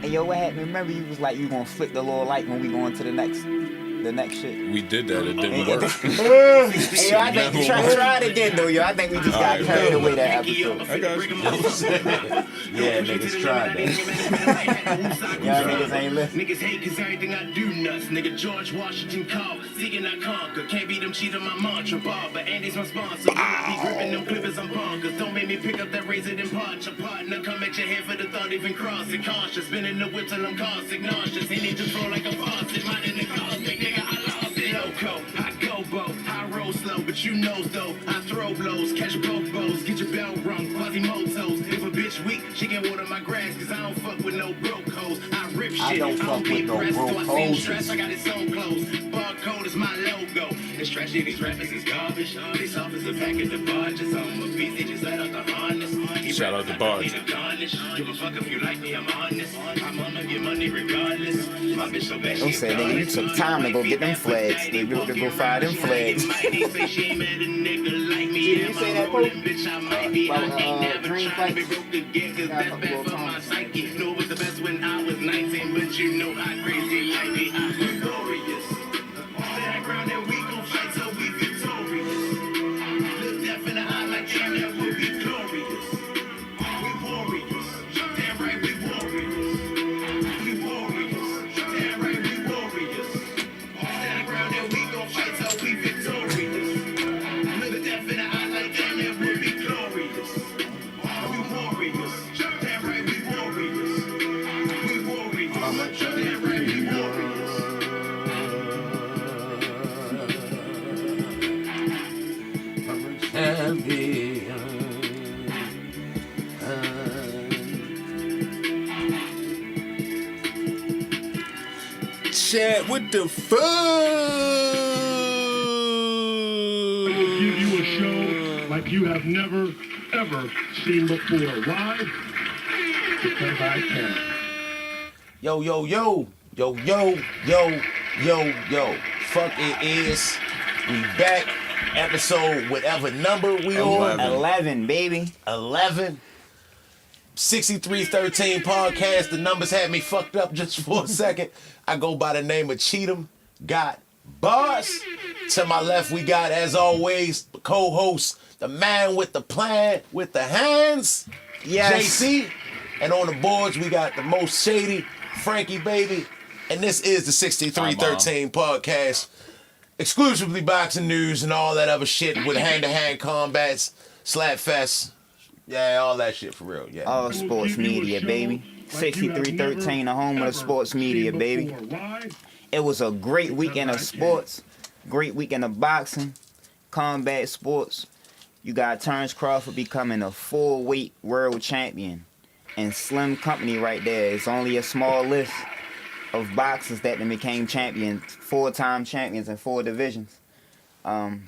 Hey, yo, what happened? Remember you was like, you gonna flip the little light when we go into the next shit. We did that. It didn't work. Hey, yo, I think we try it again, though, yo. I think we just got carried away that episode. I got you. Yeah, niggas tried that. Y'all niggas ain't listening. Niggas hate cause everything I do nuts. Nigga George Washington called, seeking I conquer. Can't beat them, cheat on my mantra bar, but Andy's my sponsor. When I be gripping them clippers, I'm bonkers. Don't make me pick up that razor and punch a partner. Come at your head for the thought, even crossing. Cautious, spinning the whip till I'm caustic, nauseous. He need to flow like a faucet, mine in the caustic. Nigga, I lost it. Loco, I go bow, I roll slow, but you know though. I throw blows, catch both bows, get your bell rung, Quasimotos. If a bitch weak, she can water my grass, cause I don't fuck with no broke hoes. I rip shit, I don't fuck with no broke hoes. Stress, I got it so close. Barcode is my logo. It's trashy, these rappers is garbage. These officers are packing the barges. I'm a beast, they just let out the harness. Shout out to Barge. Give a fuck if you like me, I'm honest. I'm on your money regardless. My bitch so bad, Don't say, nigga, you took time to go get them flags. They go fire them flags. Did you say that, Pope? Dream fights. Know was the best when I was 19, but you know I crazy like me. I'm glorious. Background and we gon' fight till we victorious. Look death in the eye like damn, that would be glorious. We warriors. Damn right, we warriors. We warriors. Damn right, we warriors. Background and we gon' fight till we victorious. Look death in the eye like damn, that would be glorious. We warriors. Damn right, we warriors. We warriors. Damn right, we warriors. Chat with the fuck. Give you a show like you have never, ever seen before. Why? Because I can. Yo. Fuck it is. We back. Episode whatever number we on. 11, baby. 11. 6313 Podcast. The numbers had me fucked up just for a second. I go by the name of Cheatham. Got Bars. To my left, we got, as always, the co-host, the man with the plan, with the hands, Yes. JC. And on the boards, we got the most shady, Frankie Baby. And this is the 6313 Podcast. Exclusively boxing news and all that other shit with hand-to-hand combats, slap fest. Yeah, all that shit for real, yeah. All sports media, baby. 6313, the home of the sports media, baby. It was a great weekend of sports, great weekend of boxing, combat sports. You got Terrence Crawford becoming a full-weight world champion. And Slim Company right there. It's only a small list of boxers that then became champions, four-time champions in 4 divisions.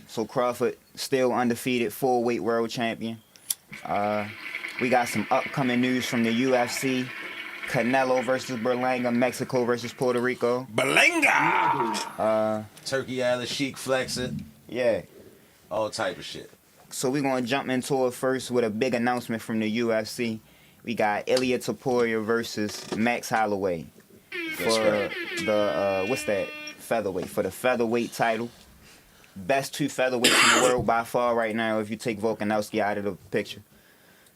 So Crawford still undefeated, full-weight world champion. We got some upcoming news from the UFC. Canelo versus Berlanga, Mexico versus Puerto Rico. Berlanga! Turkey Island, Sheik flexing, Yeah. all type of shit. So we're going to jump into it first with a big announcement from the UFC. We got Ilia Topuria versus Max Holloway for the, what's that, featherweight, for the featherweight title. Best 2 featherweights in the world by far right now if you take Volkanovski out of the picture.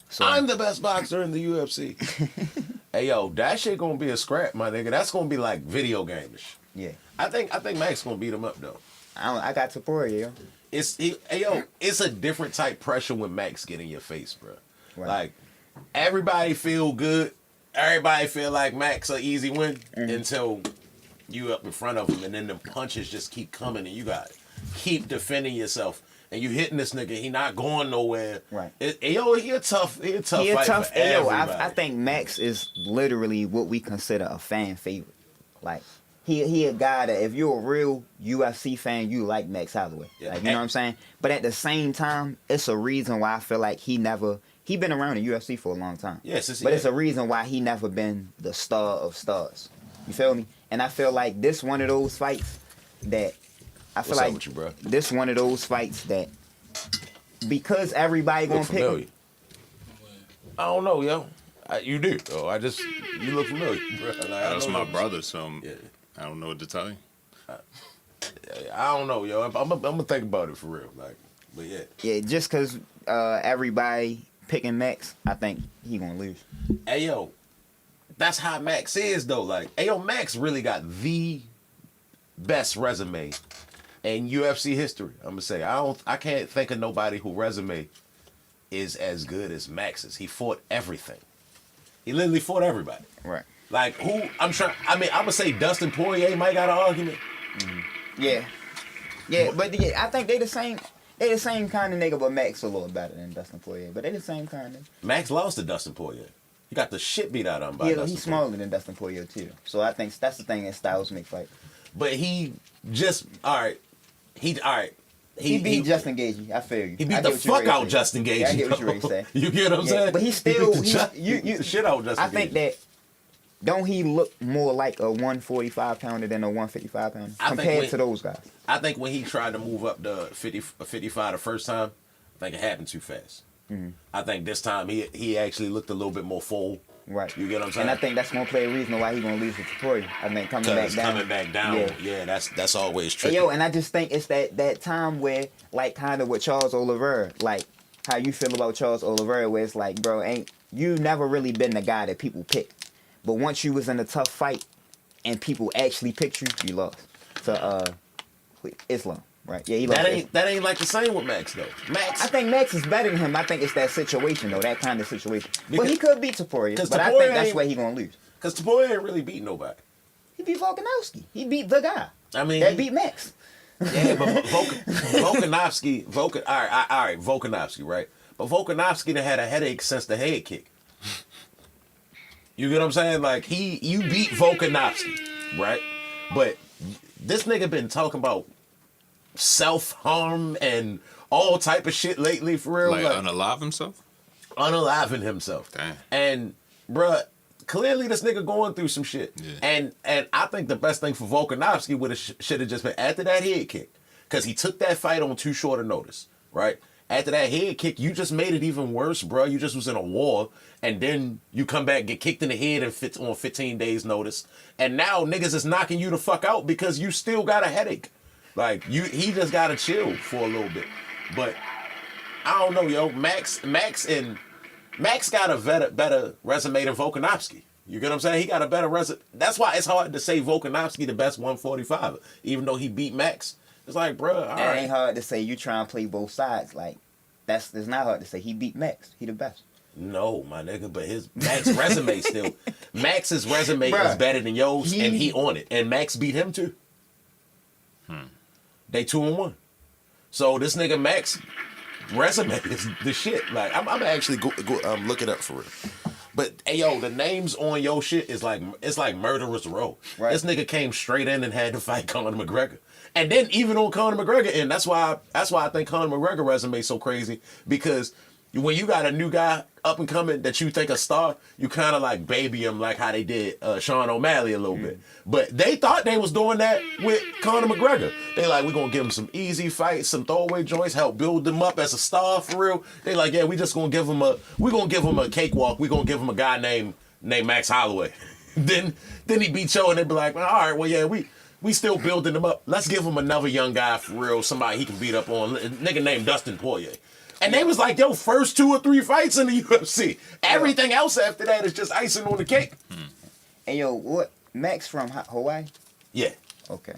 So I'm the best boxer in the UFC. Hey, yo, that shit gonna be a scrap, my nigga. That's gonna be like video game-ish. yeah. I think Max gonna beat him up, though. I got Topuria, yo. It's a different type pressure when Max get in your face, bro. Right. Like, everybody feel good. Everybody feel like Max an easy win until you up in front of him, and then the punches just keep coming, and you got to keep defending yourself. And you hitting this nigga, he not going nowhere. Right. He a tough fight for everybody. I think Max is literally what we consider a fan favorite. Like, he a guy that if you're a real UFC fan, you like Max Holloway. Yeah. Like, you know what I'm saying? But at the same time, it's a reason why I feel like he been around the UFC for a long time. Yes, it's a reason why he never been the star of stars. You feel me? And I feel like this one of those fights that What's up with you, bro? This one of those fights that because everybody gonna pick him. I don't know, yo. You do. Oh, you look familiar, bro. Like, That's my brother, so Yeah. I don't know what to tell you. I don't know, yo. I'm gonna think about it for real, like. But yeah. Yeah, just because everybody picking Max, I think he gonna lose. Hey yo, that's how Max is though. Like, hey yo, Max really got the best resume in UFC history. I'm gonna say I can't think of nobody who resume is as good as Max's. He fought everything. He literally fought everybody. Right. Like who? I'm gonna say Dustin Poirier might got an argument. Yeah. Yeah, but yeah, I think they the same. They the same kind of nigga, but Max a little better than Dustin Poirier. But they the same kind of. Max lost to Dustin Poirier. He got the shit beat out of him by Yeah, Dustin he's Poirier. smaller than Dustin Poirier too. So I think that's the thing that styles make fight. But he just He beat Justin Gaethje. I feel you. He I beat get the what you're fuck ready to out say. Justin Gaethje. Yeah, I get what you're ready to say. You get what I'm Yeah, saying? but he still He you beat the shit out of Justin I think Gaethje. that don't he look more like a 145 pounder than a 155 pounder I think compared when- to those guys? I think when he tried to move up to 55 the first time, I think it happened too fast. Mm-hmm. I think this time he actually looked a little bit more full. Right. You get what I'm saying? And I think that's gonna play a reason why he's gonna lose to Poirier. I think Because coming back down, yeah, that's always Hey, tricky. yo, and I just think it's that time where, like, kind of with Charles Oliveira, like, how you feel about Charles Oliveira, where it's like, bro, you never really been the guy that people pick. But once you was in a tough fight and people actually picked you, you lost to Islam, right? Yeah, he lost. That ain't like the same with Max though. Max, I think Max is better than him. I think it's that situation though, that kind of situation. But Because- he could beat Taporia, but I Taporia think that's ain't- where he gonna lose. because Taporia ain't really beat nobody. He beat Volkanovski. He beat the guy. I mean, That beat Max. yeah, but Volkanovski, all right, Volkanovski, right? But Volkanovski done had a headache since the head kick. You get what I'm saying? Like you beat Volkanovski, right? But this nigga been talking about self-harm and all type of shit lately for real. Like Like, unalive himself? unaliving himself. Damn. And bruh, clearly this nigga going through some shit. Yeah. And I think the best thing for Volkanovski would have should have just been after that head kick, because he took that fight on too short a notice, right? After that head kick, you just made it even worse, bruh. You just was in a war, and then you come back, get kicked in the head and on 15 days notice, and now niggas is knocking you the fuck out because you still got a headache. Like he just gotta chill for a little bit. But I don't know, yo. Max got a better resume than Volkanovski. You get what I'm saying? He got a better resume. That's why it's hard to say Volkanovski the best 145, even though he beat Max. It's like, bro, all It right. ain't hard to say. You try and play both sides. Like it's not hard to say. He beat Max. He the best. No, my nigga, but his Max resume still. Max's resume Bruh, is better than yours, and he on it. And Max beat him too. They 2-1. So this nigga Max resume is the shit. Like I'm actually go look it up for real. But hey yo, the names on your shit is like it's like Murderer's Row. Right. This nigga came straight in and had to fight Conor McGregor. And then even on Conor McGregor end, that's why I think Conor McGregor resume is so crazy, because when you got a new guy up and coming that you think a star, you kind of like baby him like how they did Sean O'Malley a little bit. But they thought they was doing that with Conor McGregor. They like, we're going to give him some easy fights, some throwaway joints, help build him up as a star for real. They like, yeah, we just going to give him a cakewalk. We're going to give him a guy named Max Holloway. then he beat Joe and they be like, well, all right, well, yeah, we still building him up. Let's give him another young guy for real, somebody he can beat up on. A nigga named Dustin Poirier. And they was like, yo, first 2 or 3 fights in the UFC. Everything else after that is just icing on the cake. And yo, what Max from Hawaii? Yeah. Okay.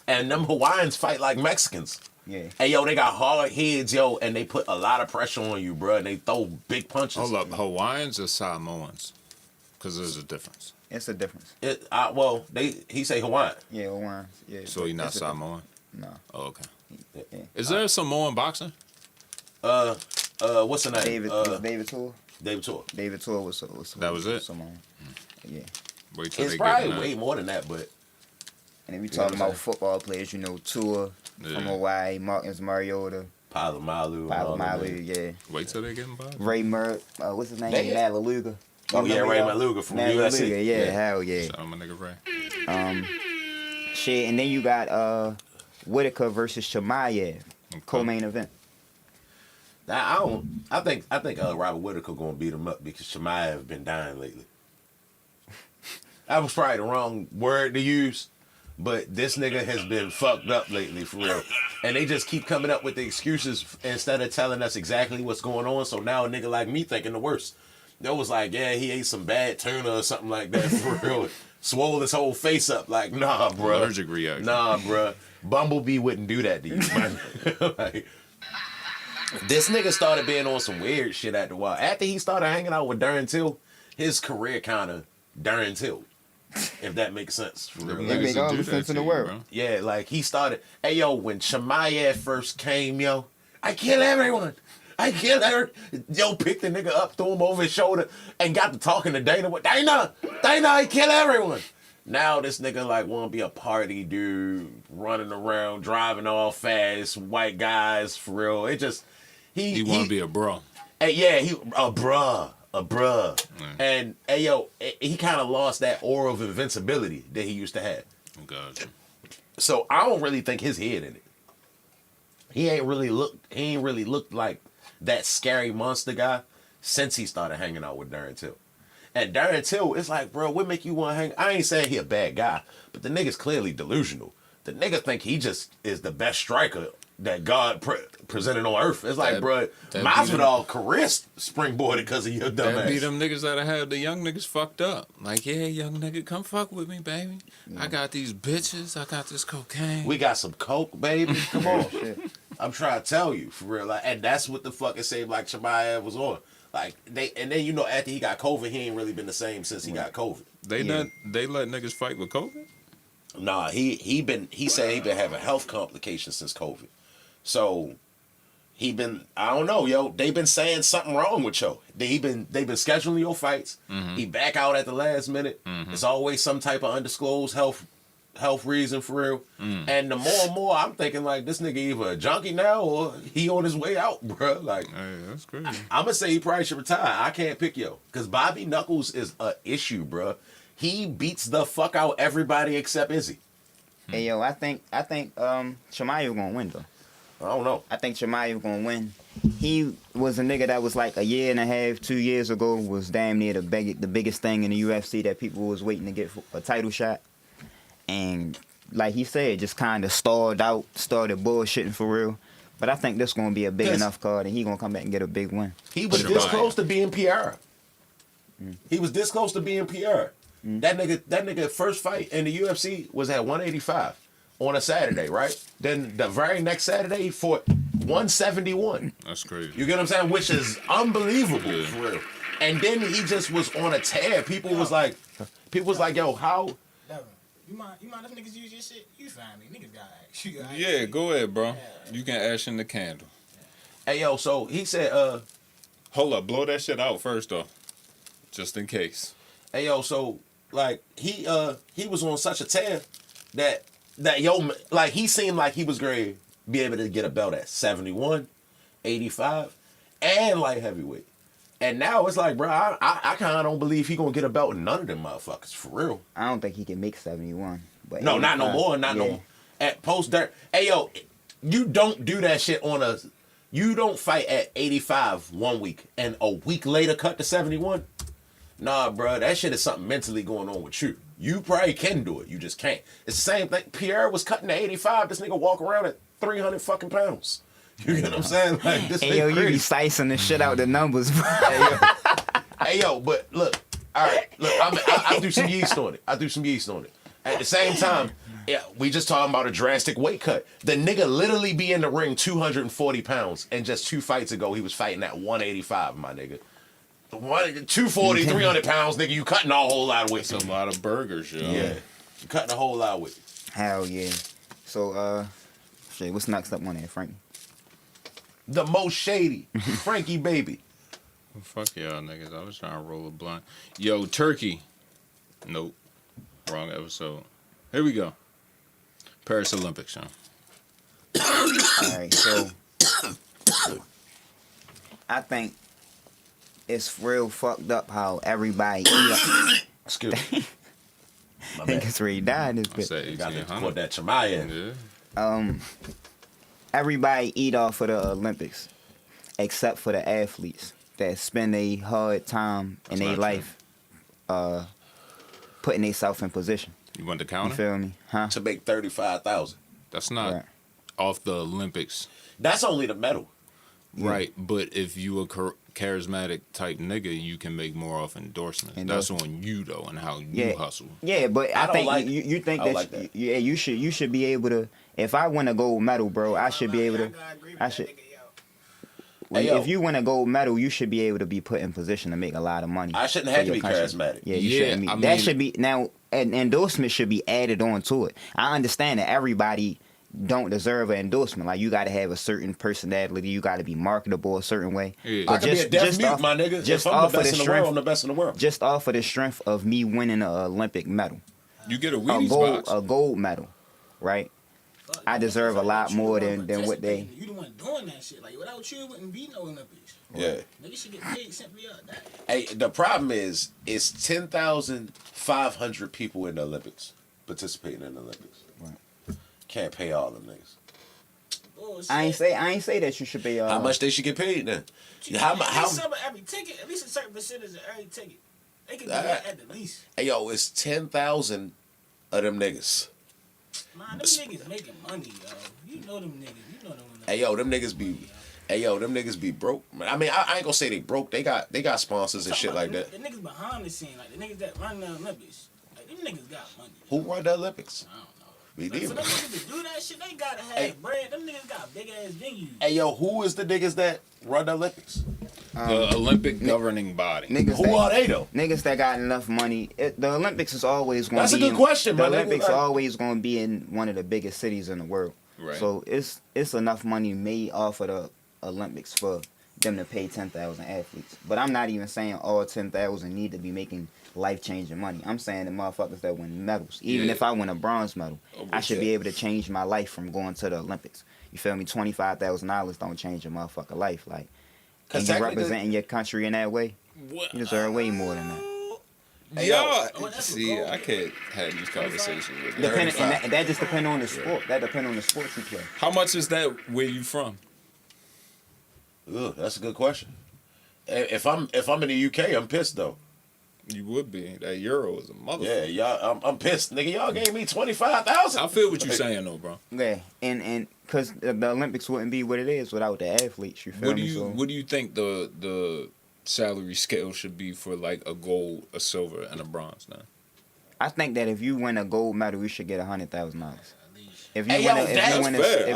And them Hawaiians fight like Mexicans. Yeah. Hey, yo, they got hard heads, yo, and they put a lot of pressure on you, bro, and they throw big punches. Hold up, Hawaiians or Samoans? Because there's a difference. It's a difference. He say Hawaiian. Yeah, Hawaiian. Yeah. So you're not It's a difference. Samoan? No. Oh, okay. Yeah. Is there Samoan boxing? What's the name? David Tour. David Tor. David Tour was That was it? Simone. Yeah. Wait till It's they probably get way more than that, but And if we You know talking what I'm about football players, Tour Yeah. from Hawaii, Marcus Mariota, Palomalu. and all them Palomalu, niggas. yeah. Wait till they get involved. Ray Murray, what's his name? They- Malaluga. Oh, yeah, Ray Maluga from USC. Yeah, hell yeah. So I'm a nigga Ray. Shit, and then you got Whitaker versus Chimaev, Okay. co-main event. I think Robert Whitaker gonna beat him up because Chimaev been dying lately. That was probably the wrong word to use, but this nigga has been fucked up lately for real. And they just keep coming up with the excuses instead of telling us exactly what's going on. So now a nigga like me thinking the worst. It was like, yeah, he ate some bad tuna or something like that for real. Swole his whole face up like, nah, bro. Allergic reaction. Nah, bro. Bumblebee wouldn't do that to you, man. Like, this nigga started being on some weird shit after a while. After he started hanging out with Darren Till, his career kind of Darren Till, if that makes sense. For real. It make all the sense in the world. Bro. Yeah, like he started, hey, yo, when Shemaya first came, yo, I kill everyone. I killed her. Yo, picked the nigga up, threw him over his shoulder, and got to talking to Dana. Dana, I kill everyone. Now this nigga like want to be a party dude, running around, driving all fast, white guys for real. It just He want to be a bro. Hey, yeah, he a bruh. Mm. And hey, yo, he kind of lost that aura of invincibility that he used to have. Gotcha. So I don't really think his head in it. He ain't really looked like that scary monster guy since he started hanging out with Darren Till. And Darren Till, it's like, bro, what make you want to hang? I ain't saying he a bad guy, but the nigga's clearly delusional. The nigga think he just is the best striker that God presented on earth. It's like, bro, Masvidal career springboarded because of your dumb That ass. be them niggas that have the young niggas fucked up. Like, yeah, young nigga, come fuck with me, baby. I got these bitches. I got this cocaine. We got some coke, baby. Come on. I'm trying to tell you, for real. Like, and that's what the fuck it seemed like Chimaev was on. Like, then you know, after he got COVID, he ain't really been the same since he got COVID. They let niggas fight with COVID? Nah, he said he been having health complications since COVID. So he been, I don't know, yo. They been saying something wrong with yo. They been scheduling your fights. Mm-hmm. He back out at the last minute. It's always some type of undisclosed health reason for real. And the more and more I'm thinking like this nigga either a junkie now or he on his way out, bro. Like, Hey, that's crazy. I'm gonna say he probably should retire. I can't pick yo, cause Bobby Knuckles is a issue, bro. He beats the fuck out everybody except Izzy. Hey yo, I think Chimaev gonna win though. I don't know. I think Chimaev gonna win. He was a nigga that was like a year and a half, 2 years ago, was damn near the biggest thing in the UFC that people was waiting to get a title shot. And like he said, just kind of stalled out, started bullshitting for real. But I think this gonna be a big enough card, and he gonna come back and get a big win. He was this close to being PR. He was this close to being PR. That nigga first fight in the UFC was at 185 on a Saturday, right? Then the very next Saturday he fought 171. That's crazy. You get what I'm saying? Which is unbelievable for real. And then he just was on a tear. People was like, yo, how? Devin, you mind if niggas use your shit? You find me. Niggas got ask. You got Yeah, go ahead, bro. You can ash in the candle. Hey, yo, so he said, Hold up, blow that shit out first, though. Just in case. hey, yo, so, like, he was on such a tear that yo, like, he seemed like he was going to be able to get a belt at 71, 85, and light heavyweight. And now it's like, bro, I kind of don't believe he going to get a belt in none of them motherfuckers, for real. I don't think he can make 71. But No, not no 85, more, no more. At post dirt, hey, yo, you don't do that shit you don't fight at 85 1 week and a week later cut to 71. Nah, bro, that shit is something mentally going on with you. You probably can do it. You just can't. It's the same thing. Pierre was cutting to 85. This nigga walk around at 300 fucking pounds. You get what I'm saying? Like, this Hey yo, nigga you be crazy. slicing the shit out the numbers, bro. Hey, yo, but look. All right, look, I do some yeast on it. At the same time, yeah, we just talking about a drastic weight cut. The nigga literally be in the ring 240 pounds, and just 2 fights ago, he was fighting at 185, my nigga. 240, 300 pounds, nigga, you cutting a whole lot of weight. It's a lot of burgers, yo. Yeah, you cutting a whole lot of weight. Hell yeah. So, shit, what's next up on there, Frankie? The most shady, Frankie baby. Well, fuck y'all niggas. I was trying to roll a blunt. Yo, Turkey. Nope. Wrong episode. Here we go. Paris Olympics, yo. Alright, so I think it's real fucked up how everybody Excuse me. My I think bad. it's where he died this I bit. said You got to 1800. put that Chemaya in. Yeah. Everybody eat off of the Olympics. except for the athletes that spend a hard time in That's their not life putting themselves in position. You want the You counter? feel me? Huh? To make 35,000. That's not Right. off the Olympics. That's only the medal. Right, but if you a charismatic type nigga, you can make more off endorsements. That's on you though, and how you Yeah. hustle. Yeah, but I I don't think like you think I don't that, like that. yeah, you should be able to. If I win a gold medal, bro, I should be able to. I should. Hey, yo. If you win a gold medal, you should be able to be put in position to make a lot of money. I shouldn't for have to your be country. charismatic. Yeah, you Yeah, shouldn't be. I That mean- should be now. An endorsement should be added on to it. I understand that everybody don't deserve an endorsement. Like you got to have a certain personality. You got to be marketable a certain way. Yeah. I could be a deaf mute, my nigga. Just If I'm off the of best the in the world, I'm strength, the best in the world. just off of the strength of me winning an Olympic medal, You get a a Wheaties gold box. medal, right? I deserve a lot more than what they. You the one doing that shit. Like without you, it wouldn't be no Olympics. Yeah. Niggas should get paid simply out that. Hey, the problem is, it's 10,500 people in the Olympics participating in the Olympics. Right. Can't pay all them niggas. Bullshit. I ain't say that you should be. How much they should get paid then? How much? At least some of every ticket, at least a certain percentage of every ticket. They can do that at the least. Hey, yo, it's 10,000 of them niggas. Man, them niggas making money, yo. You know them niggas. You know them. Hey, yo, them niggas be. Hey, yo, them niggas be broke. Man, I mean, I ain't gonna say they broke. They got sponsors and shit like that. The niggas behind the scene, like the niggas that run the Olympics, like them niggas got money. Who run the Olympics? I don't know. Me Like, for neither. them niggas to do that shit, they gotta have Hey. bread. Them niggas got big ass venues. Hey, yo, who is the niggas that run the Olympics? The Olympic governing body. Niggas Who that, are they though? Niggas that got enough money. The Olympics is always going That's to a be. good question, The my nigga. Olympics Like- are always going to be in one of the biggest cities in the world. Right. So it's enough money made off of the Olympics for them to pay 10,000 athletes. But I'm not even saying all 10,000 need to be making life-changing money. I'm saying the motherfuckers that win medals. Even Yeah. if I win a bronze medal, Oh, I should be yeah. able to change my life from going to the Olympics. You feel me? $25,000 don't change your motherfucking life. Like, and you technically- representing your country in that way, What? you deserve way more than that. Hey, yo. Y'all, Oh, that's a see, goal. I can't have these conversations with you. Depending, 35. and that just depend on the sport. That depend on the sport you play. How much is that where you from? Ugh, that's a good question. If I'm in the UK, I'm pissed though. You would be. That euro is a Yeah, motherfucker. y'all, I'm pissed, nigga. Y'all gave me 25,000. I feel what you're saying though, bro. Yeah, and because the Olympics wouldn't be what it is without the athletes. You feel What do me? you So, what do you think the salary scale should be for like a gold, a silver, and a bronze now? I think that if you win a gold medal, you should get $100,000. If you Hey, win, yo, that's fair.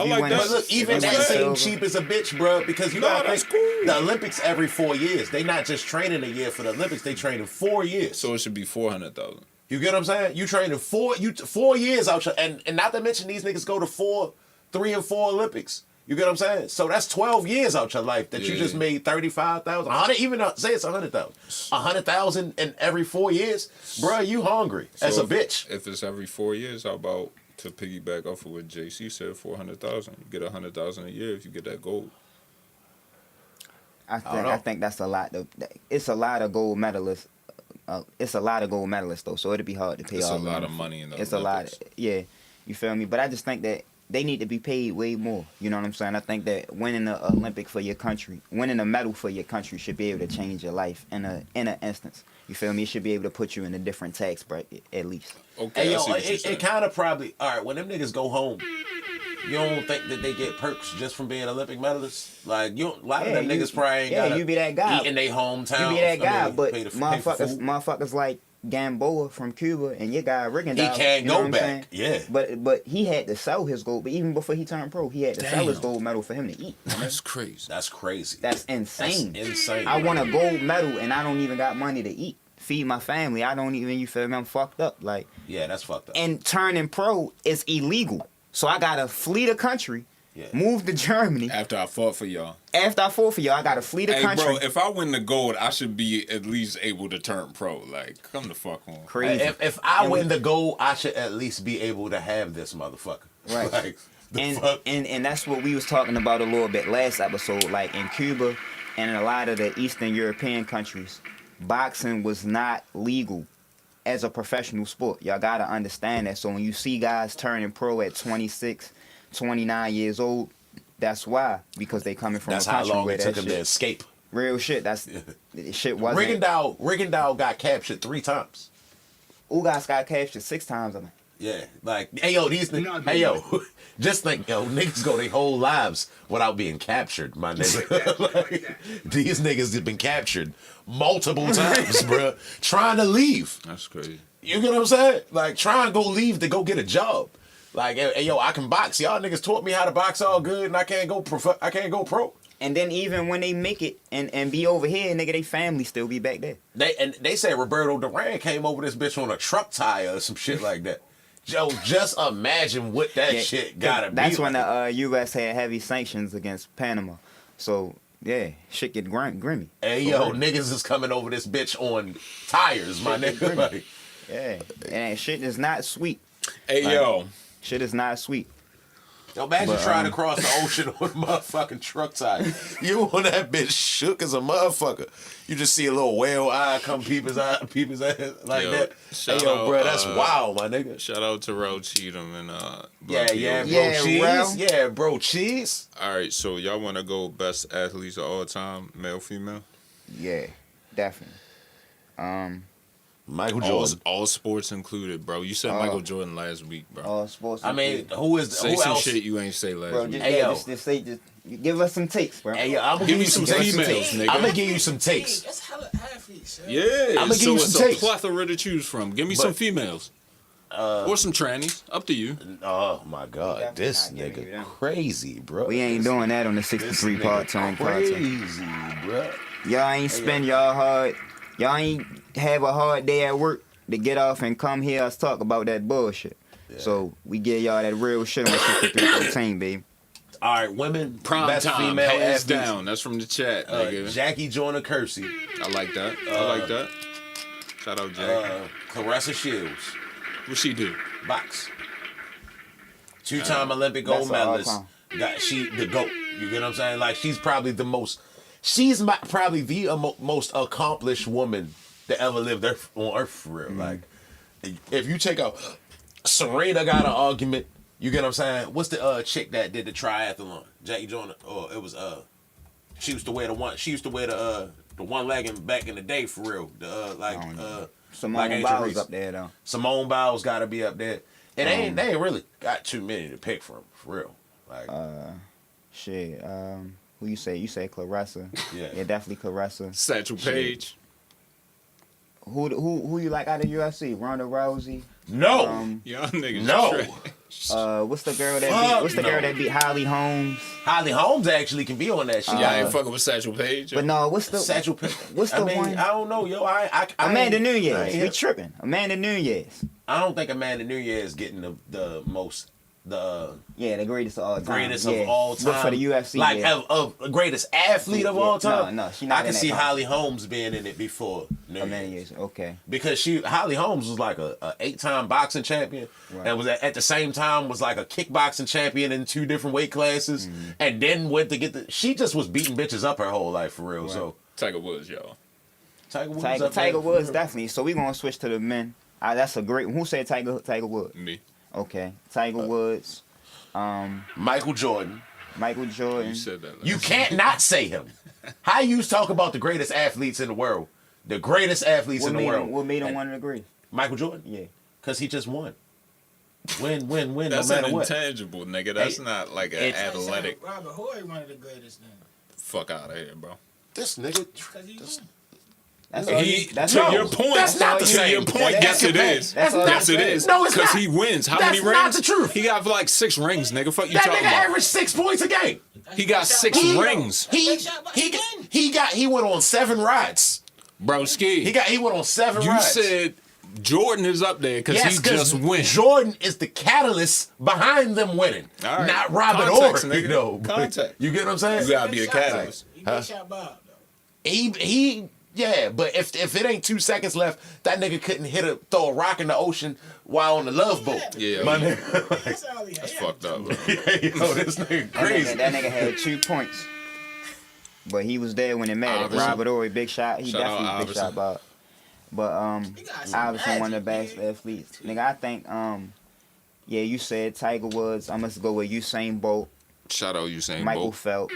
I like that. But look, even that seems cheap as a bitch, bro. Because you No, gotta that's think cool. the Olympics every 4 years. They not just training a year for the Olympics. They training 4 years. So it should be 400,000. You get what I'm saying? You training 4 years out, and not to mention these niggas go to 3 and 4 Olympics. You get what I'm saying? So that's 12 years out your life that you Yeah. just made 35,000, 100. Even say it's 100,000, 100,000 in every 4 years, bro. You hungry as a bitch? If it's every 4 years, how about to piggyback off of what JC said, 400,000? You get 100,000 a year if you get that gold. I don't know. think that's a lot. It's a lot of gold medalists. It's a lot of gold medalists though, so it'd be hard to pay It's all a of lot them. of money in the It's Olympics. a lot. Yeah, you feel me? But I just think that they need to be paid way more. You know what I'm saying? I think that winning the Olympic for your country, winning a medal for your country, should be able to change your life in an instance. You feel me? It should be able to put you in a different tax bracket at least. Okay, Hey, I yo, see what you're it saying. kind of probably, all right, when them niggas go home, you don't think that they get perks just from being Olympic medalists? Like, a lot of them niggas probably ain't gotta you be that guy. eat in their hometown. You be that guy, but pay for motherfuckers like Gamboa from Cuba and your guy Riggin, He can't you know go what I'm back. saying? Yeah. But he had to sell his gold. But even before he turned pro, he had to sell his Damn. gold medal for him to eat. That's crazy. That's crazy. That's insane. That's insane. I won a gold medal and I don't even got money to eat, feed my family. I don't even. You feel me? I'm fucked up. Like, Yeah, that's fucked up. and turning pro is illegal. So I gotta flee the country, Yeah. move to Germany. After I fought for y'all. After I fought for y'all, I gotta flee the Hey, country. bro, if I win the gold, I should be at least able to turn pro. Like, come the fuck on. Crazy. If I And win the gold, I should at least be able to have this motherfucker. Right. Like, the fuck? and that's what we was talking about a little bit last episode. Like in Cuba and in a lot of the Eastern European countries, boxing was not legal as a professional sport. Y'all gotta understand that. So when you see guys turning pro at 26, 29 years old, That's why, because they coming from That's a how country long where it that took him to shit, escape. real shit. That's shit wasn't. Rigondeaux got captured 3 times. Ugas got captured 6 times. I think. Yeah, like, hey yo, just think, yo, niggas go their whole lives without being captured, my nigga. Like, these niggas have been captured multiple times, bruh, trying to leave. That's crazy. You get what I'm saying? Like, try and go leave to go get a job. Like, hey yo, I can box. Y'all niggas taught me how to box all good, and I can't go pro. And then even when they make it and be over here, nigga, they family still be back there. They say Roberto Duran came over this bitch on a truck tire or some shit like that. Joe, just imagine what that shit gotta be. That's when like. the U.S. had heavy sanctions against Panama. So, yeah, shit get grimy. Hey, yo, niggas is coming over this bitch on tires, my nigga. Like, yeah, and shit is not sweet. Hey, Like, yo. Shit is not sweet. yo, imagine trying to cross the ocean on a motherfucking truck tire. You on that bitch shook as a motherfucker. You just see a little whale eye come peep his ass like Yo, that. shout Hey, yo, out, bro, that's wild, my nigga. Shout out to Rayo Cheatham and Yeah, Black bro, Yo. cheese. Rel. Yeah, bro, cheese. All right, so y'all want to go best athletes of all time, male, female? Yeah, definitely. Michael Jordan. All sports included, bro. You said Michael Jordan last week, bro. All sports. I mean, who Say who some else? shit you ain't say last bro, week. just, Hey, yo. just say, just give us some takes, bro. Hey, yo, I'm gonna Give give me you some some females, takes. nigga. I'm gonna give you some takes. That's hella athletes, yo. Yeah, I'ma give so you it's some a takes. plethora to choose from. Give me some females. Or some trannies. Up to you. Oh my God, Definitely this not giving you nigga them. crazy, bro. We ain't doing that on the 63 part-time podcast. Crazy, bro. Y'all ain't spend y'all ain't have a hard day at work to get off and come hear us talk about that bullshit. So we give y'all that real shit on 6313, baby. All right, women, Prime best time, female hands athletes. down. That's from the chat, nigga. Jackie Joyner Kersey, I like that. I like that. Shout out, Jackie. Clarissa Shields, What she do? box. 2-time Olympic gold That's all medalist. She the GOAT. You get what I'm saying? Like, she's probably the most. She's probably the most accomplished woman that ever lived on Earth for real. Like, if you check out, Serena got an argument. You get what I'm saying? What's the chick that did the triathlon? Jackie Joyner. Or it was she used to wear the one. She used to wear the one legging back in the day for real. Simone Biles up there, though. Simone Biles got to be up there. And they ain't really got too many to pick from for real. Like, Shit. Who you say? You say Clarissa. Yeah. Yeah, definitely Clarissa. Satchel Paige. Who you like out of UFC? Ronda Rousey. no, Y'all niggas no. trash. What's the girl that Fuck beat? What's the no. girl that beat Holly Holmes? Holly Holmes actually can be on that shit. Y'all ain't fucking with Satchel Paige. But no, what's the Satchel Paige. What's the one? I don't know, yo. I Amanda ain't- Nunes. I We tripping. Amanda Nunes. don't think Amanda Nunes getting the most Yeah, the greatest of all time. greatest Yeah. of all time. But for the UFC, like yeah. of greatest athlete of Yeah, all time. no, she not I in can that see conversation. Holly Holmes being in it before Nunes. Amanda Nunes. Okay. Because Holly Holmes was like a 8-time boxing champion, Right. and was at the same time was like a kickboxing champion in 2 different weight classes, and then went to get she just was beating bitches up her whole life for real. Right. So Tiger Woods, y'all. Tiger Woods, Tiger up there. Woods definitely. So we gonna switch to the men. That's a great. Who said Tiger Woods? Me. Okay, Tiger Woods. Michael Jordan. Michael Jordan. You said that. You can't not say him. How you talk about the greatest athletes in the world? The greatest athletes What in the made world. him, what made him one of the greatest? Michael Jordan? Yeah. Because he just won. Win, That's no an matter what. intangible, nigga. That's Hey, not like an it's- athletic. Robert Horry, one of the greatest then. Fuck out of here, bro. This nigga. Because he won. That's all He, you, that's to all your you- point, that's not the to same. your point, That's yes it not- is. that's all Yes you it said. is. No, it's Because not. he wins. How That's many rings? not the truth. He got like 6 rings, nigga. Fuck you That talking nigga about? averaged 6 points a game. He got 6 He- rings. He went on 7 rides. Bro, Ski. He went on 7 You rides. said Jordan is up there because Yes, he just win. Jordan is the catalyst behind them winning, All right. not Robert Context, Horry. nigga. You know, Context. You get what I'm saying? You gotta be a catalyst. He big shot Bob, though. He yeah, but if it ain't 2 seconds left, that nigga couldn't throw a rock in the ocean while on the Love Boat. Yeah. My nigga. That's all he had. That's fucked up, bro. Yo, this nigga crazy. That nigga had 2 points. But he was there when it mattered. Iverson. Robert Horry, big shot. He Shout out definitely big Iverson. shot Bob. But got some Iverson one of the magic, best athletes. Nigga, I think yeah, you said Tiger Woods. I must go with Usain Bolt. Shout out Usain Michael Bolt. Phelps,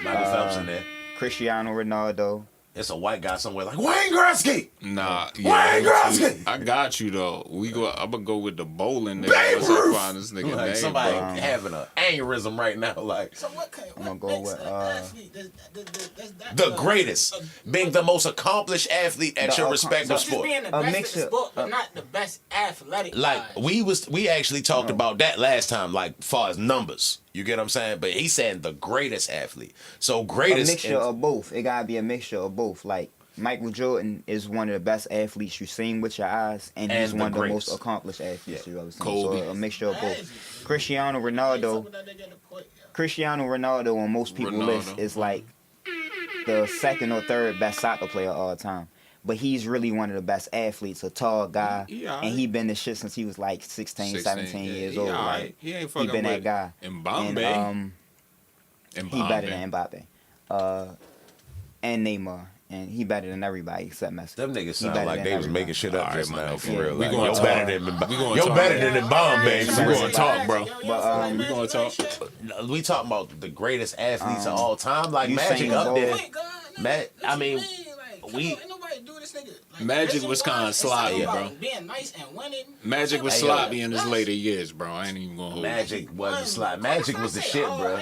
Michael Phelps in there. Cristiano Ronaldo. It's a white guy somewhere like Wayne Gretzky. Nah, Wayne Gretzky. I got you though. I'm gonna go with the bowling nigga. Babe What's up, Ruth. find this nigga Like name, somebody bro? having an aneurysm right now. Like So what kind? I'm gonna What go makes with, an athlete that's the greatest, being the most accomplished athlete at your respective So just sport. being the A best at mixture- the sport, but not the best athletic. Like wise. we actually talked about that last time, like far as numbers. You get what I'm saying? But he's saying the greatest athlete. So A greatest. mixture of both. It gotta be a mixture of both. Like Michael Jordan is one of the best athletes you've seen with your eyes, and he's And the one of the greatest. most accomplished athletes you've ever seen. Kobe. So a mixture of both. Magic. Cristiano Talk Ronaldo. about that nigga in the point, yo. Cristiano Ronaldo on most people's Ronaldo. list is like the second or third best soccer player of all time. But he's really one of the best athletes, a tall guy. Yeah, and he been this shit since he was like 16, 17 years old. Alright. Like, He ain't he fucking been with that guy. Mbappe. And he better than Mbappe. And Neymar. And he better than everybody except Messi. Them niggas He sound better like than they was everybody. making shit up Alright, just my now nigga. for Yeah. real. We Like, gonna you're talk. better than We gonna you're talk. better than the bomb, baby. We gonna talk, bro. But, We gonna talk. We talking about the greatest athletes of all time. Like Usain Magic up Bolt. there. Point guard, nigga. Matt, What I you mean, Like, we- ain't nobody do this nigga. Like, Magic was kinda it's sloppy, about bro. Being nice and winning. Magic was Hey, yo. sloppy in his later years, bro. I ain't even gonna hold you. Magic wasn't slot. Magic was the shit, bro.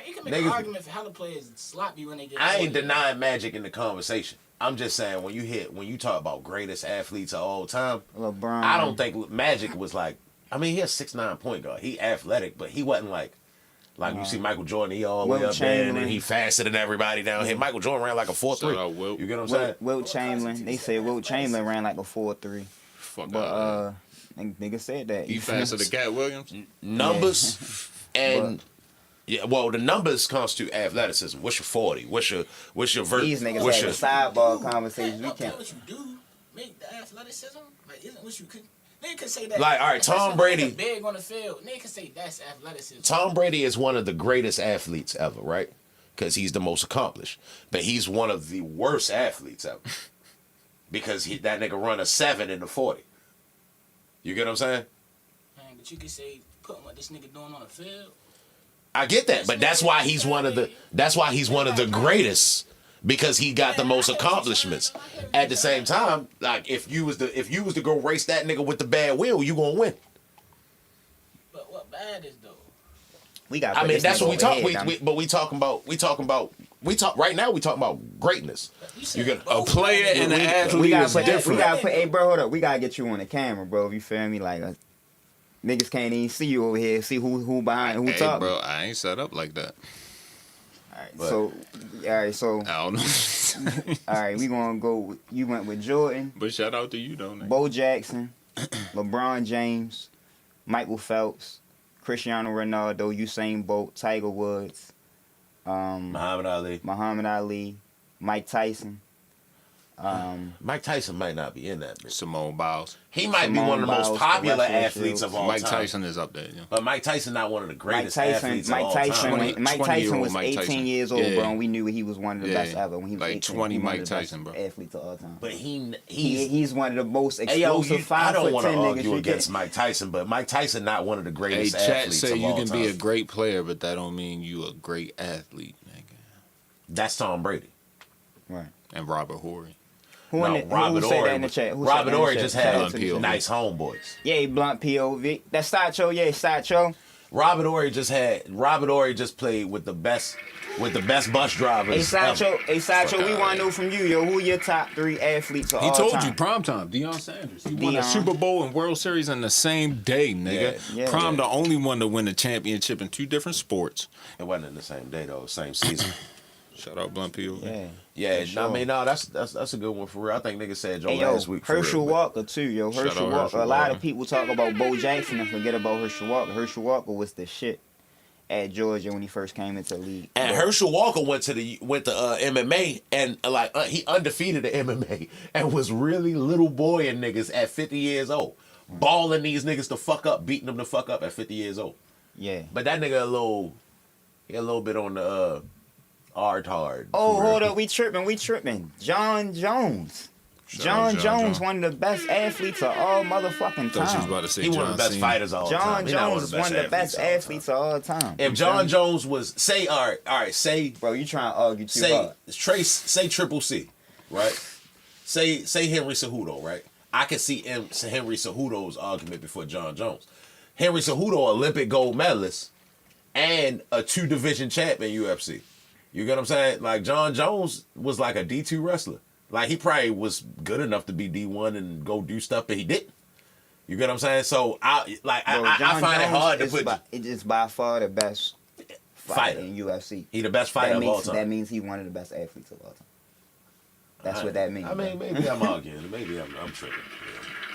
You can make Niggas- an argument for how the players sloppy when they get. I ain't older. denying Magic in the conversation. I'm just saying when you talk about greatest athletes of all time, LeBron. I don't think Magic was like. I mean, he has 6'9" point guard. He athletic, but he wasn't like you see Michael Jordan. He all the way Wilt up there, and then Chamberlain. he faster than everybody down here. Michael Jordan ran like a 4'3". Shout out Wilt. You get what I'm saying? Wilt Chamberlain. They say Wilt Chamberlain ran like a 4.3. Fuck But out. nigga said that. He faster than Cat Williams. Numbers and. Yeah, well, the numbers constitute athleticism. What's your 40? What's your These niggas what's had your a sidebar conversation. We Don't care can't. what you do. Make the athleticism. Like, isn't what you could. Nigga could say that. Like, all right, Tom especially Brady- when niggas big on the field. Nigga could say that's athleticism. Tom Brady is one of the greatest athletes ever, right? Because he's the most accomplished. But he's one of the worst athletes ever. Because that nigga run a 7 in the 40. You get what I'm saying? Man, but you could say putting what this nigga doing on the field. I get that, but that's why he's one of the greatest. Because he got the most accomplishments. At the same time, like if you was to go race that nigga with the bad wheel, you gonna win. But what bad is though? We got. I mean, that's what we talk. But we talking about right now. We talking about greatness. You said get A both. player and an we athlete gotta is put. different. We gotta put. Hey, bro, hold up. We gotta get you on the camera, bro. You feel me? Like, niggas can't even see you over here. See who behind who Hey, talking. bro, I ain't set up like that. All right, so I don't know. all right, we gonna go. You went with Jordan, But shout out to you, though, nigga. Bo Jackson, LeBron James, Michael Phelps, Cristiano Ronaldo, Usain Bolt, Tiger Woods, Muhammad Ali. Mike Tyson. Mike Tyson might not be in that bitch. Simone Biles. He might be Simone one of the most Biles, popular Wrestling athletes Shields. of all Mike time. Tyson is up there, yeah. But Mike Tyson not one of the Mike greatest Tyson, athletes Mike of all Tyson, time. when, Mike 20-year-old Tyson was Mike 18 Tyson. years old, Yeah. bro, and we knew he was one of the Yeah. best ever when he was Like 18. 20 He one Mike of the best Tyson, bro. athletes of all time. But He's one of the most Hey, yo, explosive I don't 5'10" want to niggas argue you against get. Mike Tyson, but Mike Tyson not one of the Hey, greatest chat athletes say of you all can time. be a great player, but that don't mean you a great athlete, nigga. That's Tom Brady. Right. And Robert Horry. Who No, Robert said that Horry. in the chat? Who said Robert that in the Horry chat? just Shout out had to the chat. nice homeboys. Yeah, blunt POV. That's Sacho. Yeah, Sacho. Robert Horry just played with the best bus drivers. Hey, Sacho. ever. Hey, Sacho. Fuck We outta want to here. know from you, yo. Who your top 3 athletes of He all told time? you, prime time, Deion Sanders. He won a Deion. Super Bowl and World Series in the same day, nigga. Yeah, Prime yeah. the only one to win a championship in 2 different sports. It wasn't in the same day though, same season. Shout out Blunt POV. Yeah. Yeah, For sure. I mean, no, that's a good one for real. I think niggas said Joe Hey, yo, last week. For Herschel real, but- Walker too, yo. Shout Herschel out Walker. Herschel A lot of Walker. people talk about Bo Jackson and forget about Herschel Walker. Herschel Walker was the shit at Georgia when he first came into the league. And Herschel Walker went to MMA and he undefeated in MMA and was really little boy and niggas at 50 years old, balling these niggas the fuck up, beating them the fuck up at 50 years old. Yeah. But that nigga a little bit on the hard. Oh, for real. hold up, we tripping. John Jones. John Jones, one of the best athletes of all motherfucking Thought you was time. about to say He one of John the best Cena. fighters of all time. John He not Jones is one of the best athletes of all time. If John Jones was all right, say Bro, you trying to argue too hard. say Triple C, right? Say Henry Cejudo, right? I could see Henry Cejudo's argument before John Jones. Henry Cejudo, Olympic gold medalist, and a 2-division champ in UFC. You get what I'm saying? Like John Jones was like a D2 wrestler. Like he probably was good enough to be D1 and go do stuff, but he didn't. You get what I'm saying? So I find it hard to put. It is by far the best fighter in UFC. He the best fighter of all time. That means he one of the best athletes of all time. That's what that means. I mean, maybe I'm arguing. Maybe I'm tripping.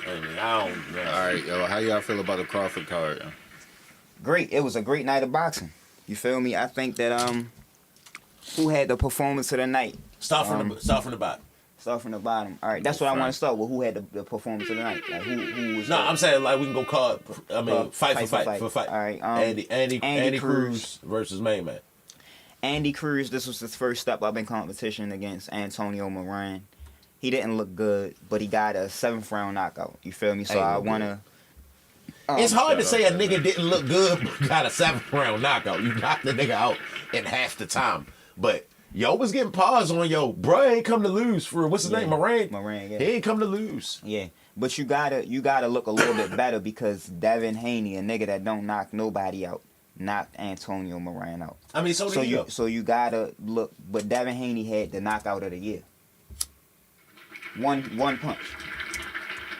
I mean, I don't. All right, yo, how y'all feel about the Crawford card? Yo? Great. It was a great night of boxing. You feel me? I think that who had the performance of the night? Start from the bottom. Start from the bottom. All right, that's what I want to start with. Who had the performance of the night? Like who was? No, I'm saying like we can go card. I mean, fight for fight. All right. Andy Cruz versus Main Man. Andy Cruz. This was his first step up in competition against Antonio Moran. He didn't look good, but he got a 7th round knockout. You feel me? So I wanna. It's hard to say a nigga didn't look good, but got a 7th round knockout. You knocked the nigga out in half the time, but. Yo was getting paused on yo, bro ain't come to lose for what's his name, Moran. Yeah. He ain't come to lose. Yeah, but you gotta look a little bit better because Devin Haney, a nigga that don't knock nobody out, knocked Antonio Moran out. I mean, so you gotta look, but Devin Haney had the knockout of the year. One punch.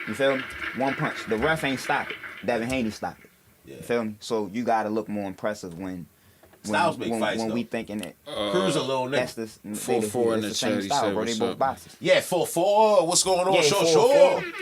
You feel me? One punch. The ref ain't stopped it. Devin Haney stopped it. Yeah. You feel me? So you gotta look more impressive when we thinking that Cruz a little nigga. that's the 4-4 in the same chat. He style, said, bro. They "What's both up?" boxers. Yeah, 4-4. What's going on? Yeah, Sure. 4-4.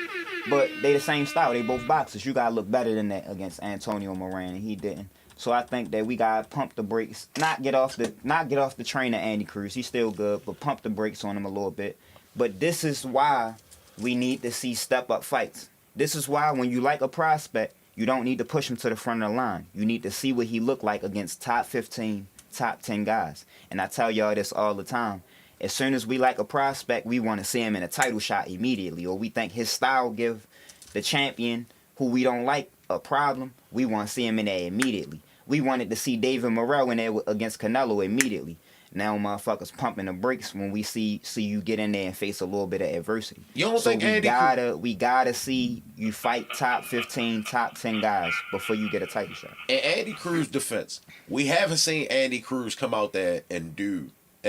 But they the same style. They both boxers. You gotta look better than that against Antonio Moran, and he didn't. So I think that we gotta pump the brakes, not get off the train of Andy Cruz. He's still good, but pump the brakes on him a little bit. But this is why we need to see step up fights. This is why when you like a prospect, you don't need to push him to the front of the line. You need to see what he look like against top 15, top 10 guys. And I tell y'all this all the time. As soon as we like a prospect, we want to see him in a title shot immediately. Or we think his style give the champion who we don't like a problem. We want to see him in there immediately. We wanted to see David Morrell in there against Canelo immediately. Now motherfuckers pumping the brakes when we see you get in there and face a little bit of adversity. You don't think we gotta see you fight top 15, top 10 guys before you get a title shot. In Andy Cruz defense, we haven't seen Andy Cruz come out there and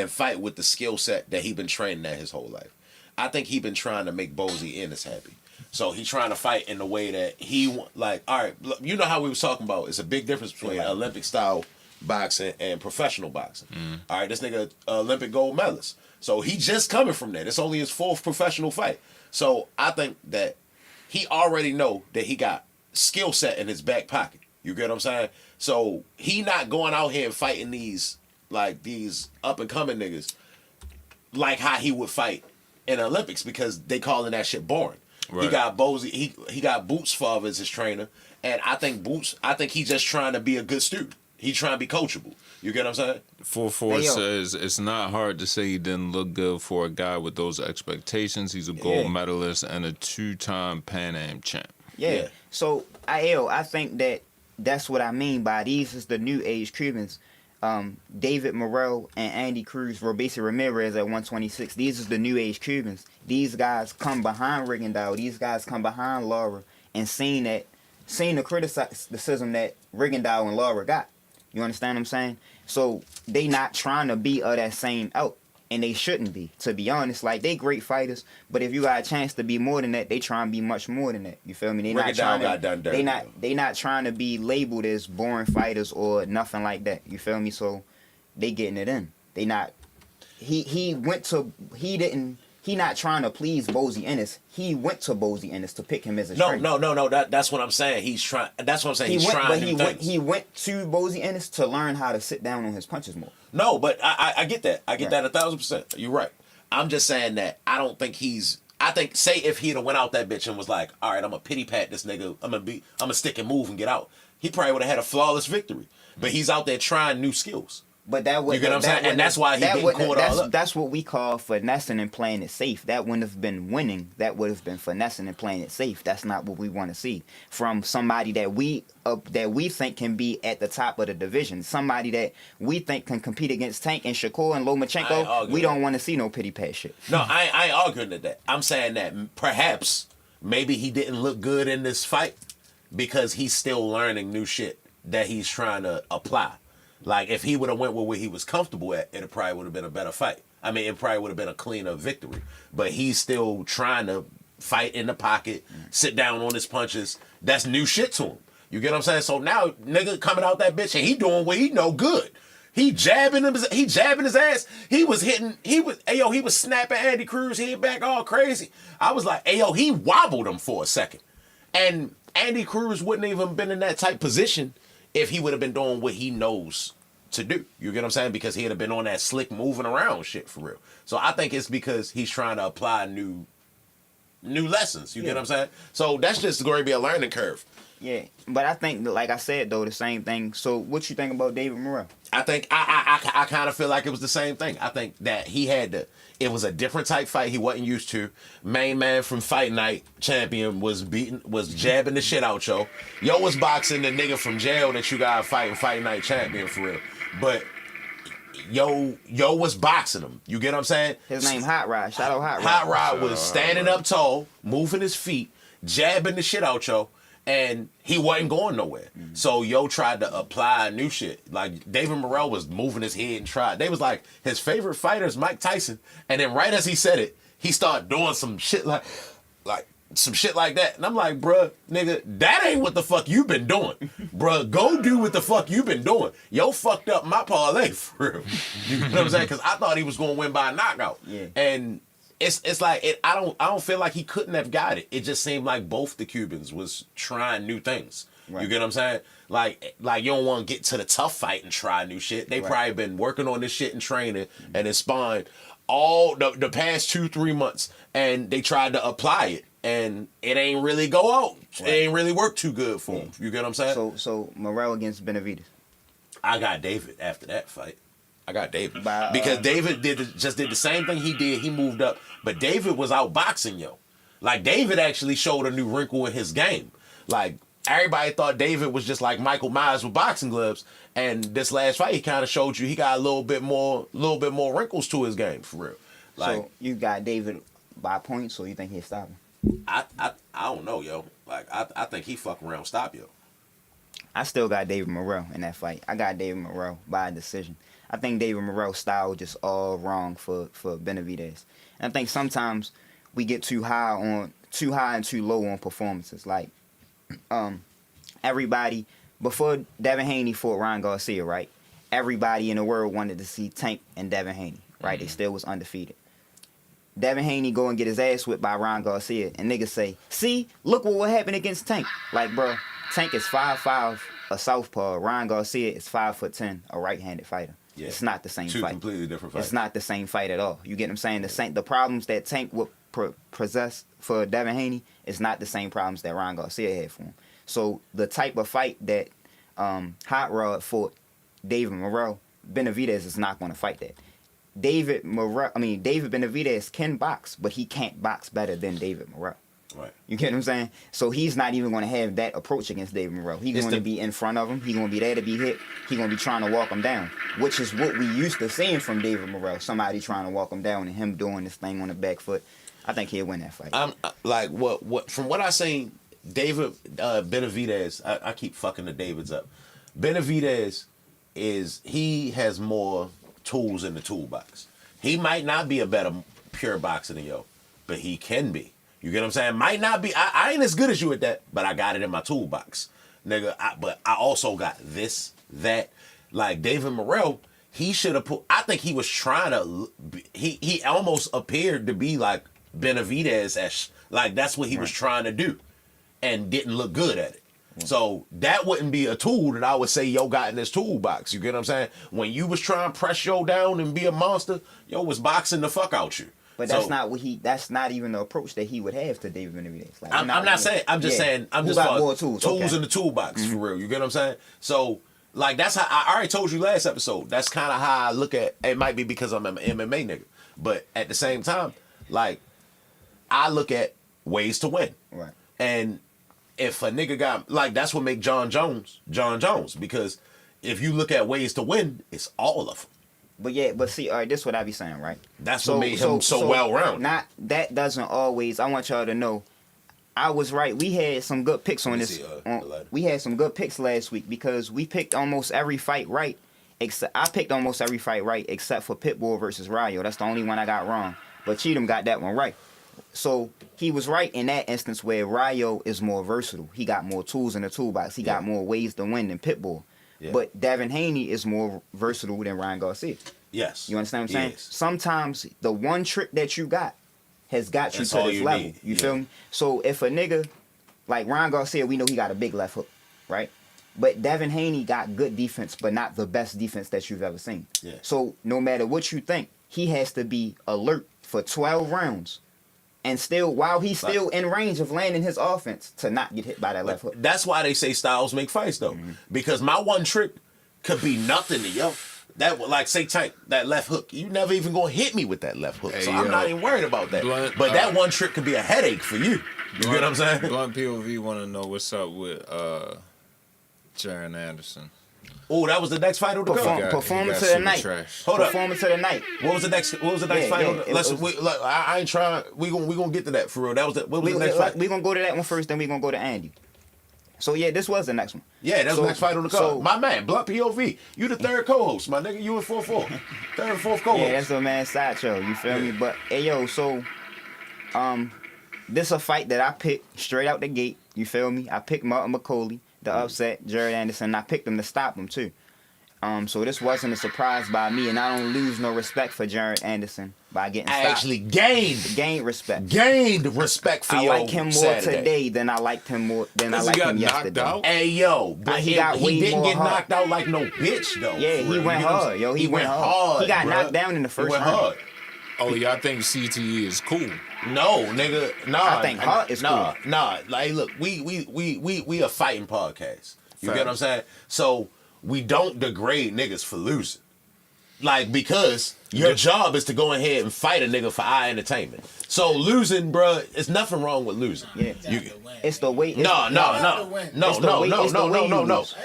fight with the skill set that he been training at his whole life. I think he been trying to make Bozy Ennis happy. So he trying to fight in the way that he like. All right, you know how we was talking about. It's a big difference between Olympic style boxing and professional boxing. All right, this nigga Olympic gold medalist. So he just coming from that. It's only his 4th professional fight. So I think that he already know that he got skill set in his back pocket. You get what I'm saying? So he not going out here and fighting these up and coming niggas like how he would fight in the Olympics because they calling that shit boring. Right. He got Bozy. He got Boots' father as his trainer, and I think he just trying to be a good student. He trying to be coachable. You get what I'm saying? 4-4 says it's not hard to say he didn't look good for a guy with those expectations. He's a gold medalist and a 2-time Pan Am champ. Yeah. So I think that's what I mean by these is the new age Cubans. David Morrell and Andy Cruz, Robeisy Ramirez at 126. These is the new age Cubans. These guys come behind Rigondeaux. These guys come behind Lara and seen the criticism that Rigondeaux and Lara got. You understand what I'm saying? So they not trying to be of that same ilk, and they shouldn't be. To be honest, like they great fighters, but if you got a chance to be more than that, they try and be much more than that. You feel me? They not trying to. They not trying to be labeled as boring fighters or nothing like that. You feel me? So they getting it in. They not. He not trying to please Bozy Ennis. He went to Bozy Ennis to pick him as a trainer. No. That's what I'm saying. He's trying. That's what I'm saying. He went to Bozy Ennis to learn how to sit down on his punches more. No, but I get that. I get that 1,000%. You're right. I'm just saying that I don't think he's. I think say if he'd have went out that bitch and was like, all right, I'm gonna pity pat this nigga. I'm gonna stick and move and get out. He probably would have had a flawless victory. But he's out there trying new skills. But that would, you get what I'm saying? And that's why he getting caught all up. That's what we call finessing and playing it safe. That wouldn't have been winning. That would have been finessing and playing it safe. That's not what we want to see from somebody that we think can be at the top of the division. Somebody that we think can compete against Tank and Shakur and Lomachenko. We don't want to see no pity pat shit. No, I ain't arguing at that. I'm saying that perhaps maybe he didn't look good in this fight because he's still learning new shit that he's trying to apply. Like, if he would have went with where he was comfortable at, it probably would have been a better fight. I mean, it probably would have been a cleaner victory. But he's still trying to fight in the pocket, sit down on his punches. That's new shit to him. You get what I'm saying? So now, nigga coming out that bitch and he doing what he know good. He jabbing his ass. He was snapping Andy Cruz head back all crazy. I was like, ayo, he wobbled him for a second. And Andy Cruz wouldn't even been in that type position if he would have been doing what he knows to do. You get what I'm saying? Because he'd have been on that slick moving around shit for real. So I think it's because he's trying to apply new lessons. You get what I'm saying? So that's just going to be a learning curve. Yeah, but I think, like I said, though, the same thing. So what you think about David Morrell? I think I kind of feel like it was the same thing. I think that it was a different type fight he wasn't used to. Main man from Fight Night champion was jabbing the shit out yo. Yo was boxing the nigga from jail that you got fighting Fight Night champion for real. But yo was boxing him. You get what I'm saying? His name Hot Rod. Shout out Hot Rod. Hot Rod was standing up tall, moving his feet, jabbing the shit out yo. And he wasn't going nowhere. So yo tried to apply new shit. Like David Morrell was moving his head and tried. They was like, his favorite fighter is Mike Tyson. And then right as he said it, he started doing some shit like some shit like that. And I'm like, bruh, nigga, that ain't what the fuck you been doing. Bruh, go do what the fuck you been doing. Yo fucked up my parlay for real. You know what I'm saying? Because I thought he was going to win by a knockout. Yeah. And it's like I don't feel like he couldn't have got it. It just seemed like both the Cubans was trying new things. Right. You get what I'm saying? Like you don't want to get to the tough fight and try new shit. They probably been working on this shit and training and it's spawned all the past 2-3 months, and they tried to apply it and it ain't really go out. Right. It ain't really work too good for him. You get what I'm saying? So Morrell against Benavidez. I got David after that fight. I got David. Because David did the same thing he did. He moved up. But David was outboxing yo. Like, David actually showed a new wrinkle in his game. Like, everybody thought David was just like Michael Myers with boxing gloves. And this last fight, he kind of showed you he got a little bit more wrinkles to his game, for real. Like, so you got David by points, or you think he'll stop him? I don't know, yo. Like, I think he fuck around stop yo. I still got David Morrell in that fight. I got David Morrell by decision. I think David Morrell's style was just all wrong for Benavidez. And I think sometimes we get too high and too low on performances. Like, everybody, before Devin Haney fought Ryan Garcia, right? Everybody in the world wanted to see Tank and Devin Haney, right? They still was undefeated. Devin Haney go and get his ass whipped by Ryan Garcia, and niggas say, see, look what happened against Tank. Like, bro, Tank is 5'5", a southpaw. Ryan Garcia is 5'10", a right-handed fighter. Yeah. It's not the same fight. Two completely different fights. It's not the same fight at all. You get what I'm saying? The problems that Tank would possess for Devin Haney is not the same problems that Ryan Garcia had for him. So the type of fight that Hot Rod fought David Morrell, Benavidez is not going to fight that. David Benavidez can box, but he can't box better than David Morrell. Right. You get what I'm saying? So he's not even going to have that approach against David Morrell. He's going to be in front of him. He's going to be there to be hit. He's going to be trying to walk him down, which is what we used to seeing from David Morrell. Somebody trying to walk him down and him doing this thing on the back foot. I think he'll win that fight. I'm like what from what I seen, David Benavidez. I keep fucking the Davids up. Benavidez he has more tools in the toolbox. He might not be a better pure boxer than yo, but he can be. You get what I'm saying? Might not be. I ain't as good as you at that, but I got it in my toolbox, nigga. But I also got this, that. Like David Morrell, he should have put. I think he was trying to. He almost appeared to be like Benavidez, like that's what he was trying to do, and didn't look good at it. So that wouldn't be a tool that I would say yo got in his toolbox. You get what I'm saying? When you was trying to press yo down and be a monster, yo was boxing the fuck out you. But that's not what that's not even the approach that he would have to David Benavidez. Like, I'm not saying. I'm just saying. I'm just got more tools in the toolbox for real. You get what I'm saying? So Like, that's how I already told you last episode. That's kind of how I look at it. Might be because I'm an MMA nigga, but at the same time, like, I look at ways to win. Right. And if a nigga got, like, that's what make John Jones, because if you look at ways to win, it's all of them. But see, all right, this is what I be saying, right? That's what made him so well-rounded. Not that doesn't always. I want y'all to know, I was right. We had some good picks on this. We had some good picks last week because we picked almost every fight right. I picked almost every fight right except for Pitbull versus Rayo. That's the only one I got wrong. But Cheatham got that one right. So he was right in that instance where Rayo is more versatile. He got more tools in the toolbox. He got more ways to win than Pitbull. Yeah. But Devin Haney is more versatile than Ryan Garcia. Yes. You understand what I'm saying? Yes. Sometimes the one trick that you got has got you to this level. Need. You feel me? So if a nigga like Ryan Garcia, we know he got a big left hook, right? But Devin Haney got good defense, but not the best defense that you've ever seen. Yeah. So no matter what you think, he has to be alert for 12 rounds. And still, while he's still in range of landing his offense, to not get hit by that left hook. That's why they say styles make fights, though. Mm-hmm. Because my one trick could be nothing to yo. That would, like, say Tank, that left hook. You never even gonna hit me with that left hook. So I'm not even worried about that. Blunt, but that one trick could be a headache for you. You get what I'm saying? Blunt POV want to know what's up with Jaron Anderson. Oh, that was the next fight of the card. Performance of the night. Hold up. Performance of the night. What was the next fight? I ain't trying. We gonna get to that for real. That was what was the next fight? We gonna go to that one first, then we gonna go to Andy. So yeah, this was the next one. Yeah, that was the next fight on the card. My man, Blunt POV. You the third co-host, my nigga. You in 4-4. Third and fourth co-host. Yeah, that's a man sideshow. You feel me? But hey yo, so this a fight that I picked straight out the gate. You feel me? I picked Martin McCauley, the upset, Jared Anderson. And I picked him to stop him too. So this wasn't a surprise by me, and I don't lose no respect for Jared Anderson by getting stopped. I actually gained respect. Gained respect for I like him more today than I liked him yesterday. Out? Hey yo, but he didn't get knocked out like no bitch though. Yeah, he went hard. Yo, he went hard. He got knocked down in the first round. Hard. Oh, y'all think CTE is cool? No, nigga. Nah. I think Hart is cool. Nah. Like, look, we a fighting podcast. You get what I'm saying? So we don't degrade niggas for losing. Like, because your job is to go ahead and fight a nigga for our entertainment. So losing, bruh, it's nothing wrong with losing. Yeah. It's the way. No.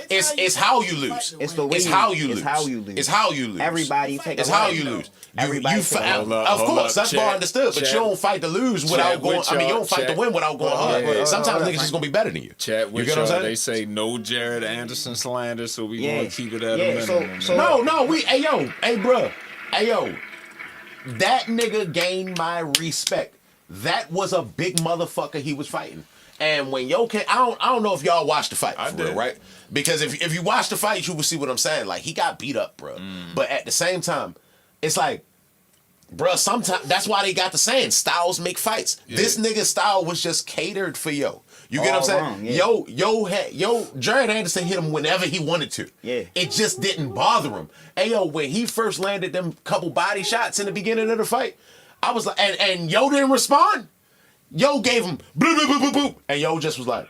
It's how you lose. It's the way. It's how you lose. It's how you lose. It's how you lose. Everybody take. It's how you lose. Of course, that's more understood. But you don't fight to lose without going. I mean, you don't fight to win without going hard. Sometimes niggas just gonna be better than you. Chat with y'all. They say no Jared Anderson slander, so we gonna keep it at a minimum. No. Hey yo. That nigga gained my respect. That was a big motherfucker he was fighting. And when yo came, I don't know if y'all watched the fight for real, right? Because if you watch the fight, you will see what I'm saying. Like, he got beat up, bro. But at the same time, it's like, bro, sometimes that's why they got the saying, styles make fights. Yeah. This nigga's style was just catered for yo. You get what I'm saying? Wrong, yeah. Jared Anderson hit him whenever he wanted to. Yeah. It just didn't bother him. Hey, yo, when he first landed them couple body shots in the beginning of the fight, I was like, and yo didn't respond. Yo gave him boop, boop, boop, boop, boop. And yo just was like,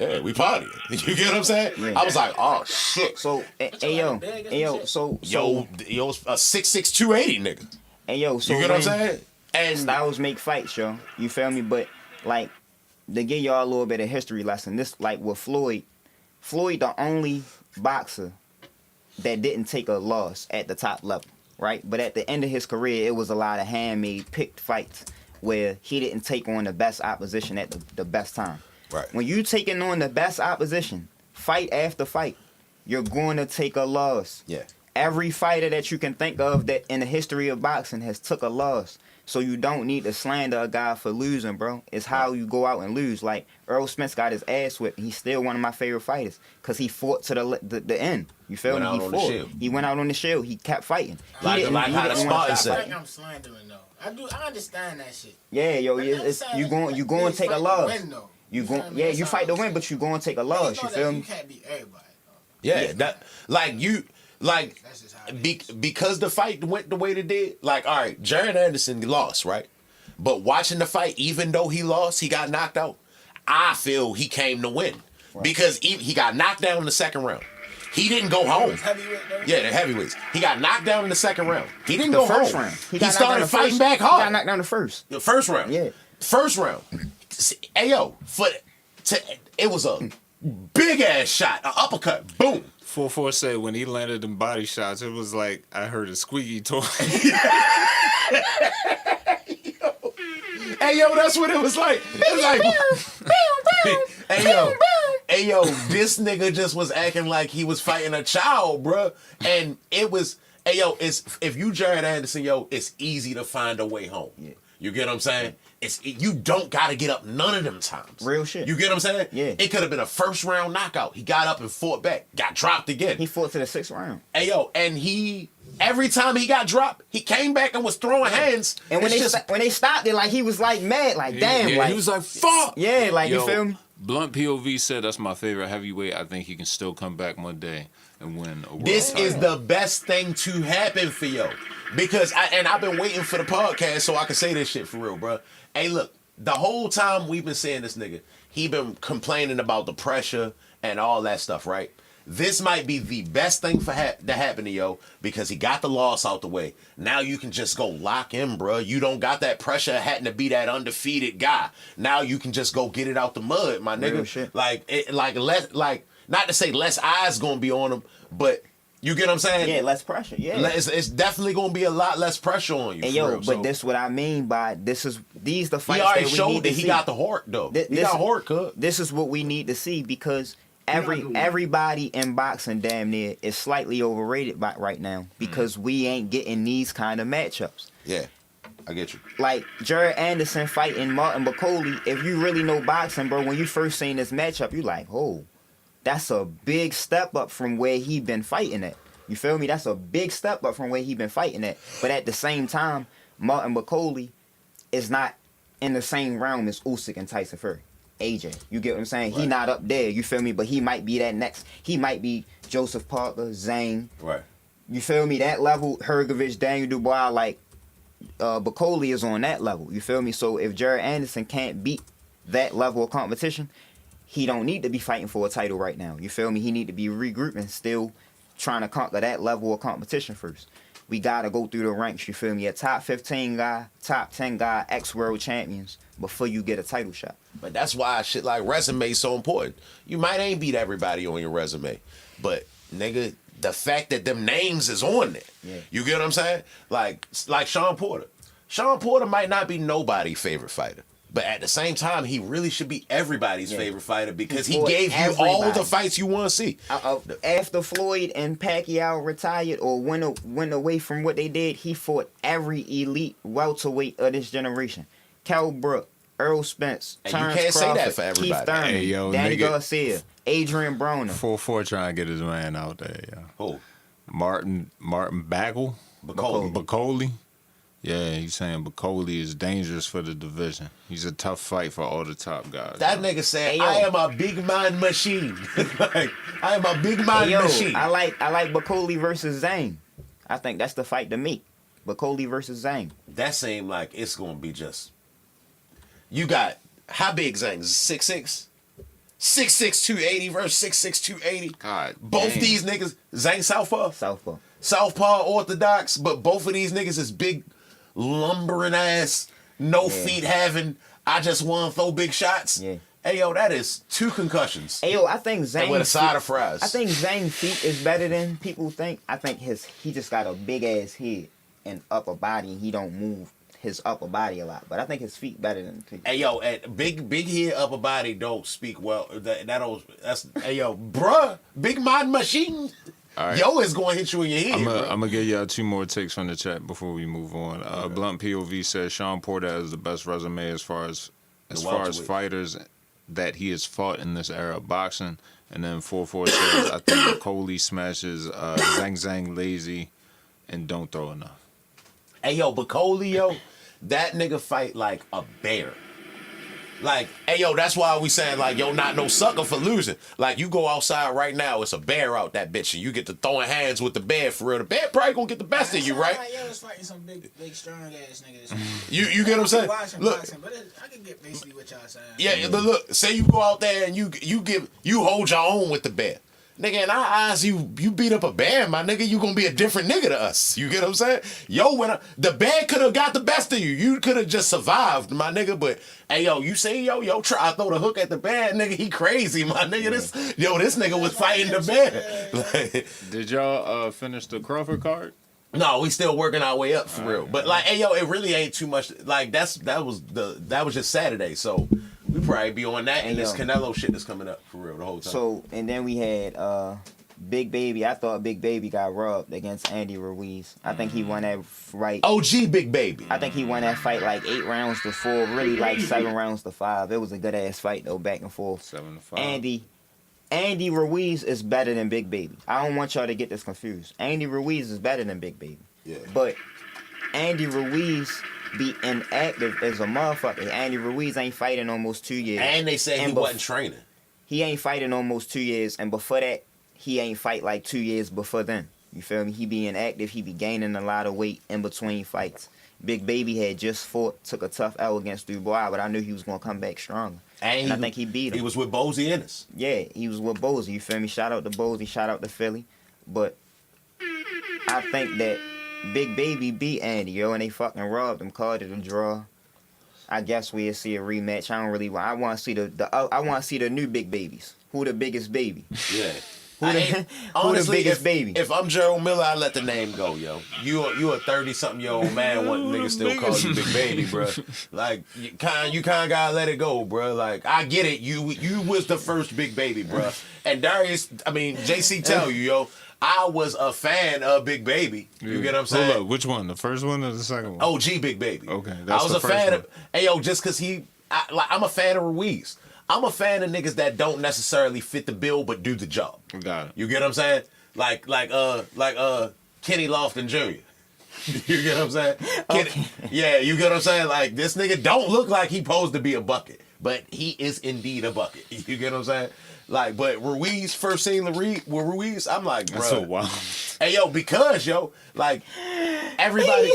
yeah, we partying. You get what I'm saying? Yeah. I was like, oh, shit. So, yo, a 6'6", 280 nigga. Hey, yo, so you get what I'm saying? And styles make fights, yo. You feel me? But, like, to give y'all a little bit of history lesson, this, like, with Floyd the only boxer that didn't take a loss at the top level, right? But at the end of his career, it was a lot of handmade, picked fights where he didn't take on the best opposition at the best time. Right. When you taking on the best opposition, fight after fight, you're going to take a loss. Yeah. Every fighter that you can think of that in the history of boxing has took a loss. So you don't need to slander a guy for losing, bro. It's how you go out and lose. Like, Earl Spence got his ass whipped. He's still one of my favorite fighters because he fought to the end. You feel me? He fought. He went out on the shield. He kept fighting. Like how the Spartan said. I think I'm slandering, though. I understand that shit. Yeah, yo, you going to take a loss. You fight to win, but you going to take a loss. You feel me? You can't beat everybody. Because the fight went the way it did. Like, all right, Jared Anderson lost, right? But watching the fight, even though he lost, he got knocked out. I feel he came to win because he got knocked down in the second round. He didn't go home. Heavyweight, though? Yeah, the heavyweights. He got knocked down in the second round. He didn't The go first home. round. He got knocked down started the fighting first- back He got hard. knocked down the first. The first round. Yeah. First round. Ayo, it was a big ass shot, an uppercut. Boom. 4-4 said when he landed them body shots, it was like I heard a squeaky toy. Hey yo, that's what it was like. It was like, hey yo, this nigga just was acting like he was fighting a child, bruh. And it was, hey yo, it's if you Jared Anderson, yo, it's easy to find a way home. Yeah. You get what I'm saying? You don't gotta get up none of them times. Real shit. You get what I'm saying? Yeah. It could have been a first round knockout. He got up and fought back, got dropped again. He fought to the 6th round. Hey yo, and every time he got dropped, he came back and was throwing hands. And when It's when they stopped it, like he was like mad, like damn, Yeah, like he was like, fuck. yeah, like Yo, you feel me? Blunt POV said that's my favorite heavyweight. I think he can still come back one day and win a world This title. is the best thing to happen for yo. Because I've been waiting for the podcast so I can say this shit for real, bro. Hey, look, the whole time we've been seeing this nigga, he been complaining about the pressure and all that stuff, right? This might be the best thing to happen to yo because he got the loss out the way. Now you can just go lock in, bro. You don't got that pressure of having to be that undefeated guy. Now you can just go get it out the mud, my nigga. Real shit. Like not to say less eyes gonna be on him, but you get what I'm saying? Yeah, less pressure. Yeah. It's definitely gonna be a lot less pressure on you. And for yo, real. but So, this what I mean by these the he fights already that we showed need that to he see. got the heart though. He got heart, cuz. This is what we need to see because everybody in boxing damn near is slightly overrated right now because we ain't getting these kind of matchups. Yeah, I get you. Like Jared Anderson fighting Martin Bacoli. If you really know boxing, bro, when you first seen this matchup, you like, oh, that's a big step up from where he been fighting at. You feel me? That's a big step up from where he been fighting at. But at the same time, Martin Bacoli is not in the same realm as Usyk and Tyson Fury. AJ, you get what I'm saying? Right. He not up there, you feel me? But he might be that next. He might be Joseph Parker, Zane. Right. You feel me? That level, Hergovich, Daniel Dubois, like Bacoli is on that level. You feel me? So if Jared Anderson can't beat that level of competition, he don't need to be fighting for a title right now. You feel me? He need to be regrouping, still trying to conquer that level of competition first. We gotta go through the ranks, you feel me? A top 15 guy, top 10 guy, ex-world champions before you get a title shot. But that's why shit like resume is so important. You might ain't beat everybody on your resume, but nigga, the fact that them names is on there. Yeah. You get what I'm saying? Like Sean Porter. Sean Porter might not be nobody's favorite fighter. But at the same time, he really should be everybody's favorite fighter because he fought gave you all the everybody. fights you want to see. After Floyd and Pacquiao retired or went away from what they did, he fought every elite welterweight of this generation. Kell Brook, Earl Spence, And you Terrence can't say Crawford, that for everybody. Keith Thurman, Hey, yo, Danny nigga. Garcia, Adrian Broner. 4-4 trying to get his man out there, yo. Who? Martin Bagel? Bacoli? Yeah, he's saying Bacoli is dangerous for the division. He's a tough fight for all the top guys. That nigga said, Hey, yo. I am a big man machine. Like, I am a big man Yo, machine. I like Bacoli versus Zane. I think that's the fight to make. Bacoli versus Zane. That seemed like it's going to be just... You got... How big Zane? 6'6"? 6'6", 280 versus 6'6", 280. God Both damn. these niggas... Zane Southpaw? Southpaw. Southpaw Orthodox, but both of these niggas is big, lumbering ass, no feet having, I just want to throw big shots. Yeah. Hey, yo, that is 2 concussions. Hey, yo, I think Zane... And with a side of fries. I think Zane's feet is better than people think. I think he just got a big ass head and upper body, and he don't move his upper body a lot. But I think his feet better than people. Hey, yo, big head, upper body don't speak well. That's hey, yo, bruh, big mind machine. All right. Yo is going to hit you in your head, I'm bro. going to give y'all 2 more takes from the chat before we move on. Blunt POV says Sean Porter has the best resume as far as welterweight. fighters that he has fought in this era of boxing. And then 4-4 says, I think Bacoli smashes Zhang lazy and don't throw enough. Hey, yo, Bacoli, yo, that nigga fight like a bear. Like, hey, yo, that's why we saying, like, yo, not no sucker for losing. Like, you go outside right now, it's a bear out that bitch, and you get to throwing hands with the bear for real. The bear probably gonna get the best of you, right? Like, yo, it's fighting some big, strong ass niggas. You get what I'm saying? Watching Look, boxing, but I can get basically what y'all saying. yeah, look, say you go out there and you hold your own with the bear. Nigga, in our eyes, you beat up a bear, my nigga, you gonna be a different nigga to us. You get what I'm saying? Yo, the bear could have got the best of you. You could have just survived, my nigga. But hey, yo, you say yo, try to throw the hook at the bear, nigga. He crazy, my nigga. This nigga was fighting the bear. Like, Did y'all finish the Crawford card? no, we still working our way up for real. But like, hey, yo, it really ain't too much. Like that was just Saturday, so we probably be on that and this Canelo shit that's coming up for real the whole time. So, and then we had Big Baby. I thought Big Baby got robbed against Andy Ruiz. I think he won that fight. OG Big Baby. I think he won that fight like 8 rounds to 4, really like 7 rounds to 5. It was a good ass fight though, back and forth. 7-5. Andy Ruiz is better than Big Baby. I don't want y'all to get this confused. Andy Ruiz is better than Big Baby. Yeah. But Andy Ruiz be inactive as a motherfucker. Andy Ruiz ain't fighting almost 2 years. And they said he wasn't training. He ain't fighting almost 2 years, and before that, he ain't fight like 2 years before then. You feel me? He be inactive. He be gaining a lot of weight in between fights. Big Baby had just fought, took a tough L against Dubois, but I knew he was gonna come back stronger. And I think he beat him. He was with Bozy Ennis. Yeah, he was with Bozy. You feel me? Shout out to Bozy. Shout out to Philly. But I think that Big Baby beat Andy, and they fucking robbed him, called it a draw. I guess we'll see a rematch. I want to see I want to see the new Big Babies. Who the biggest baby? Yeah. Honestly, the biggest baby? If I'm Gerald Miller, I let the name go, yo. You a 30-something-year-old man, what niggas still call you Big Baby, bro. Like you kind of gotta let it go, bro. Like I get it, you was the first Big Baby, bro. And JC tell you, yo, I was a fan of Big Baby. You get what I'm saying? Hold up, which one? The first one or the second one? OG Big Baby. Okay, I was a fan of. Hey, yo, just because I'm a fan of Ruiz. I'm a fan of niggas that don't necessarily fit the bill but do the job. Got it. You get what I'm saying? Like Kenny Lofton Jr. You get what I'm saying? Okay. Yeah, you get what I'm saying? Like this nigga don't look like he posed to be a bucket, but he is indeed a bucket. You get what I'm saying? Like, but Ruiz, first seen with Ruiz, I'm like, bro. That's so wild. Hey yo, because yo, like everybody,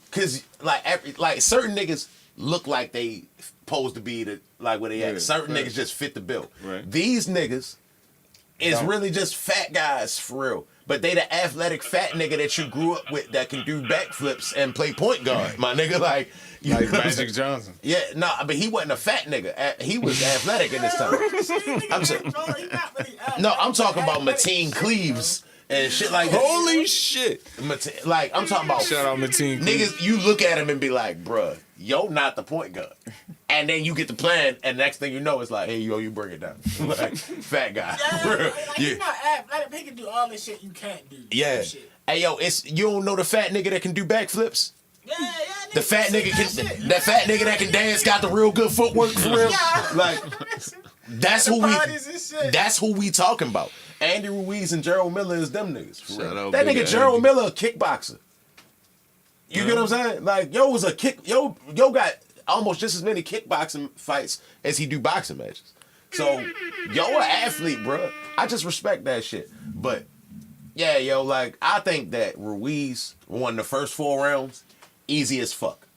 cause like certain niggas look like they supposed to be where they at. Certain niggas just fit the bill. Right. These niggas is really just fat guys for real. But they the athletic fat nigga that you grew up with that can do backflips and play point guard, my nigga. Like Magic Johnson. Yeah, nah, but he wasn't a fat nigga. He was athletic in this time. I'm talking about Mateen Cleaves and shit like that. Holy shit. Like, I'm talking about Shout out Mateen Cleaves. Niggas, you look at him and be like, bruh, yo not the point guard. And then you get the plan, and next thing you know, it's like, hey, yo, you bring it down. Like, fat guy. You're not athletic. He can do all this shit you can't do. Yeah. Hey, yo, you don't know the fat nigga that can do backflips? Yeah. The fat nigga that fat nigga that can dance got the real good footwork for real. Like, that's who we talking about. Andy Ruiz and Gerald Miller is them niggas. For real. That nigga Gerald Miller a kickboxer. You get what I'm saying? Like, yo got almost just as many kickboxing fights as he do boxing matches. So, yo an athlete, bro. I just respect that shit. But yeah, yo, like I think that Ruiz won the first 4 rounds. Easy as fuck.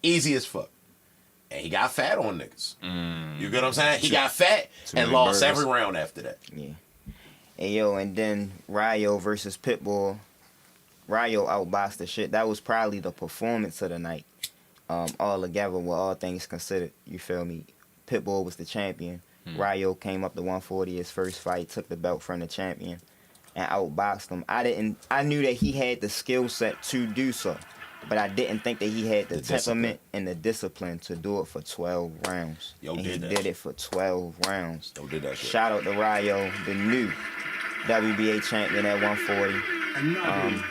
Easy as fuck. And he got fat on niggas. You get what I'm saying? He got fat and lost every round after that. Yeah. Hey, yo, and then Rayo versus Pitbull. Rayo outboxed the shit. That was probably the performance of the night. All together with all things considered. You feel me? Pitbull was the champion. Rayo came up to 140 his first fight, took the belt from the champion, and outboxed him. I knew that he had the skill set to do so. But I didn't think that he had the temperament and the discipline to do it for 12 rounds. He did it for 12 rounds. Did that shit. Shout out to Rayo, the new WBA champion at 140.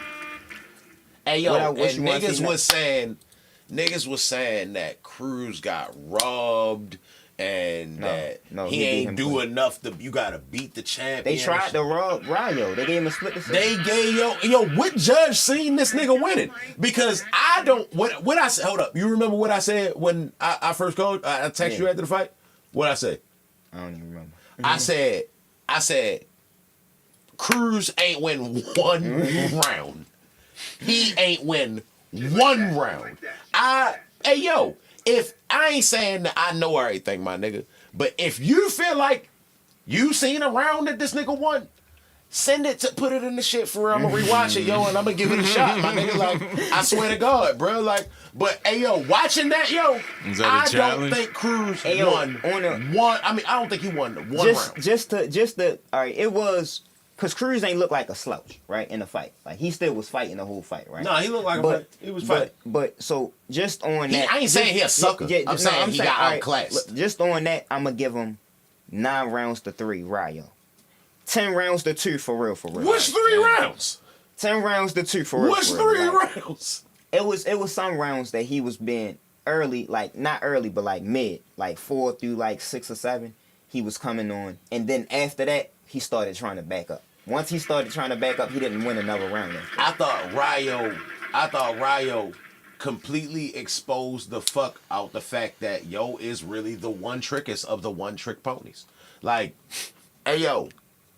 Hey, yo, niggas was saying that Cruz got robbed and he ain't do enough. You gotta beat the champion. They tried to rob Rayo. They gave him a split decision. They gave what judge seen this nigga winning? Because I don't. What I said? Hold up. You remember what I said when I first called? I texted you after the fight. What I say? I don't even remember. I said, Cruz ain't win one round. He ain't win one round. Hey yo. If I ain't saying that I know everything, my nigga, but if you feel like You seen a round that this nigga won? Send it to put it in the shit for real. I'm gonna rewatch it, yo, and I'm gonna give it a shot, my nigga. Like, I swear to God, bro. Like, but hey, yo, watching that, yo, Is that a I challenge? don't think Cruz Hey, yo, won one. I mean, I don't think he won one round. Just the all right. It was because Cruz ain't look like a slouch, right, in the fight. Like he still was fighting the whole fight, right? No, he looked like he was fighting. But so just on that, I ain't saying he a sucker. I'm saying he got all right, outclassed. look, just on that, I'm gonna give him 9 rounds to 3, Rayo. 10 rounds to 2 for real. What's 3 rounds? 10 rounds to 2 for real. What's for real, 3 like, rounds? It was some rounds that he was being early, like not early, but like mid, like 4 through like 6 or 7. He was coming on, and then after that, he started trying to back up. Once he started trying to back up, he didn't win another round. I thought Rayo completely exposed the fuck out the fact that yo is really the one trickest of the one trick ponies. Like, hey yo,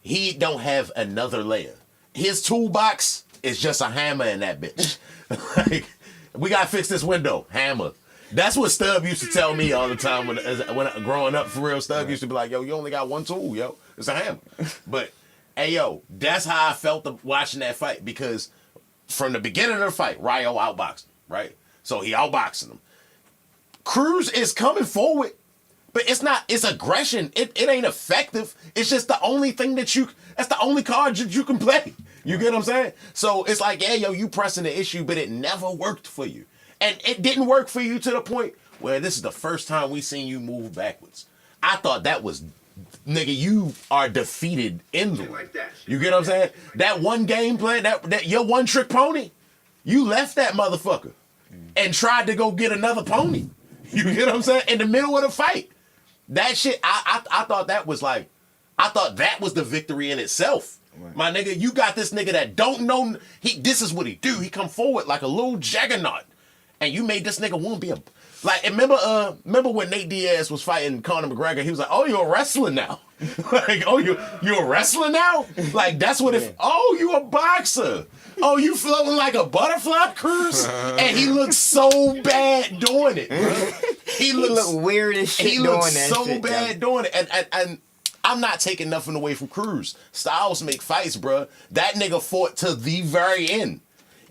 he don't have another layer. His toolbox is just a hammer in that bitch. Like, we gotta fix this window. Hammer. That's what Stub used to tell me all the time when growing up for real. Stub used to be like, yo, you only got one tool, yo. It's a hammer. But hey yo, that's how I felt watching that fight, because from the beginning of the fight, Rayo outboxed him, right? So he outboxing him. Cruz is coming forward, but it's aggression. It ain't effective. It's just the only thing that's the only card that you can play. You get what I'm saying? So it's like, yeah, yo, you pressing the issue, but it never worked for you. And it didn't work for you to the point where this is the first time we seen you move backwards. I thought that was, nigga, you are defeated in the way. You get what I'm saying? That one game plan, that your one trick pony, you left that motherfucker and tried to go get another pony. You get what I'm saying? In the middle of the fight. That shit, I thought that was like, I thought that was the victory in itself. Right. My nigga, you got this nigga that don't know, this is what he do. He come forward like a little juggernaut. And you made this nigga want to be a, like, remember when Nate Diaz was fighting Conor McGregor? He was like, oh, you're a wrestler now. Like, oh, you're a wrestler now? Like, that's what oh, you a boxer. Oh, you floating like a butterfly, Cruz? And he looked so bad doing it, bro. He looked weird as shit doing that shit. He looked so bad doing it. And I'm not taking nothing away from Cruz. Styles make fights, bro. That nigga fought to the very end.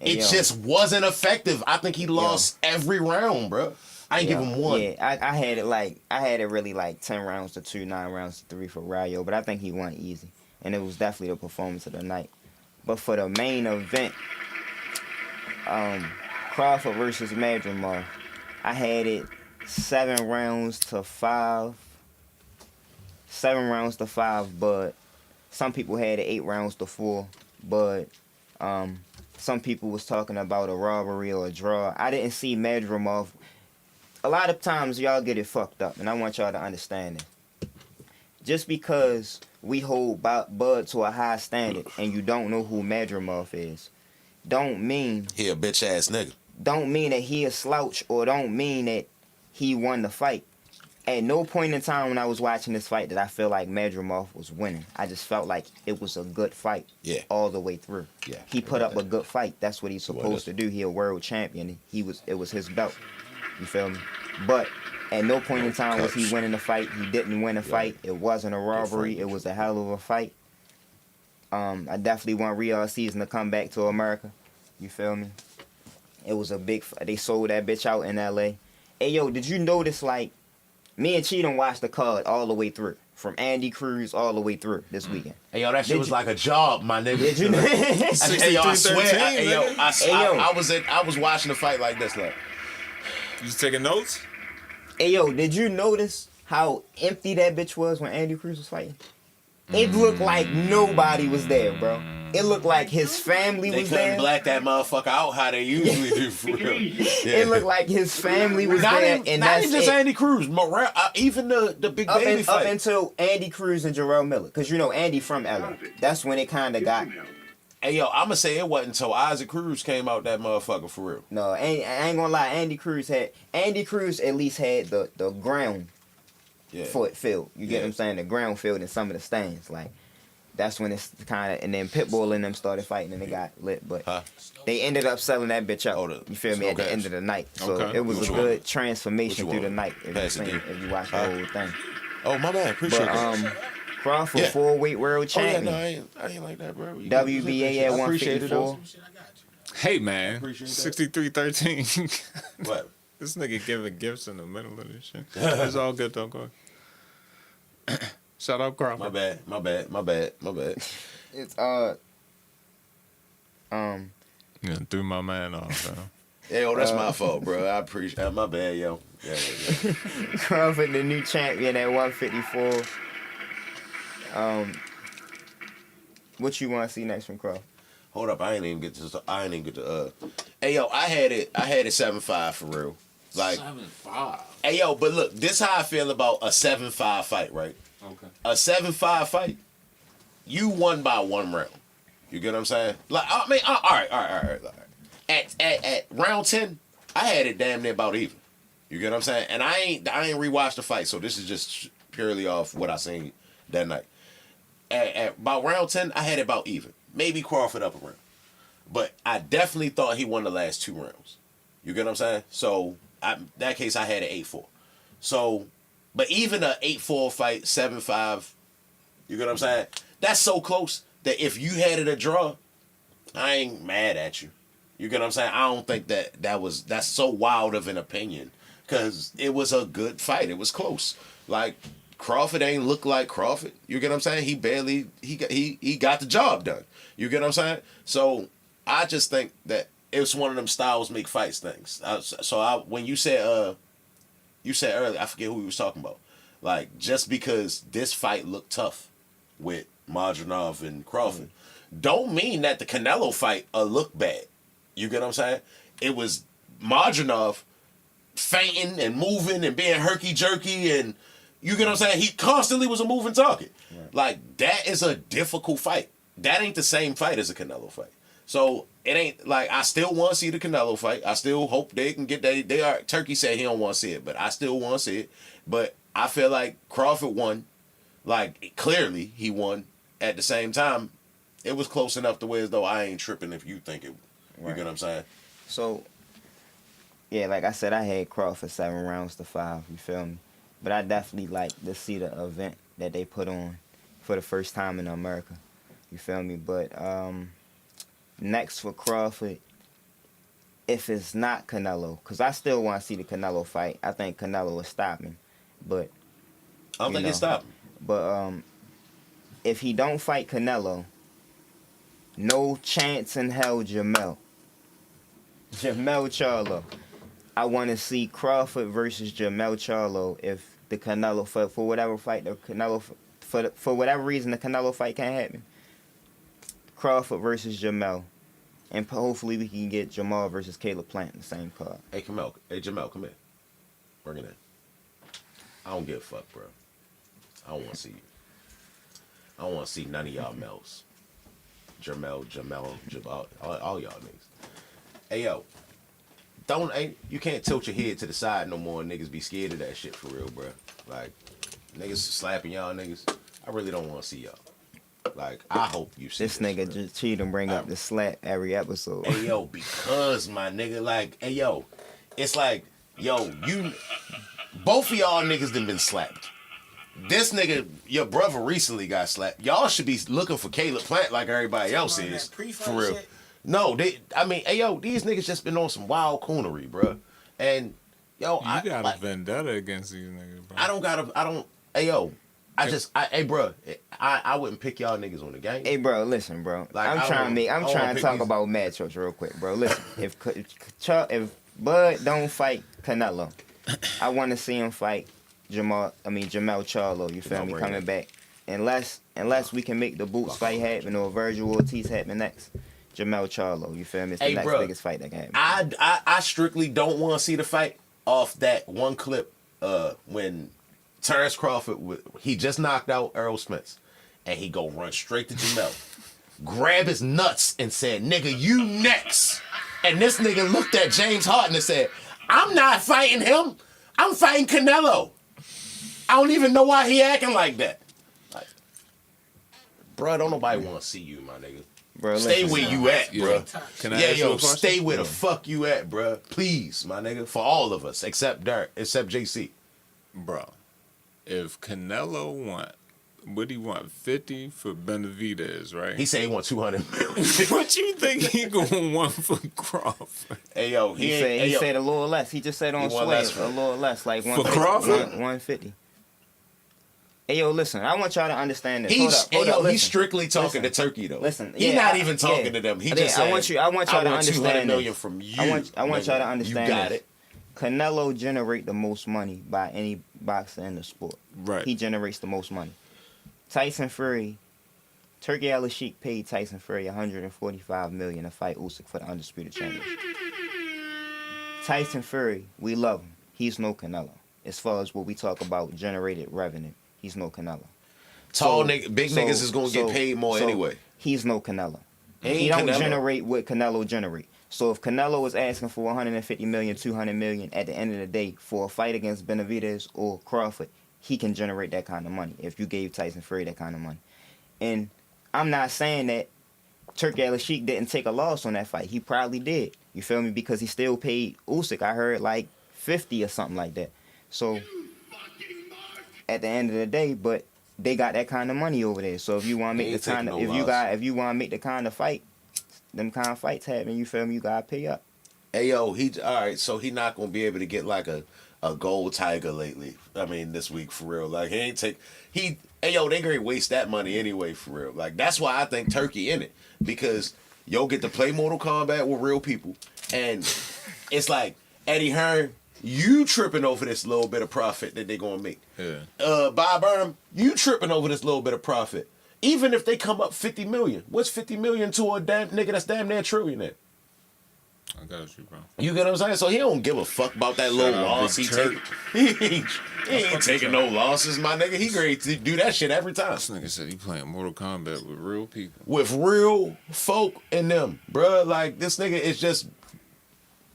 It just wasn't effective. I think he lost every round, bro. I ain't give him one. Yeah, I had it really like 10 rounds to 2, 9 rounds to 3 for Rayo, but I think he won easy. And it was definitely the performance of the night. But for the main event, Crawford versus Madrimov, I had it 7 rounds to 5. 7 rounds to 5, but some people had it 8 rounds to 4. But some people was talking about a robbery or a draw. I didn't see Madrimov. A lot of times y'all get it fucked up, and I want y'all to understand it. Just because we hold Bud to a high standard and you don't know who Madrimov is, don't mean he a bitch ass nigga. Don't mean that he a slouch, or don't mean that he won the fight. At no point in time when I was watching this fight did I feel like Madrimov was winning. I just felt like it was a good fight all the way through. Yeah, he put up a good fight. That's what he's supposed to do. He a world champion. It was his belt. You feel me? But at no point in time was he winning the fight. He didn't win a fight. It wasn't a robbery. It was a hell of a fight. I definitely want Rio season to come back to America. You feel me? It was a big. They sold that bitch out in LA. Hey yo, did you notice, like, me and Chi done watched the card all the way through, from Andy Cruz all the way through this weekend. Hey yo, that shit was like a job, my nigga. Did you know? Hey yo, I swear, I was watching the fight like this, like. You was taking notes? Hey yo, did you notice how empty that bitch was when Andy Cruz was fighting? It looked like nobody was there, bro. It looked like his family was there. They couldn't black that motherfucker out how they usually do, for real. It looked like his family was there, and not that's even just it. Andy Cruz, Morel, even the big baby fight. Up until Andy Cruz and Jarrell Miller, because you know Andy from LA. That's when it kind of got. Hey yo, I'ma say it wasn't until Isaac Cruz came out that motherfucker, for real. No, I ain't gonna lie. Andy Cruz at least had the ground field. You get what I'm saying? The ground field in some of the stands. Like, that's when it's kind of, and then Pitbull and them started fighting and they got lit. But they ended up selling that bitch out. You feel me? At the end of the night. So it was a good transformation through the night. If you watch the whole thing. Oh, my bad. Appreciate it. Crawford, Yeah. 4-weight world Oh yeah, champion. no, I ain't like that, bro. You WBA at I appreciate it, 154. though. Some shit I got you. Hey man, Appreciate that. 6313. What? This nigga giving gifts in the middle of this shit. It's all good though, go ahead. Shout out Crawford. My bad. It's Yeah, threw my man off. Hey, yo, that's my fault, bro. I appreciate. My bad, yo. Yeah. Crawford, the new champion at 154. What you want to see next from Crawford? Hold up, I ain't even get to. Hey, yo, I had it 7-5 for real. Like 7-5. Hey, yo, but look, this how I feel about a 7-5 fight, right? Okay. A 7-5 fight, you won by 1 round. You get what I'm saying? Like, I mean, all right. At round 10, I had it damn near about even. You get what I'm saying? And I ain't rewatched the fight, so this is just purely off what I seen that night. At about round 10, I had it about even. Maybe Crawford up a round. But I definitely thought he won the last 2 rounds. You get what I'm saying? So, in that case, I had an 8-4. So, but even a 8-4 fight, 7-5, you get what I'm saying? That's so close that if you had it a draw, I ain't mad at you. You get what I'm saying? I don't think that's so wild of an opinion. Because it was a good fight. It was close. Like, Crawford ain't look like Crawford. You get what I'm saying? He got the job done. You get what I'm saying? So, I just think that it's one of them styles make fights things. When you said earlier, I forget who we was talking about. Like, just because this fight looked tough with Madronov and Crawford, don't mean that the Canelo fight look bad. You get what I'm saying? It was Madronov fainting and moving and being herky-jerky, and you get what I'm saying? He constantly was a moving target. Right. Like, that is a difficult fight. That ain't the same fight as a Canelo fight. So, it ain't, like, I still want to see the Canelo fight. I still hope they can get that. Turkey said he don't want to see it, but I still want to see it. But I feel like Crawford won. Like, clearly he won. At the same time, it was close enough to where as though I ain't tripping if you think it. You get what I'm saying? So, yeah, like I said, I had Crawford 7 rounds to 5. You feel me? But I definitely like to see the event that they put on for the first time in America. You feel me? But next for Crawford, if it's not Canelo, because I still want to see the Canelo fight. I think Canelo will stop him, but I don't think he'll stop him. But if he don't fight Canelo, no chance in hell, Jamel Charlo. I want to see Crawford versus Jamel Charlo if the Canelo for whatever fight the Canelo for whatever reason the Canelo fight can't happen. Crawford versus Jamel, and hopefully we can get Jamal versus Caleb Plant in the same card. Hey, Jamel, come here. Bring it in. I don't give a fuck, bro. I don't want to see you. I don't want to see none of y'all Mels. Jamel, all y'all niggas. Hey, yo. You can't tilt your head to the side no more and niggas be scared of that shit for real, bro. Like, niggas slapping y'all niggas. I really don't want to see y'all. Like, I hope you see this nigga just cheat and bring up the slap every episode. Hey, yo, because, my nigga, like, hey, yo, it's like, yo, both of y'all niggas done been slapped. This nigga, your brother recently got slapped. Y'all should be looking for Caleb Plant like everybody else is. For real. Shit. No, hey, yo, these niggas just been on some wild coonery, bro. And, yo, you got a vendetta against these niggas, bro. Hey, bro, I wouldn't pick y'all niggas on the game. Hey, bro, listen, bro. Like, I'm trying to talk about matchups real quick, bro. Listen, if Bud don't fight Canelo, I want to see him fight Jamel Charlo. You feel me? Coming back, unless we can make the Boots fight happen or Virgil Ortiz happen next. Jamel Charlo, you feel me? It's the next biggest fight that can happen. I strictly don't want to see the fight off that one clip when Terrence Crawford, he just knocked out Errol Spence, and he go run straight to Jamel, grab his nuts and said, nigga, you next. And this nigga looked at James Harden and said, I'm not fighting him. I'm fighting Canelo. I don't even know why he acting like that. Like, bro, don't nobody want to see you, my nigga. Bro, stay where you at, bro. Can I ask you a question? Stay where the fuck you at, bro. Please, my nigga. For all of us, except JC. Bro, if Canelo won what do you want? 50 for Benavidez, right? He said he want 200 million. What you think he gonna want for Crawford? Hey yo, He said a little less. He just said on He want Sway less a little less, like For Crawford? 150. Hey yo, listen, I want y'all to understand this. Hold up, he's listen. strictly talking to Turkey though. Listen, he's yeah, not even talking to them. He just said, I want y'all to understand 200 million this. from you. I want y'all to nigga. understand You got this. it. Canelo generate the most money by any boxer in the sport. Right. He generates the most money. Tyson Fury, Turkey Al-Sheikh paid Tyson Fury $145 million to fight Usyk for the undisputed championship. Tyson Fury, we love him. He's no Canelo. As far as what we talk about generated revenue, he's no Canelo. Big niggas is gonna get paid more anyway. He's no Canelo. Ain't He don't Canelo. generate what Canelo generate. So if Canelo is asking for 150 million, 200 million at the end of the day for a fight against Benavidez or Crawford, he can generate that kind of money if you gave Tyson Fury that kind of money. And I'm not saying that Turkey Al-Sheikh didn't take a loss on that fight. He probably did. You feel me? Because he still paid Usyk. I heard like 50 or something like that. So at the end of the day, but they got that kind of money over there. So if you want to make the kind of if you want to make the kind of fight, them kind of fights happen. You feel me? You gotta pay up. Hey yo, all right. So he not gonna be able to get like a gold tiger lately. I mean, this week for real. Like hey yo, they gonna waste that money anyway for real. Like that's why I think Turkey in it because yo get to play Mortal Kombat with real people, and it's like Eddie Hearn. You tripping over this little bit of profit that they gonna make. Yeah. Bob Burnham, you tripping over this little bit of profit. Even if they come up 50 million, what's 50 million to a damn nigga that's damn near trillionaire? I got you, bro. You get what I'm saying? So he don't give a fuck about that little out loss he Big take. Turk. He ain't taking no losses, my nigga. He great to do that shit every time. This nigga said he playing Mortal Kombat with real people. With real folk in them, bruh. Like this nigga is just,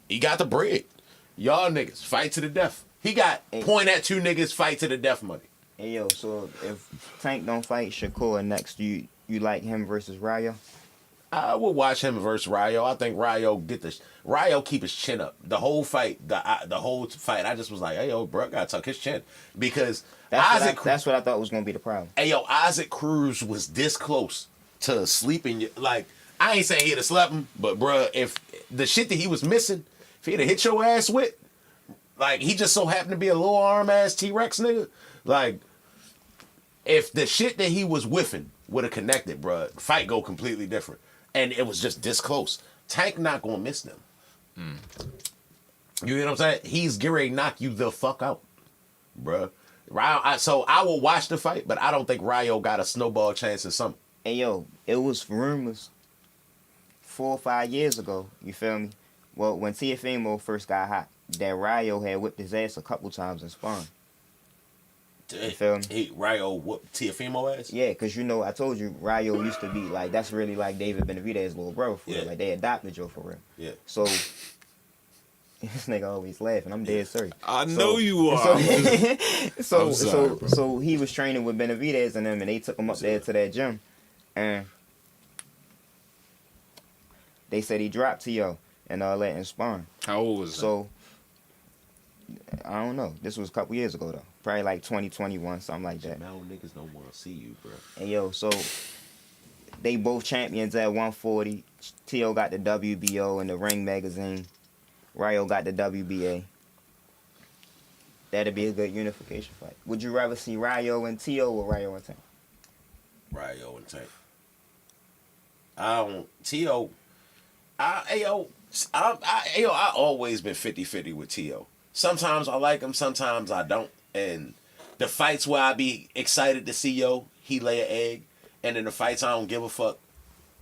he got the bread. Y'all niggas fight to the death. He got point at two niggas fight to the death money. Hey yo, so if Tank don't fight Shakur next, you like him versus Rayo? I would watch him versus Rayo. I think Rayo keep his chin up. The whole fight, the whole fight. I just was like, hey yo, bro, gotta tuck his chin because That's what I thought was gonna be the problem. Hey yo, Isaac Cruz was this close to sleeping. Like I ain't saying he'd have slept him, but bruh, if the shit that he was missing, if he'd have hit your ass with, like he just so happened to be a little arm ass T-Rex nigga, like if the shit that he was whiffing would have connected, bruh, fight go completely different. And it was just this close. Tank not gonna miss them. You know what I'm saying? He's getting ready to knock you the fuck out, bruh. So I will watch the fight, but I don't think Rayo got a snowball chance in something. Hey yo, it was rumors 4 or 5 years ago, you feel me? Well, when Tiafimo first got hot, that Rayo had whipped his ass a couple times in sparring. You feel me? Rayo whooped Tiafimo ass? Yeah, because you know, I told you, Rayo used to be like, that's really like David Benavidez's little bro for real. Yeah. Like they adopted Joe for real. Yeah. So, this nigga always laughing. I'm dead serious. I know you are. So he was training with Benavidez and them, and they took him up there to that gym, and they said he dropped T.O. and all that in sparring. How old was that? So I don't know. This was a couple years ago though, probably like 2021, something like that. Now niggas don't want to see you, bro. And yo, so they both champions at 140. T.O. got the WBO and the Ring magazine. Rayo got the WBA. That'd be a good unification fight. Would you rather see Rayo and T.O. or Rayo and Tank? Rayo and Tank. T.O. I always been 50-50 with T.O. Sometimes I like him, sometimes I don't. And the fights where I be excited to see he lay an egg. And in the fights I don't give a fuck,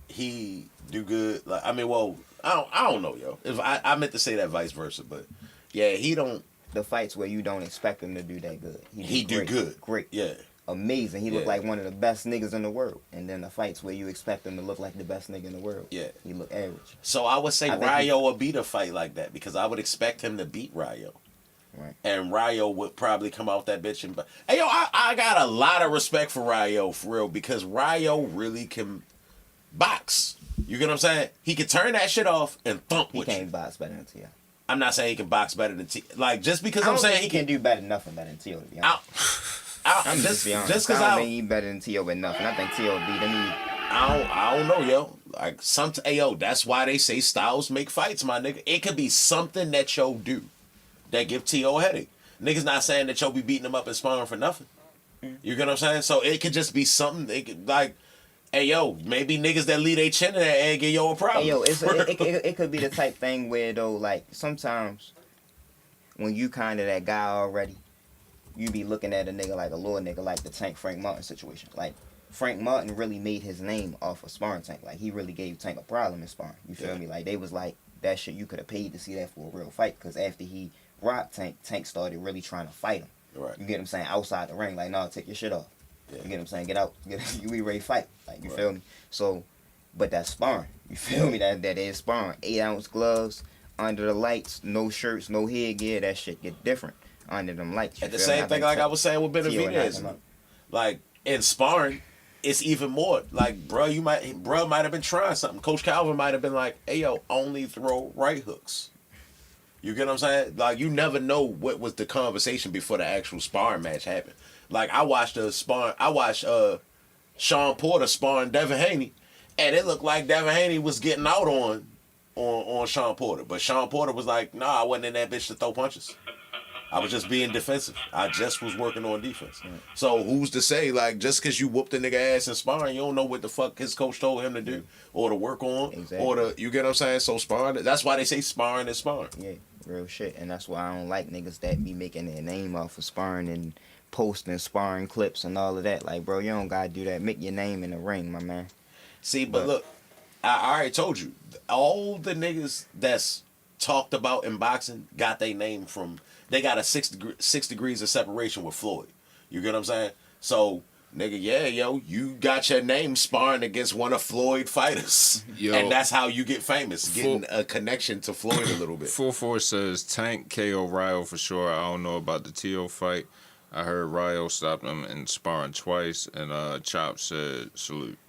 he do good. Like I don't know, yo. If I meant to say that vice versa, but yeah, he don't. The fights where you don't expect him to do that good. He do good. Great. Yeah. Amazing. He looked like one of the best niggas in the world. And then the fights where you expect him to look like the best nigga in the world. Yeah. He look average. So I would say Rayo would beat a fight like that because I would expect him to beat Rayo. Right. And Rayo would probably come out that bitch and... Hey, yo, I got a lot of respect for Rayo, for real, because Rayo really can box. You get what I'm saying? He can turn that shit off and thump with you. He can't box better than T.O. I'm not saying he can box better than T.O. Like, just because I'm saying he can do nothing better than T.O. to be honest. I'm just be honest. Just because I don't I think he better than T.O. with nothing. I think T.O. beat him. I don't know, yo. Like that's why they say styles make fights, my nigga. It could be something that yo do that give T.O. a headache. Niggas not saying that yo be beating him up and sparring for nothing. You get what I'm saying? So it could just be something. It could, like, hey yo, maybe niggas that leave their chin in that egg give yo a problem. Hey, yo, it could be the type thing where though, like sometimes when you kind of that guy already, you be looking at a nigga like a little nigga like the Tank Frank Martin situation. Like Frank Martin really made his name off of sparring Tank. Like he really gave Tank a problem in sparring. You feel me? Like they was like that shit. You could have paid to see that for a real fight because after he rocked Tank, Tank started really trying to fight him. Right. You get what I'm saying? Outside the ring, like, nah, take your shit off. Yeah. You get what I'm saying? Get out. We ready to fight. Like, you feel me? So, but that's sparring. You feel me? That is sparring. 8-ounce gloves, under the lights, no shirts, no headgear. That shit get different under them lights. And the same thing like I was saying with Benavidez. Like, in sparring, it's even more. Like, bro might have been trying something. Coach Calvin might have been like, hey, yo, only throw right hooks. You get what I'm saying? Like, you never know what was the conversation before the actual sparring match happened. Like, I watched Sean Porter sparring Devin Haney, and it looked like Devin Haney was getting out on Sean Porter. But Sean Porter was like, nah, I wasn't in that bitch to throw punches. I was just being defensive. I just was working on defense. So who's to say, like, just because you whooped a nigga ass in sparring, you don't know what the fuck his coach told him to do or to work on. Exactly. Or you get what I'm saying? So sparring, that's why they say sparring is sparring. Yeah, real shit. And that's why I don't like niggas that be making their name off of sparring and posting sparring clips and all of that. Like, bro, you don't gotta do that. Make your name in the ring, my man. See, but look, I already told you, all the niggas that's talked about in boxing got their name from, they got a 6 degrees of separation with Floyd. You get what I'm saying? So, nigga, yeah, yo, you got your name sparring against one of Floyd fighters. Yo, and that's how you get famous, getting a connection to Floyd a little bit. 44 says Tank KO Rayo for sure. I don't know about the T.O. fight. I heard Rayo stopped him in sparring twice, and Chop said salute.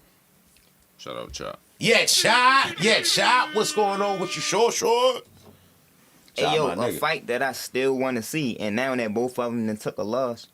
Shout out Chop. Yeah, Chop. Yeah, Chop. What's going on with you, short? Hey, yo, a fight that I still want to see, and now that both of them took a loss,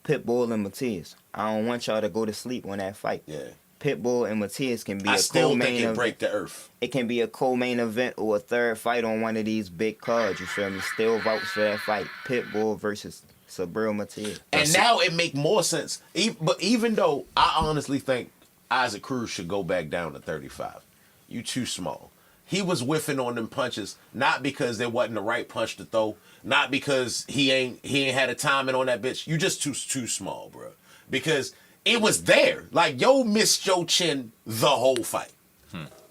Pitbull and Matias. I don't want y'all to go to sleep on that fight. Yeah. Pitbull and Matias can be I a still co-main think it event. break the earth. It can be a co-main event or a third fight on one of these big cards. You feel me? Still vouch for that fight. Pitbull versus Sabril Matias. And now it make more sense. But even though I honestly think Isaac Cruz should go back down to 35. You too small. He was whiffing on them punches, not because there wasn't the right punch to throw, not because he ain't had a timing on that bitch. You just too small, bro. Because it was there. Like, yo missed your chin the whole fight.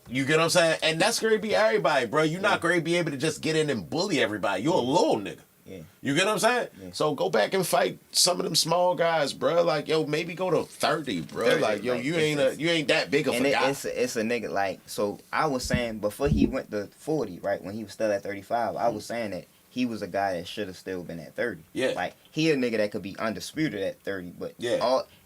You get what I'm saying? And that's going to be everybody, bro. You're not going to be able to just get in and bully everybody. You're a little nigga. Yeah. You get what I'm saying? Yeah. So go back and fight some of them small guys, bro. Like, yo, maybe go to 30, bro. 30, like, yo, like, you ain't that big of a guy. It's a nigga, like, so I was saying before he went to 40, right, when he was still at 35, I was saying that he was a guy that should have still been at 30. Yeah. Like, he a nigga that could be undisputed at 30, but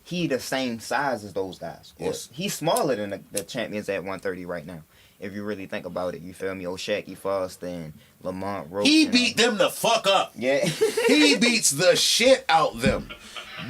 he the same size as those guys. Or he's smaller than the champions at 130 right now. If you really think about it, you feel me? O'Shaquie Foster and Lamont Roach. He beat them the fuck up. Yeah. He beats the shit out them.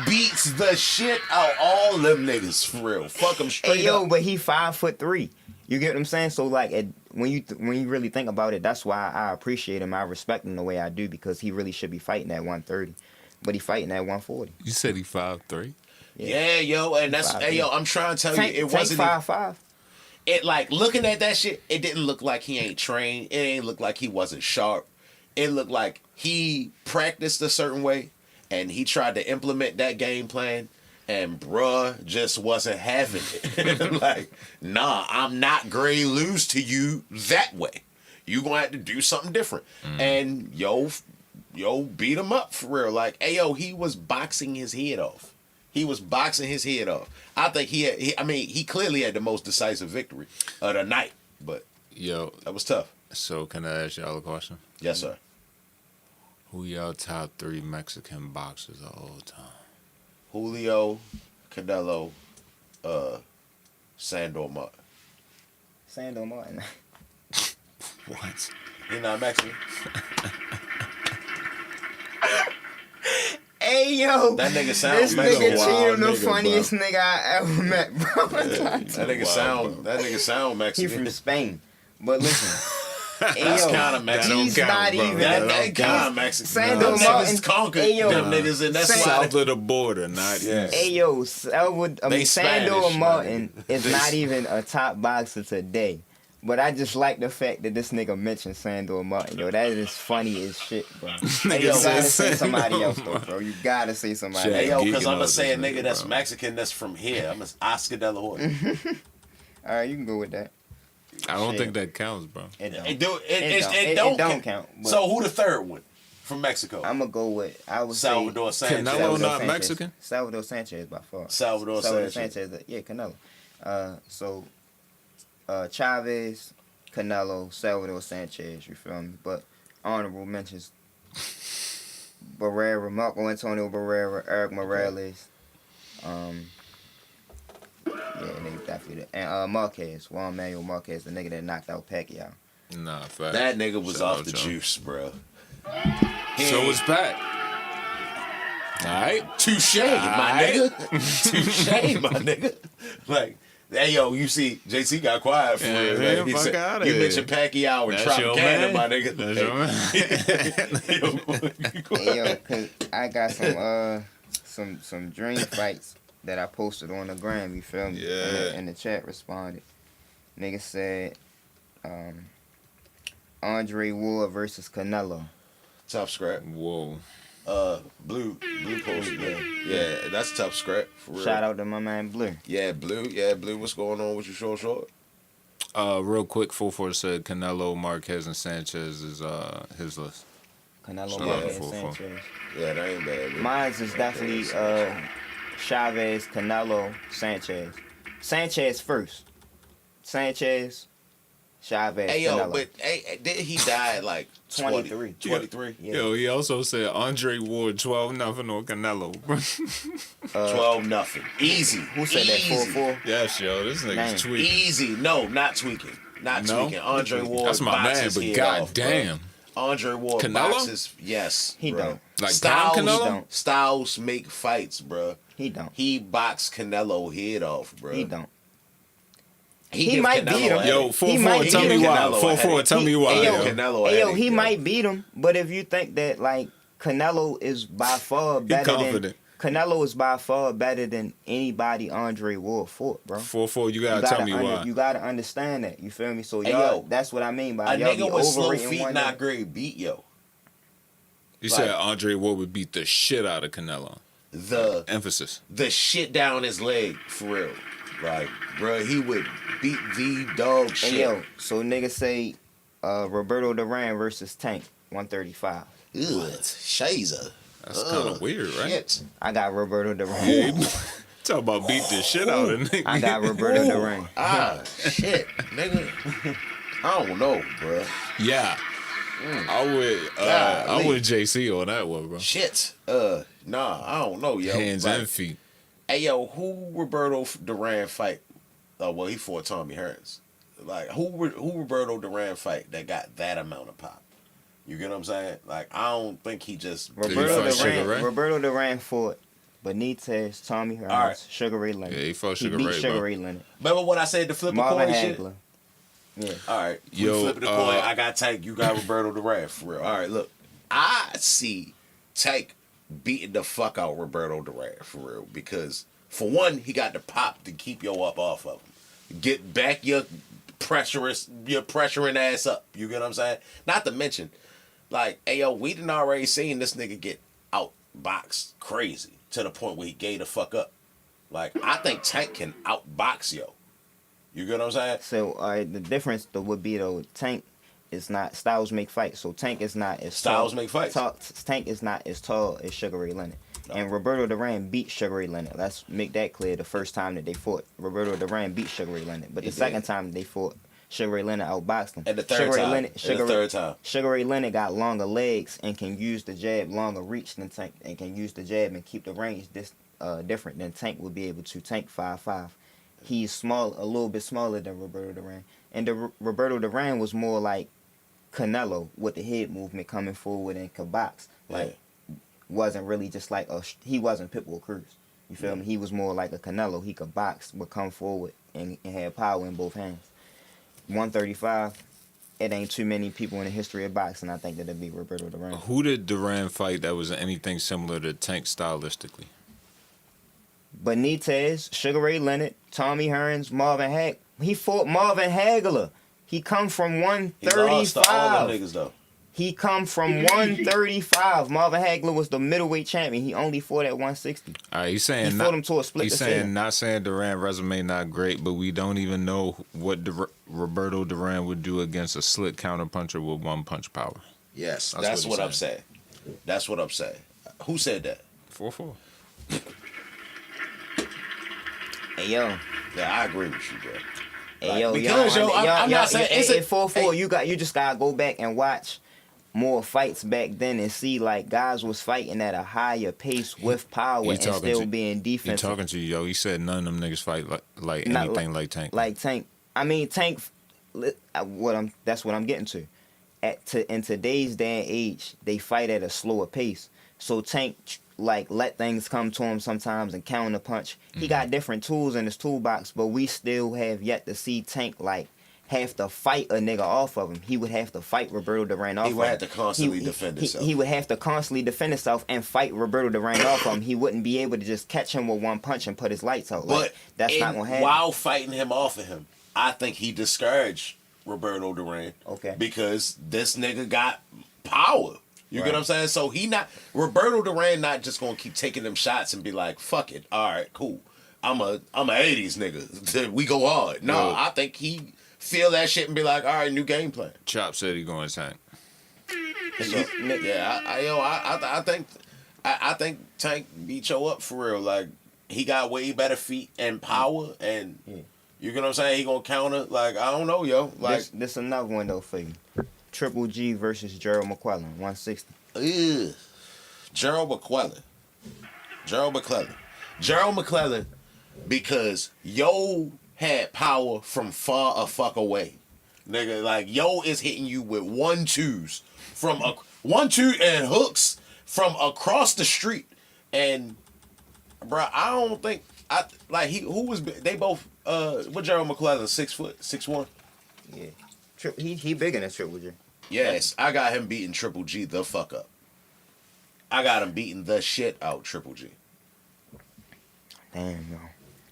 Beats the shit out all them niggas for real. Fuck them straight up. But he 5'3". You get what I'm saying? So like, when you really think about it, that's why I appreciate him. I respect him the way I do because he really should be fighting at 130, but he fighting at 140. You said he 5'3"? Yeah, yo, and that's I'm trying to tell you, it wasn't 5'5". It, like, looking at that shit, it didn't look like he ain't trained. It ain't look like he wasn't sharp. It looked like he practiced a certain way, and he tried to implement that game plan, and bruh just wasn't having it. Like, nah, I'm not going to lose to you that way. You going to have to do something different. And, yo, beat him up for real. Like, he was boxing his head off. He was boxing his head off. I think he clearly had the most decisive victory of the night, but that was tough. So can I ask y'all a question? Yes, sir. Who y'all top 3 Mexican boxers of all time? Julio, Canelo, Sandor Martin. Sandor Martin. What? He not Mexican? Hey, Hey yo, That nigga sound this Mexican. nigga Wild Cheeto the nigga, funniest nigga I ever met, bro. That nigga sound He Mexican. from Spain, but listen. Hey, That's yo, kind of Mexican. he's not even. That kind of Mexican. Sandor Them Martin. niggas conquered Hey, yo. them niggas, and that's why. South of the border, not Yeah. east. Hey yo, Sandor Spanish, Martin is They- not even a top boxer today. But I just like the fact that this nigga mentioned Sandor Martin. Yo, that is funny as shit, bro. Hey, yo, said gotta say Sandor somebody else though, bro. You gotta say somebody Shit. Hey else. yo, because Geeking I'm gonna out say a this nigga nigga, that's bro. Mexican that's from here. I'm Oscar De La Hoya. Alright, you can go with that. I don't Shit. think that counts, bro. It don't. It don't don't count. count. but So who the third one from Mexico? I'm gonna go with Salvador Sanchez. Canelo Salvador not Sanchez. Mexican? Salvador Sanchez by far. Salvador Sanchez. Yeah, Canelo. So Chavez, Canelo, Salvador Sanchez. You feel me? But honorable mentions: Barrera, Marco Antonio Barrera, Eric Morales. Yeah, they definitely. And Marquez, Juan Manuel Marquez, the nigga that knocked out Pacquiao. Nah, fact. That nigga was Shout off out the y'all. juice, bro. So was Pat. Alright. Touche, my nigga. Touche, my nigga. Like, hey, yo, you see, JC got quiet for Yeah, real. man, Like, he fuck said, outta you here. mentioned Pacquiao and That's your Tropicana, man. my nigga. That's your man. Hey, yo, cause I got some dream fights that I posted on the gram. You feel me? Yeah. And the chat responded. Nigga said, Andre Ward versus Canelo. Tough scrap. Whoa. Blue post, yeah, that's tough scrap for real. Shout out to my man Blur. Yeah, Blue, what's going on with you, short? Real quick, 44 said Canelo, Marquez, and Sanchez is his list. Canelo, Shout out Marquez, to and 44. Sanchez. Yeah, that ain't bad. Bro. Mine's is definitely Chavez, Canelo, Sanchez. Sanchez first. Sanchez, Chavez, Hey, yo, Canelo. but hey, did he die at like 23. 23? Yeah. Yo, he also said Andre Ward 12-0 on Canelo. 12-0. Easy. Who said that? Easy. 4-4? Yes, yo, this nigga's Dang. tweaking. Easy. No, not tweaking. Not No? tweaking. Andre Ward That's my man, boxes but head god off, bro. damn. Andre Ward Canelo? boxes. Yes. He bro. don't. Like Styles, prime Canelo? He don't. Styles make fights, bro. He don't. He boxed Canelo head off, bro. He don't. He He give might Canelo beat him. a Yo, headache. 4-4, might tell beat me him. why. Canelo a 4-4, headache. tell me why. Hey, yo, yo. Canelo a Hey, yo, headache, he yo. might beat him, but if you think that like Canelo is by far better than confident. Canelo is by far better than anybody Andre Ward fought, bro. 4-4, you gotta tell me why. You gotta understand that. You feel me? So Hey, y'all, yo, that's what I mean by A y'all be nigga with slow overrating feet, one. not nigga. great, beat yo. You Like- said Andre Ward would beat the shit out of Canelo. The Emphasis. shit down his leg, for real. Like, bro, he would beat the dog shit. Hey yo, so niggas say Roberto Duran versus Tank, 135. Ugh, Shazer. That's kind of weird, right? Shit. I got Roberto Duran. Talk about beat the shit out of nigga. I got Roberto Duran. Shit, nigga. I don't know, bro. Yeah. I would Golly. JC on that one, bro. Shit. Nah, I don't know, yo. Hands Like, and feet. Hey, yo, who Roberto Duran fight? Well, he fought Tommy Hearns. Like, who Roberto Duran fight that got that amount of pop? You get what I'm saying? Like, I don't think he just... Roberto Sugar Ray? Roberto Duran fought Benitez, Tommy Hearns, All right. Sugar Ray Leonard. Yeah, he fought Sugar beat Ray, Sugar bro. Ray Leonard. Remember when I said the flip a Marvin coin shit? Hagler. Yeah. All right. Yo, We flipping the coin. I got Tank. You got Roberto Duran, for real. All right, look. I see Tank beating the fuck out Roberto Duran, for real. Because, for one, he got the pop to keep yo up off of him. Get back your pressuring ass up. You get what I'm saying? Not to mention, like, hey, yo, we done already seen this nigga get outboxed crazy to the point where he gave the fuck up. Like, I think Tank can outbox yo. You get what I'm saying? So the difference though would be though Tank is not Styles make fights, so Tank is not as Styles tall. make fights. Tank is not as tall as Sugar Ray Leonard. And Roberto Duran beat Sugar Ray Leonard. Let's make that clear. The first time that they fought, Roberto Duran beat Sugar Ray Leonard. But He the second did. time they fought, Sugar Ray Leonard outboxed him. And the third Sugar Ray time. Leonard, And Sugar the Ray- third time. Sugar Ray Leonard got longer legs and can use the jab, longer reach than Tank, and can use the jab and keep the range different than Tank would be able to. Tank 5'5". He's small, a little bit smaller than Roberto Duran. And Roberto Duran was more like Canelo with the head movement coming forward and could box. Like wasn't really just like he wasn't Pitbull Cruz. You feel me? He was more like a Canelo. He could box, would come forward and had power in both hands. 135. It ain't too many people in the history of boxing. I think that'd be Roberto Duran. Who did Duran fight that was anything similar to Tank stylistically? Benitez, Sugar Ray Leonard, Tommy Hearns, Marvin Hag. He fought Marvin Hagler. He come from He lost to all 135. them niggas though. He come from 135. Marvin Hagler was the middleweight champion. He only fought at 160. All right, he's saying He fought him to a split He's decision. saying not saying Duran resume not great, but we don't even know what Roberto Duran would do against a slick counterpuncher with one punch power. Yes, That's that's what what he's I'm saying. That's what I'm saying. Who said that? 4-4. Hey yo, Yeah, I agree with you, bro. hey yo, because, yo, I'm not saying it's a 4-4. hey. You just gotta go back and watch more fights back then and see like guys was fighting at a higher pace with power and still being He defensive. talking to you, yo. He said none of them niggas fight like Not anything like Tank. Like Tank. I mean Tank. That's what I'm getting to. In today's day and age, they fight at a slower pace. So Tank like let things come to him sometimes and counter punch. He got different tools in his toolbox, but we still have yet to see Tank like have to fight a nigga off of him. He would have to fight Roberto Duran off of him. He would have to constantly defend himself. He would have to constantly defend himself and fight Roberto Duran off of him. He wouldn't be able to just catch him with one punch and put his lights out. Like, But that's not gonna happen. while fighting him off of him, I think he discouraged Roberto Duran. Okay. Because this nigga got power. You Right. get what I'm saying? So Roberto Duran not just gonna keep taking them shots and be like, fuck it, all right, cool. I'm a 80s nigga. We go hard. No, Yo. I think he feel that shit and be like, all right, new game plan. Chop said he going Tank. So, Yeah, I think Tank beat Joe up for real. Like he got way better feet and power, and you get what I'm saying. He gonna counter. Like I don't know, yo. Like this another one though for you. Triple G versus Gerald McClellan, 160. ugh. Gerald McClellan, because yo had power from far a fuck away, nigga. Like yo is hitting you with 1-2s from 1-2 and hooks from across the street, and bro, I don't think they both what Gerald McClellan 6 foot 6'1". Yeah, he bigger than Triple G. Yes, I got him beating Triple G the fuck up. I got him beating the shit out Triple G. Damn, yo,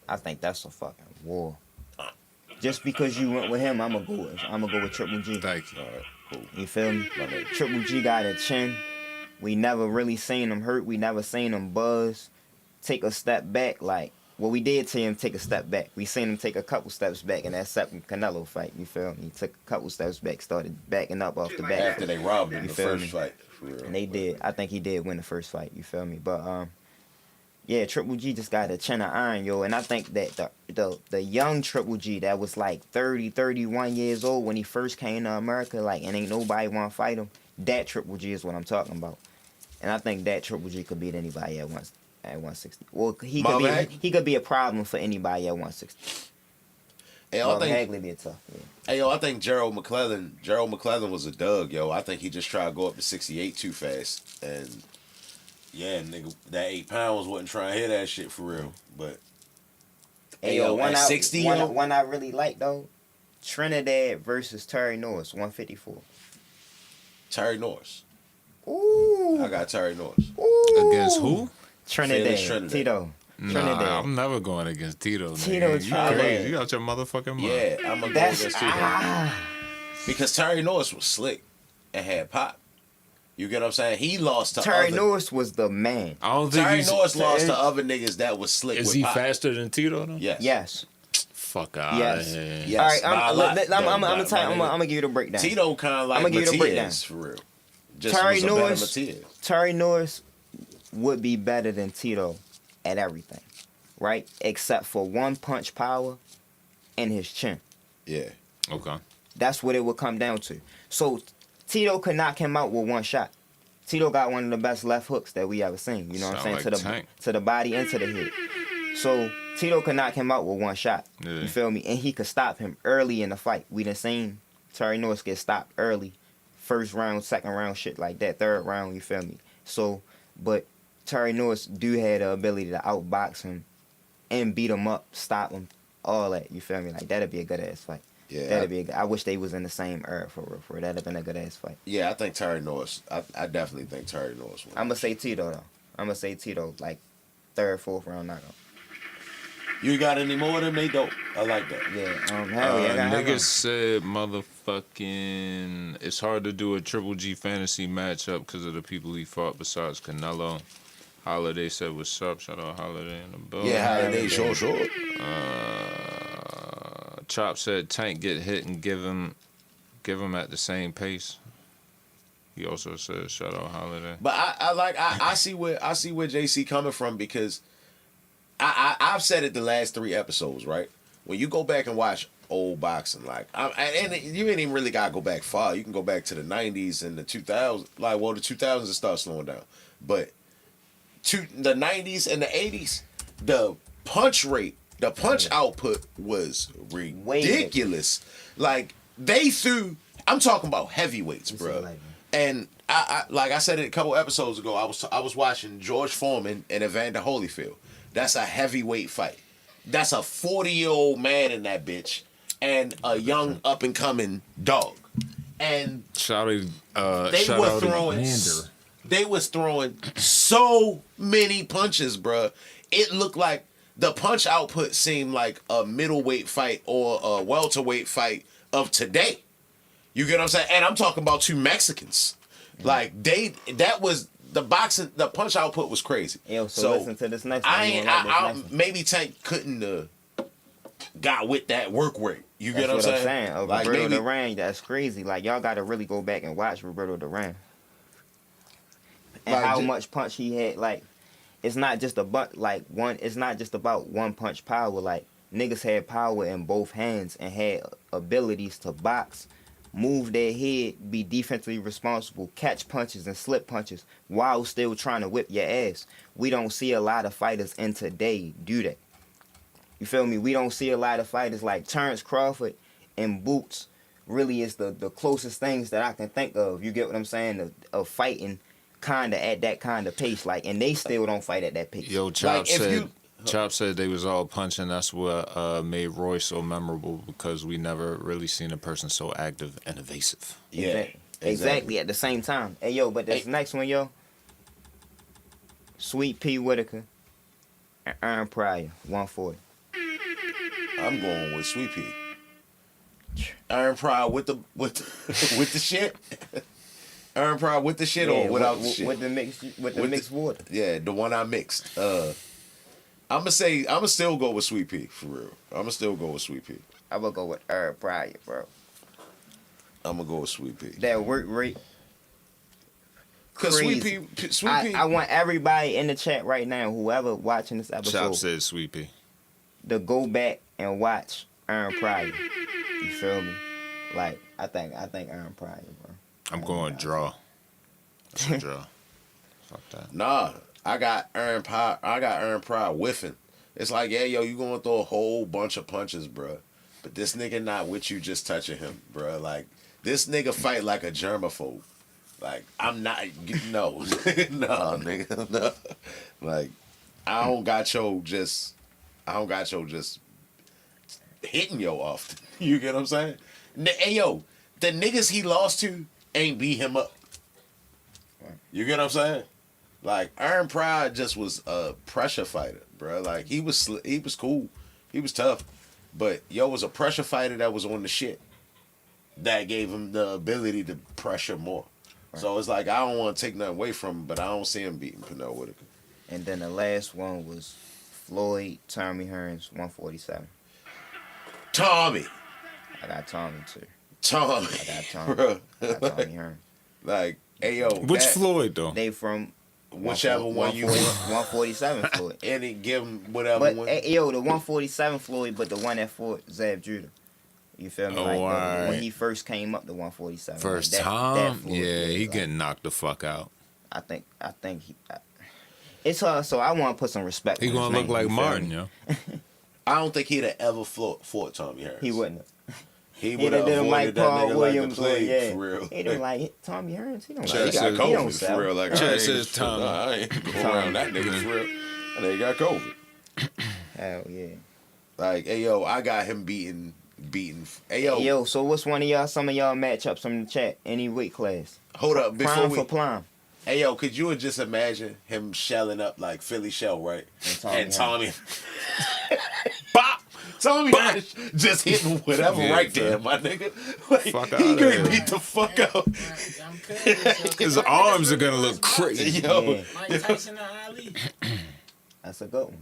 I think that's a fucking war. Just because you went with him, I'm gonna go with Triple G. Thank you. All right, cool. You feel me? Triple G got a chin. We never really seen him hurt. We never seen him buzz. Take a step back. Like, well, we did see him take a step back. We seen him take a couple steps back in that second Canelo fight. You feel me? He took a couple steps back, started backing up off the back. After they robbed him You the feel first me? fight. For real. And they did. I think he did win the first fight. You feel me? But yeah, Triple G just got a chin of iron, yo. And I think that the young Triple G that was like 30, 31 years old when he first came to America, like, and ain't nobody want to fight him. That Triple G is what I'm talking about. And I think that Triple G could beat anybody at 160. Well, he could be a problem for anybody at 160. Hey, I Marvin think, Hagler be a tough. Yeah. hey, yo, I think Gerald McClellan was a dug, yo. I think he just tried to go up to 68 too fast. And, yeah, nigga, that 8 pounds wasn't trying to hit that shit for real. But, Hey, yo, at 60, yo. one I really like, though, Trinidad versus Terry Norris, 154. Terry Norris. Ooh. I got Terry Norris. Ooh. Against who? Trinidad. Trinidad. Tito. Trinidad. Nah, I'm never going against Tito. Tito Man. You Trinidad. crazy? You out your motherfucking mind. Yeah, I'm going to go That's against Tito. Because Terry Norris was slick and had pop. You get what I'm saying? He lost to Terry other... Norris was the man. I don't think Terry Norris lost to other niggas that was slick Is with he pop. faster than Tito though? Yes. Yes. Fuck out Yes. of here. Yes. All right, by a lot. I'm By going nigga. to give you the breakdown. Tito kind of like I'ma give you the breakdown. Matias, for real. Just Terry was a Norris- better Matias. Terry Norris would be better than Tito at everything, right? Except for one punch power and his chin. Yeah. Okay. That's what it would come down to. So Tito could knock him out with one shot. Tito got one of the best left hooks that we ever seen. You know what I'm Sound saying? like Tank. To the body and to the head. So Tito could knock him out with one shot. Yeah. You feel me? And he could stop him early in the fight. We done seen Terry Norris get stopped early. First round, second round, shit like that. Third round, you feel me? So but Terry Norris do have the ability to outbox him and beat him up, stop him, all that. You feel me? Like that'd be a good ass fight. Yeah, that'd be. I wish they was in the same era for real. For real. That'd have been a good ass fight. Yeah, I think Terry Norris. I definitely think Terry Norris won. I'm gonna say Tito though. I'm gonna say Tito like 3rd, 4th round knockout. You got any more of them? They dope. I like that. Yeah. Hell yeah. I got Niggas said motherfucking. It's hard to do a Triple G fantasy matchup because of the people he fought besides Canelo. Holiday said what's up. Shout out Holiday in the building. Yeah, Holiday, sure. Chop said Tank get hit and give him at the same pace. He also said shout out Holiday. But I see where JC coming from, because I've said it the last 3 episodes, right? When you go back and watch old boxing, like, and you ain't even really gotta go back far. You can go back to the 90s and the 2000s. Like, well, the 2000s it started slowing down, but the 90s and the 80s, the punch rate, the punch output was ridiculous. Like, they threw. I'm talking about heavyweights, bro. And I like I said it a couple episodes ago. I was watching George Foreman and Evander Holyfield. That's a heavyweight fight. That's a 40-year-old man in that bitch and a young up and coming dog. And they was throwing so many punches, bruh. It looked like the punch output seemed like a middleweight fight or a welterweight fight of today. You get what I'm saying? And I'm talking about 2 Mexicans. Like, that was the boxing, the punch output was crazy. Yo, so listen to this next one. Maybe Tank couldn't got with that work rate. You get what I'm saying? Like, Roberto Duran, that's crazy. Like, y'all got to really go back and watch Roberto Duran. And like, how much punch he had. Like, it's not just it's not just about one punch power. Like, niggas had power in both hands and had abilities to box, move their head, be defensively responsible, catch punches and slip punches while still trying to whip your ass. We don't see a lot of fighters in today do that. You feel me? We don't see a lot of fighters like Terrence Crawford and Boots really is the closest things that I can think of. You get what I'm saying? Of fighting kind of at that kind of pace. Like, and they still don't fight at that pace. Yo, Chop said they was all punching. That's what made Roy so memorable, because we never really seen a person so active and evasive. Yeah, exactly. At the same time. Hey, yo, but this next one, yo. Sweet Pea Whitaker and Aaron Pryor, 140. I'm going with Sweet Pea. Aaron Pryor with the shit. Aaron Pryor with the shit or without the shit? With the mixed water. Yeah, the one I mixed. I'ma still go with Sweet Pea, for real. I'ma still go with Sweet Pea. I'm gonna go with Aaron Pryor, bro. I'ma go with Sweet Pea. That work rate. Cause Sweet Pea. I want everybody in the chat right now, whoever watching this episode, Chop said Sweet Pea, to go back and watch Aaron Pryor. You feel me? Like, I think Aaron Pryor, bro. I'm going draw. That's a draw. Fuck that. Nah, I got Aaron Pryor whiffing. It's like, yeah, yo, you gonna throw a whole bunch of punches, bro. But this nigga not with you just touching him, bro. Like, this nigga fight like a germaphobe. Like, I'm not, no. No, nigga, no. Like, I don't got your just hitting yo often. You get what I'm saying? Hey, yo, the niggas he lost to ain't beat him up. You get what I'm saying? Like, Aaron Pryor just was a pressure fighter, bro. Like, he was cool. He was tough. But yo was a pressure fighter that was on the shit. That gave him the ability to pressure more. Right. So it's like, I don't want to take nothing away from him, but I don't see him beating Pernell Whitaker. And then the last one was Floyd Tommy Hearns, 147. Tommy. I got Tommy too. Tommy. I got Tommy. Bro. I got Tommy Hearns. Like, hey yo. Which Floyd though? They from whichever one you want. 147 Floyd. And it give him whatever but, one. Hey, yo, the 147 Floyd, but the one that fought Zab Judah. You feel me? Oh, like when he first came up to 147. First like time? Floyd, yeah, he like, getting knocked the fuck out. I think he. It's her, so I want to put some respect. He gonna look like Martin, yo. I don't think he'd have ever fought Tommy Hearns. He wouldn't have. He He would done have did a avoided Mike that Paul nigga Williams, like the plague, yeah. for real. He done like Tommy Hearns. He don't Check He got says- he don't COVID sell. for real. Like, Check I ain't, says Tommy. Nah, I ain't go around that nigga for real. And they got COVID. Hell yeah. Like, hey yo, I got him beating. Hey yo, So what's some of y'all matchups in the chat? Any weight class? hold up before Prime we. for prime. Hey yo, could you just imagine him shelling up like Philly Shell, right? And Tommy Bop! Tommy just hitting whatever Yeah, right there, fam. my nigga. Like, Fuck he outta gonna here. beat the fuck out. I'm curious. His arms are gonna look crazy. Yo, Yeah. Mike Tyson or Ali? That's a good one.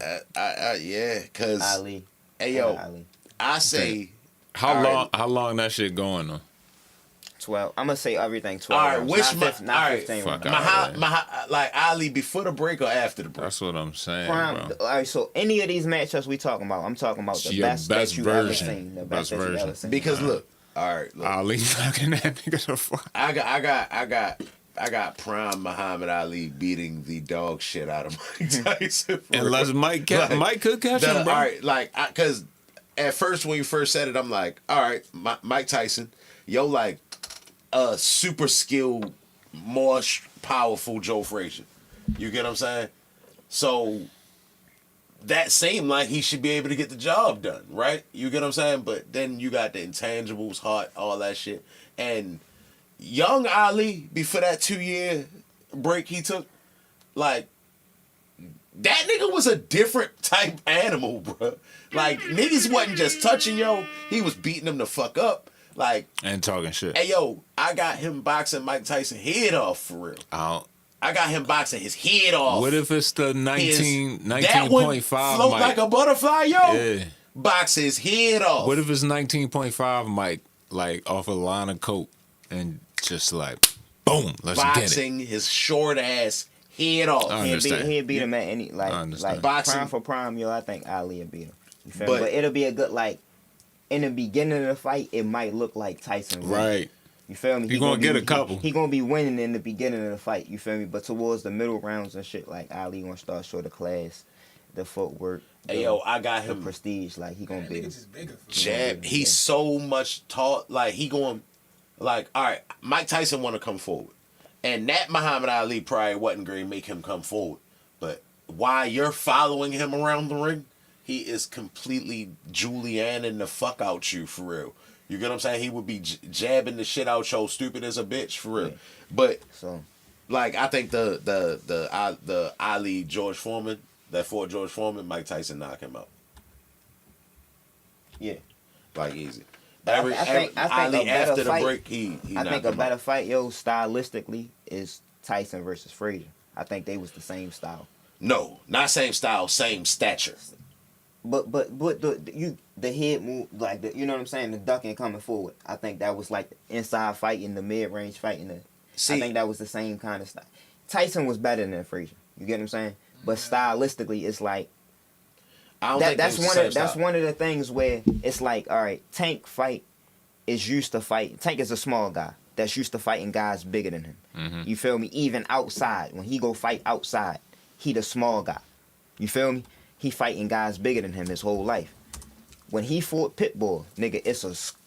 yeah, cause Ali. hey yo, Ali. I say How All long? right. How long that shit going though? 12. I'm gonna say everything 12. All right, rounds. which not, not all right, 15 fuck rounds. out. like Ali before the break or after the break? That's what I'm saying, Prime. bro. All right, so any of these matchups we talking about, I'm talking about the Your best best that you version. ever seen. The Best best that you version. ever seen. Because look, all right, look, Ali fucking that nigga the fuck. I got prime Muhammad Ali beating the dog shit out of Mike Tyson. for Unless real. Mike Like, Mike could catch all him, bro. right, like, because at first when you first said it, I'm like, all right, Mike Tyson, yo, like a super skilled, more powerful Joe Frazier. You get what I'm saying? So that seemed like he should be able to get the job done, right? You get what I'm saying? But then you got the intangibles, heart, all that shit. And young Ali, before that 2-year break he took, like, that nigga was a different type animal, bro. Like, niggas wasn't just touching, yo. He was beating them the fuck up. Like, And talking shit. hey, yo, I got him boxing Mike Tyson head off, for real. Out. I got him boxing his head off. What if it's the His- 19, that one 19.5 float Mike? like a butterfly, yo. Yeah. Box his head off. What if it's 19.5 Mike, like off a line of coke, and just like, boom, let's get it. boxing his short ass head off. I understand. He'd beat him at any I understand. like Boxing. prime for prime, yo. I think Ali would beat him. You feel But- me? But it'll be a good like in the beginning of the fight. It might look like Tyson won. Right. You feel me? He gonna get a couple. He gonna be winning in the beginning of the fight. You feel me? But towards the middle rounds and shit, like Ali gonna start show the class, the footwork, Hey, yo, I got the him prestige. Like he gonna That beat nigga him. just bigger. For jab. He's so much taught. Like, he going, like, all right, Mike Tyson want to come forward. And that Muhammad Ali probably wasn't going to make him come forward. But while you're following him around the ring, he is completely Julianning the fuck out you, for real. You get what I'm saying? He would be jabbing the shit out yo, stupid as a bitch, for real. Yeah. But, So like, I think the Ali George Foreman, that fought George Foreman, Mike Tyson knocked him out. yeah, Like, easy. I think a Ali better after the fight- break, he I knocked think a him better out. fight, yo, stylistically, is Tyson versus Frazier. I think they was the same style. No, not same style, same stature. But the head move, like you know what I'm saying, the ducking coming forward. I think that was like the inside fighting, the mid range fighting. I think that was the same kind of style. Tyson was better than Frazier. You get what I'm saying? But stylistically, it's like I don't think that's they was one the of same that's style. one of the things where it's like, all right, Tank fight is used to fight. Tank is a small guy that's used to fighting guys bigger than him. You feel me? Even outside, when he go fight outside, he the small guy. You feel me? He fighting guys bigger than him his whole life. When he fought Pitbull, nigga,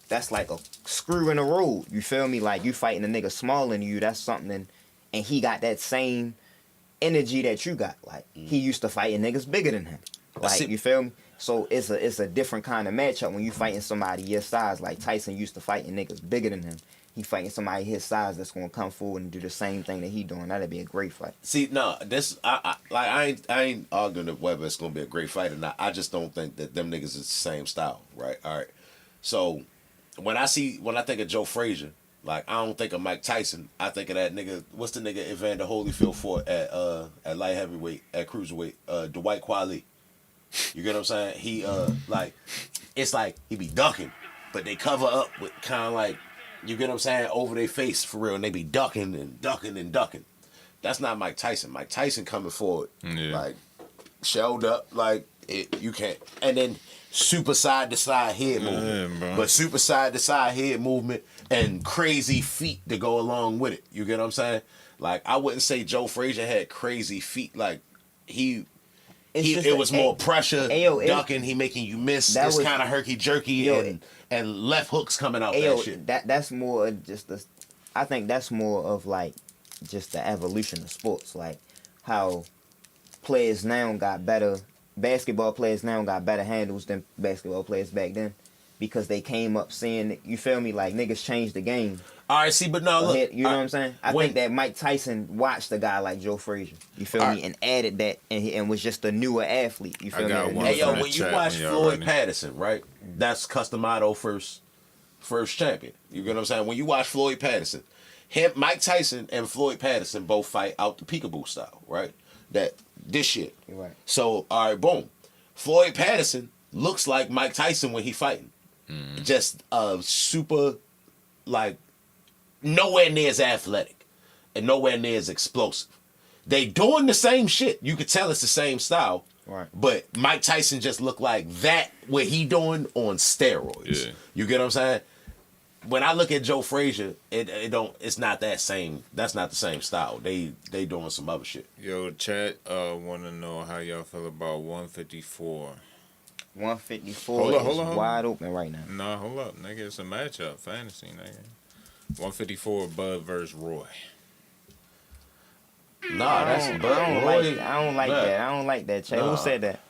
that's like a screw in the road. You feel me? Like you fighting a nigga smaller than you, that's something, and he got that same energy that you got. Like he used to fighting niggas bigger than him. Like See- you feel me? So it's a different kind of matchup when you fighting somebody your size. Like Tyson used to fighting niggas bigger than him. He fighting somebody his size that's gonna come forward and do the same thing that he doing. That'd be a great fight. See, no, this I ain't arguing that whether it's gonna be a great fight or not. I just don't think that them niggas is the same style, right? All right. So when I think of Joe Frazier, like I don't think of Mike Tyson. I think of that nigga. What's the nigga Evander Holyfield fought at light heavyweight, at cruiserweight? Dwight Quali. You get what I'm saying? He like it's like he be ducking, but they cover up with kind of like, you get what I'm saying, over their face for real, and they be ducking and ducking and ducking. That's not Mike Tyson. Mike Tyson coming forward, Yeah. like shelled up, like you can't, and then super side to side head movement, bro. but super side to side head movement and crazy feet to go along with it. You get what I'm saying? Like I wouldn't say Joe Frazier had crazy feet. Like he It was more pressure, Ayo, ducking. He making you miss. That It's was- kind of herky jerky and left hooks coming out that shit. That's more of just the. I think that's more of like just the evolution of sports, like how players now got better. Basketball players now got better handles than basketball players back then, because they came up seeing. You feel me? Like niggas changed the game. All right, see, but no, look, You know what I'm saying? I think that Mike Tyson watched a guy like Joe Frazier. You feel me? And added that, and was just a newer athlete. You feel me? Hey yo, from the when you chat watch when y'all Floyd ready. Patterson, right? That's Customato first champion. You get what I'm saying? When you watch Floyd Patterson, Mike Tyson and Floyd Patterson both fight out the peekaboo style, right? This shit. You're right. So all right, boom. Floyd Patterson looks like Mike Tyson when he fighting. Just super, like, nowhere near as athletic and nowhere near as explosive. They doing the same shit. You could tell it's the same style. Right. But Mike Tyson just looked like that, what he doing on steroids. Yeah. You get what I'm saying? When I look at Joe Frazier, it's not that same. That's not the same style. They doing some other shit. Yo, chat want to know how y'all feel about 154. 154 Hold is on. wide open right now. Nah, hold up, nigga. It's a matchup, fantasy, nigga. 154 Bud versus Roy. Nah, that's I Bud don't Roy. like. I don't like Nah. that. I don't like that. Chat. Nah. Who said that?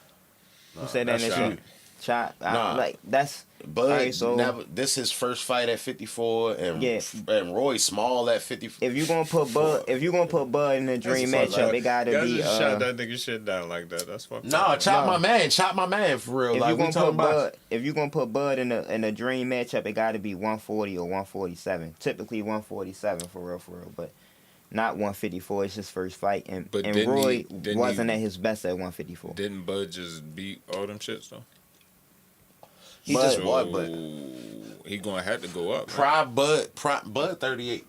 Who said that? that's in the Chop. Chop. Nah. Like that's. Bud Alright, so never. This his first fight at 54, and Yeah. and Roy small at 54. If you gonna put Bud, in a dream That's matchup, fuck- it gotta y'all be. just shot that nigga shit down like that. That's fucked Nah, up. chop my man for real. If Like you we gonna talking put about. Bud, if you gonna put Bud in a dream matchup, it gotta be 140 or 147. Typically 147 for real. But not 154. It's his first fight, and But and didn't Roy he- didn't wasn't he- at his best at 154. Didn't Bud just beat all them shits though? He Bud- just won, but He gonna have to go up. Prime Bud 38.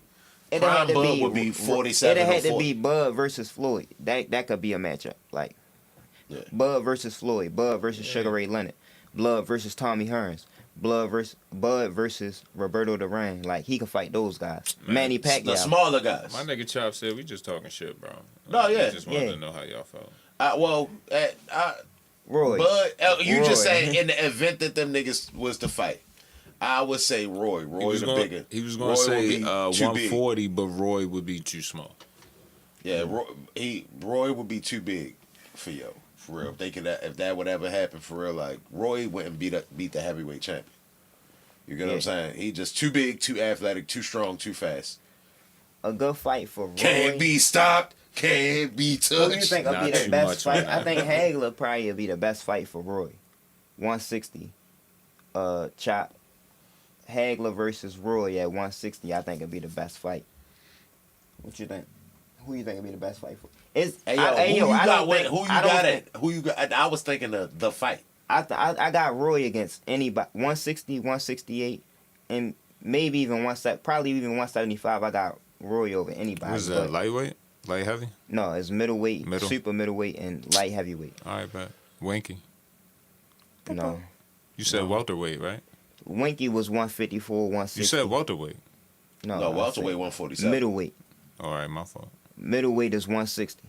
It Prime had to Bud be would be 47 It or had to 40. be Bud versus Floyd. That could be a matchup. Like Yeah. Bud versus Floyd. Bud versus Sugar Ray Leonard. Blood versus Tommy Hearns. Bud versus Roberto Duran. Like he could fight those guys. Man, Manny The Pacquiao. smaller guys. My nigga Chop said we just talking shit, bro. No, yeah. We just wanted Yeah. to know how y'all felt. Roy. Bud, you just Roy. saying in the event that them niggas was to fight, I would say Roy. He Roy was the gonna, bigger. he was Roy gonna would say be too big. 140, but Roy would be too small. Yeah, Roy would be too big for yo. For real, if that would ever happen, for real, like Roy wouldn't beat the heavyweight champion. You get what I'm saying? He just too big, too athletic, too strong, too fast. A good fight for Roy. Can't be stopped. Can't be touched. Who do you think will Not be the too best much, fight? man. I think Hagler probably will be the best fight for Roy. 160. Chop. Hagler versus Roy at 160. I think it'll be the best fight. What you think? Who you think will be the best fight for? Who you got? I was thinking the fight. I got Roy against anybody. 160, 168, and maybe even probably even 175. I got Roy over anybody. Was that lightweight? Light heavy? No, it's middleweight, Middle? super middleweight, and light heavyweight. All right, bet. Winky. No, You said welterweight, right? Winky was 154, 160. You said welterweight. no, No, I welterweight said 147. middleweight. All right, my fault. Middleweight is 160.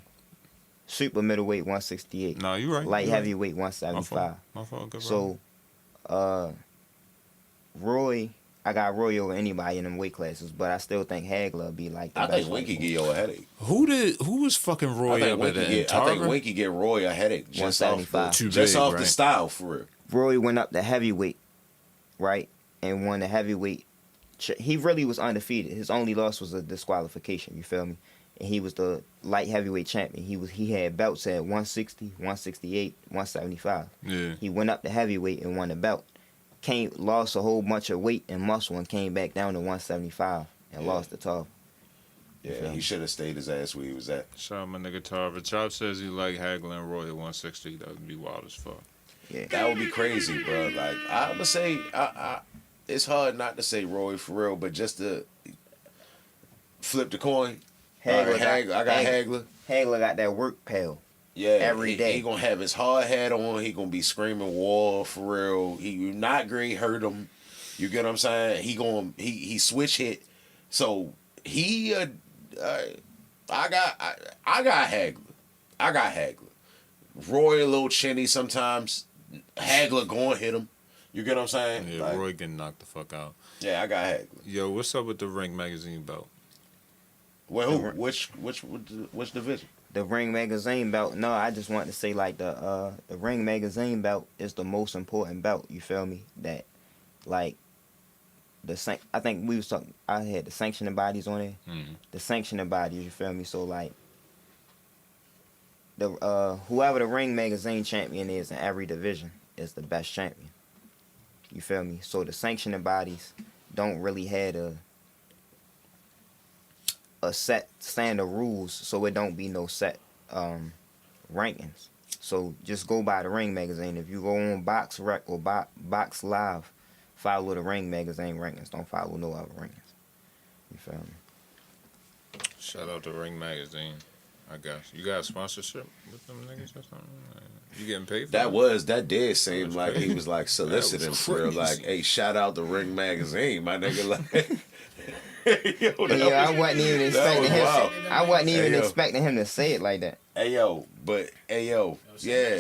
Super middleweight 168. No, you right. Light you right. heavyweight My fault. 175. My fault. Good So, Roy, I got Roy over anybody in them weight classes, but I still think Hagler will be like the I best think Winky fight. give you a headache. Who was fucking Roy I think up at Winky that? get. I think Winky get Roy a headache just off 175. Too just big, off the right? style for real. Roy went up to heavyweight, right, and won the heavyweight. He really was undefeated. His only loss was a disqualification. You feel me? And he was the light heavyweight champion. He had belts at 160, 168, 175. Yeah. He went up to heavyweight and won the belt. Lost a whole bunch of weight and muscle and came back down to 175 and lost the top. Yeah, he should have stayed his ass where he was at. Shout out my nigga Tarver. Chop says he like Hagler and Roy at 160. That would be wild as fuck. Yeah. That would be crazy, bro. Like I would say, it's hard not to say Roy for real, but just to flip the coin. Hagler I got Hagler. Hagler got that work pal. Yeah, every day. He gonna have his hard hat on. He gonna be screaming war for real. He not great hurt him. You get what I'm saying? He switch hit. So I got Hagler. Roy a little chinny sometimes. Hagler going hit him. You get what I'm saying? Yeah, Like, Roy getting knocked the fuck out. yeah, I got Hagler. Yo, what's up with the Ring magazine belt? Well, who? Which division? The Ring magazine belt. No, I just want to say like the Ring magazine belt is the most important belt. You feel me? That like I think we was talking. I had the sanctioning bodies on there. Mm-hmm. The sanctioning bodies. You feel me? So like the whoever the Ring magazine champion is in every division is the best champion. You feel me? So the sanctioning bodies don't really have a set standard rules, so it don't be no set rankings. So just go by the Ring magazine. If you go on Box Rec or Box Live, follow the Ring magazine rankings. Don't follow no other rankings. You feel me? Shout out to Ring magazine. I guess you got a sponsorship with them niggas or something. You getting paid for That did seem was like crazy. he was like soliciting for real. Like, hey, shout out the Ring magazine, my nigga. Like, yo, I wasn't even expecting him. wild. I wasn't even Hey, yo. expecting him to say it like that. Hey yo, yeah.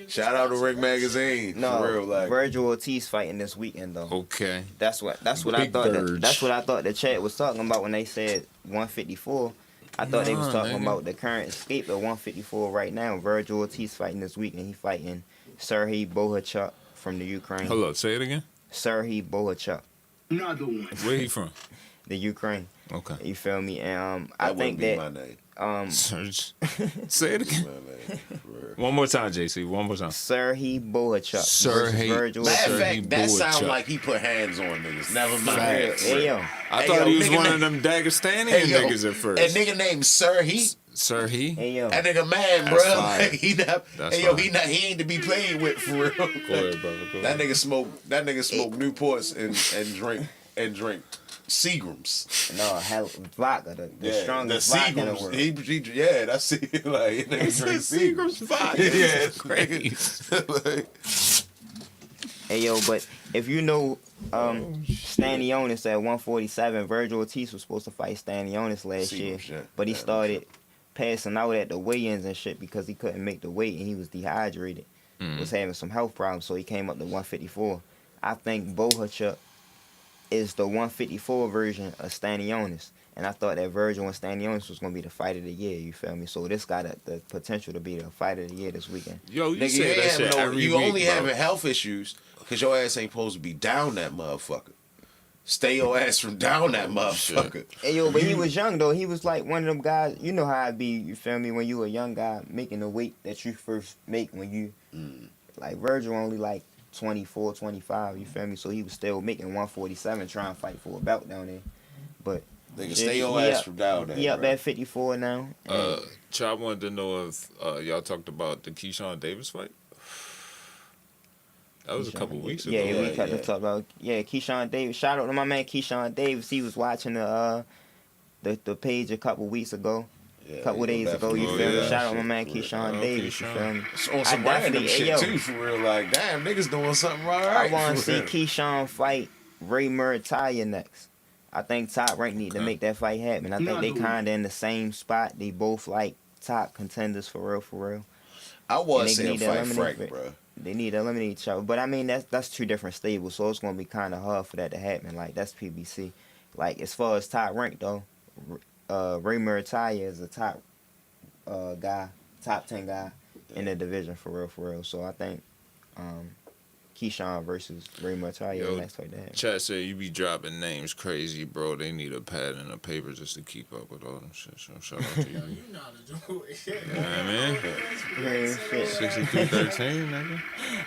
Shout out to Ring magazine. No, for real, like. Virgil Ortiz fighting this weekend though. Okay. That's what I Big thought. Verge. That's what I thought the chat was talking about when they said 154. I thought they was Nah, talking nigga. about the current escape at 154 right now. Virgil Ortiz fighting this weekend. He fighting Serhiy Bohachuk from the Ukraine. Hold up, say it again. Serhiy Bohachuk, Another one. Where he from? the Ukraine. Okay. You feel me? And That I think wouldn't be that my name. Search. Say it again. My name. For real. One more time, JC. One more time. Serhiy Bohachuk versus Serhiy- Virgil Matter of Ortiz. Serhiy fact, that sound Bohachuk. like he put hands on niggas. Never mind. Facts. Hey yo, I Hey, thought yo, he was nigga one na- na- of them Dagestanian Hey, yo, niggas at first. That nigga named Serhiy. Serhiy. hey yo. That nigga man, That's bro. fire. Like, he not. That's Hey yo, fire. he ain't to be played with for real. Go ahead, brother. Go That ahead. nigga smoke Newports and drink Seagrams. No, hell, vodka, the strongest the vodka in the Seagrams. world. Yeah, that's it. Like nigga drink Seagrams vodka. Yeah, it's crazy. Like, Hey yo, but if you know Stanionis at 147, Virgil Ortiz was supposed to fight Stanionis last year, Seagrams, yeah. but he Yeah, started passing out at the weigh-ins and shit because he couldn't make the weight and he was dehydrated. Was having some health problems, so he came up to 154. I think Bohachuk is the 154 version of Stanionis. And I thought that Virgil and Stanionis was going to be the fight of the year, you feel me? So this got the potential to be the fight of the year this weekend. Yo, you nigga, say that shit every you week, only bro. having health issues because your ass ain't supposed to be down that motherfucker. Stay your ass from down that motherfucker. Hey, yo, but he was young, though. He was like one of them guys, you know how it be, you feel me, when you a young guy making the weight that you first make when you, like Virgil only like 24, 25, you feel me? So he was still making 147 trying to fight for a belt down there. But Nigga, stay your ass from down there. he up bro. at 54 now. Chop wanted to know if y'all talked about the Keyshawn Davis fight. That was a couple weeks ago. Yeah, we right? cut to talk about Keyshawn Davis. Shout out to my man Keyshawn Davis. He was watching the page a couple weeks ago. Yeah, Couple he days go ago, back you from- feel me? yeah. Shout out to my man For real. Keyshawn Oh, Davis, you Keyshawn. feel me? It's on some I random definitely- shit yo. too, for real. Like, damn, niggas doing something right. I want to for see real. Keyshawn fight Ray Murtaya next. I think Top Rank need to Okay. make that fight happen. I think they kind of in the same spot. They both like top contenders for real, for real. I And was they saying need to fight eliminate Frank, Rick. bro. They need to eliminate each other. But I mean, that's two different stables, so it's gonna be kind of hard for that to happen. Like that's PBC. Like as far as Top Rank though, Ray Murtaya is a top guy, top 10 guy in the division for real. So I think Keyshawn versus Ray Murtaya Yo, next fight to happen. Chat said you be dropping names crazy, bro. They need a pad and a paper just to keep up with all them shit. So shout out to you. You know how to do it. You know what I mean? Yeah, shit. 6313, nigga.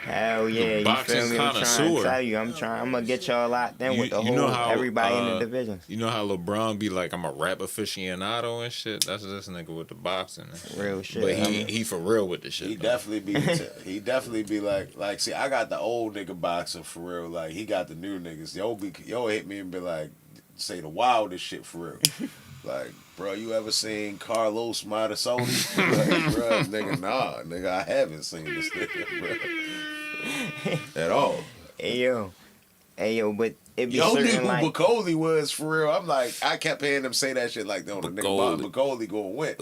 Hell yeah, you boxing feel me? I'm trying to connoisseur. tell you, I'm gonna get y'all locked in with the You know whole how, everybody in the divisions. You know how LeBron be like, I'm a rap aficionado and shit? That's this nigga with the boxing. Real shit. But I mean, he for real with the shit. He though. definitely be like, see, I got the old nigga boxer for real. Like, he got the new niggas. Yo hit me and be like, say the wildest shit for real. Like, bro, you ever seen Carlos Matasoli? Like, bro, nigga, nah, nigga, I haven't seen this nigga, bro. At all. hey yo, Hey yo, but it be Yo knew certain who like Bacoli was for real. I'm like, I kept hearing them say that shit like, no, the nigga Bacoli gonna win.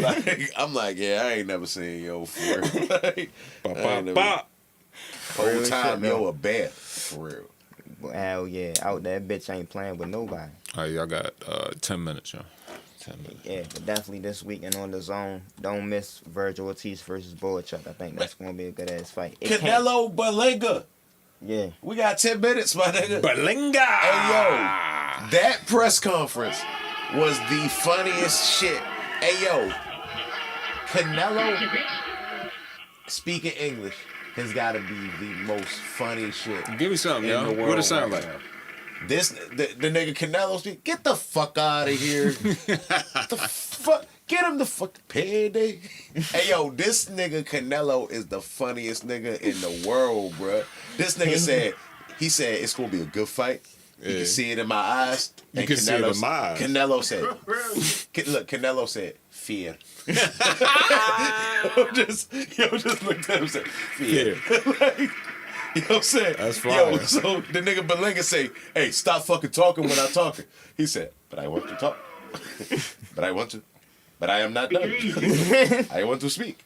Like, I'm like, yeah, I ain't never seen yo for real. Like, whole Real time shit, yo though. a bear for real. hell yeah, out there bitch ain't playing with nobody. All right, y'all got 10 minutes, y'all. 10 minutes. Yeah, but definitely this weekend on the zone. Don't miss Virgil Ortiz versus Boychuk. I think that's gonna be a good ass fight. It can't- Canelo Balinga. Yeah. We got 10 minutes, my nigga. Balinga! Hey yo, that press conference was the funniest shit. Hey yo, Canelo speaking English has got to be the most funny shit. Give me something, in yo. the world What it sound right like? now. The nigga Canelo speak. Get the fuck out of here. The fuck. Get him the fuck payday. Hey yo, this nigga Canelo is the funniest nigga in the world, bruh. This nigga said, he said it's gonna be a good fight. You Yeah. can see it in my eyes. You And can see it in my eyes. Canelo said, look, Canelo said, fear. yo, just looked at him and said, fear. Like, you know what I'm saying? That's Yo, fire. so the nigga Balinga say, hey, stop fucking talking when I'm talking. He said, but I want to talk. But I want to. But I am not done. I want to speak.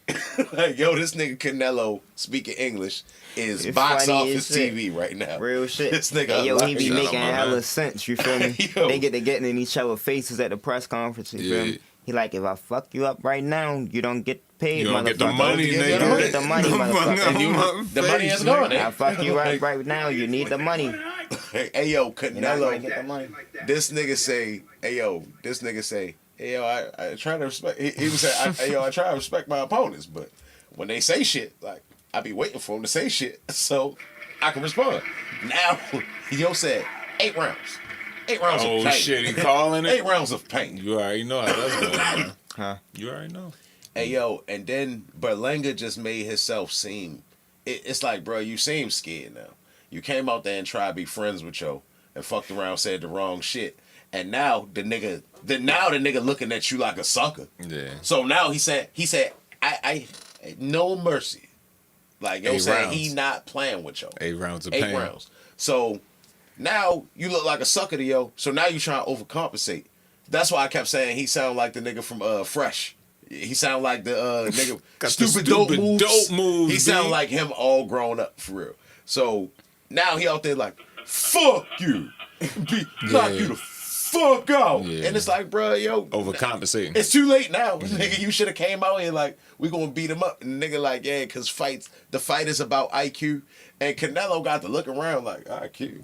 Like, yo, this nigga Canelo speaking English is It's box funny office as shit. TV right now. Real shit. This nigga Hey, yo, he be Shout out making my hella man. sense, you feel me? Yo. They get to getting in each other's faces at the press conference, you feel Yeah. me? He like, if I fuck you up right now, you don't get paid, You don't get the motherfucker. money, You You nigga. don't get the money, motherfucker. And you, the money is gone. I Eh? fuck you right now, you need the money. Hey, yo, You're not gonna get the Canelo. money. This nigga say, hey, yo, I try to respect. He was saying, I try to respect my opponents, but when they say shit, like, I be waiting for them to say shit so I can respond. Now, yo said 8 rounds. 8 rounds Oh of pain. shit, he calling 8 it? rounds of pain. You already know how that's going, man. Huh? You already know. Hey, yo, and then Berlanga just made himself seem, it's like, bro, you seem scared now. You came out there and tried to be friends with yo and fucked around, said the wrong shit. And now the nigga looking at you like a sucker. Yeah. So now he said, I no mercy. Like, yo 8 said, rounds. he not playing with yo. 8 rounds of 8 pain. rounds. So now you look like a sucker to yo. So now you trying to overcompensate. That's why I kept saying he sound like the nigga from Fresh. He sound like the nigga Got the stupid dope moves. dope moves, He sound B. like him all grown up for real. So now he out there like, fuck you. Knock you the fuck out. Yeah. And it's like, bro, yo. Overcompensating. It's too late now. Nigga, you should have came out here like, we gonna beat him up. And nigga like, yeah, cause the fight is about IQ. And Canelo got to look around like, IQ.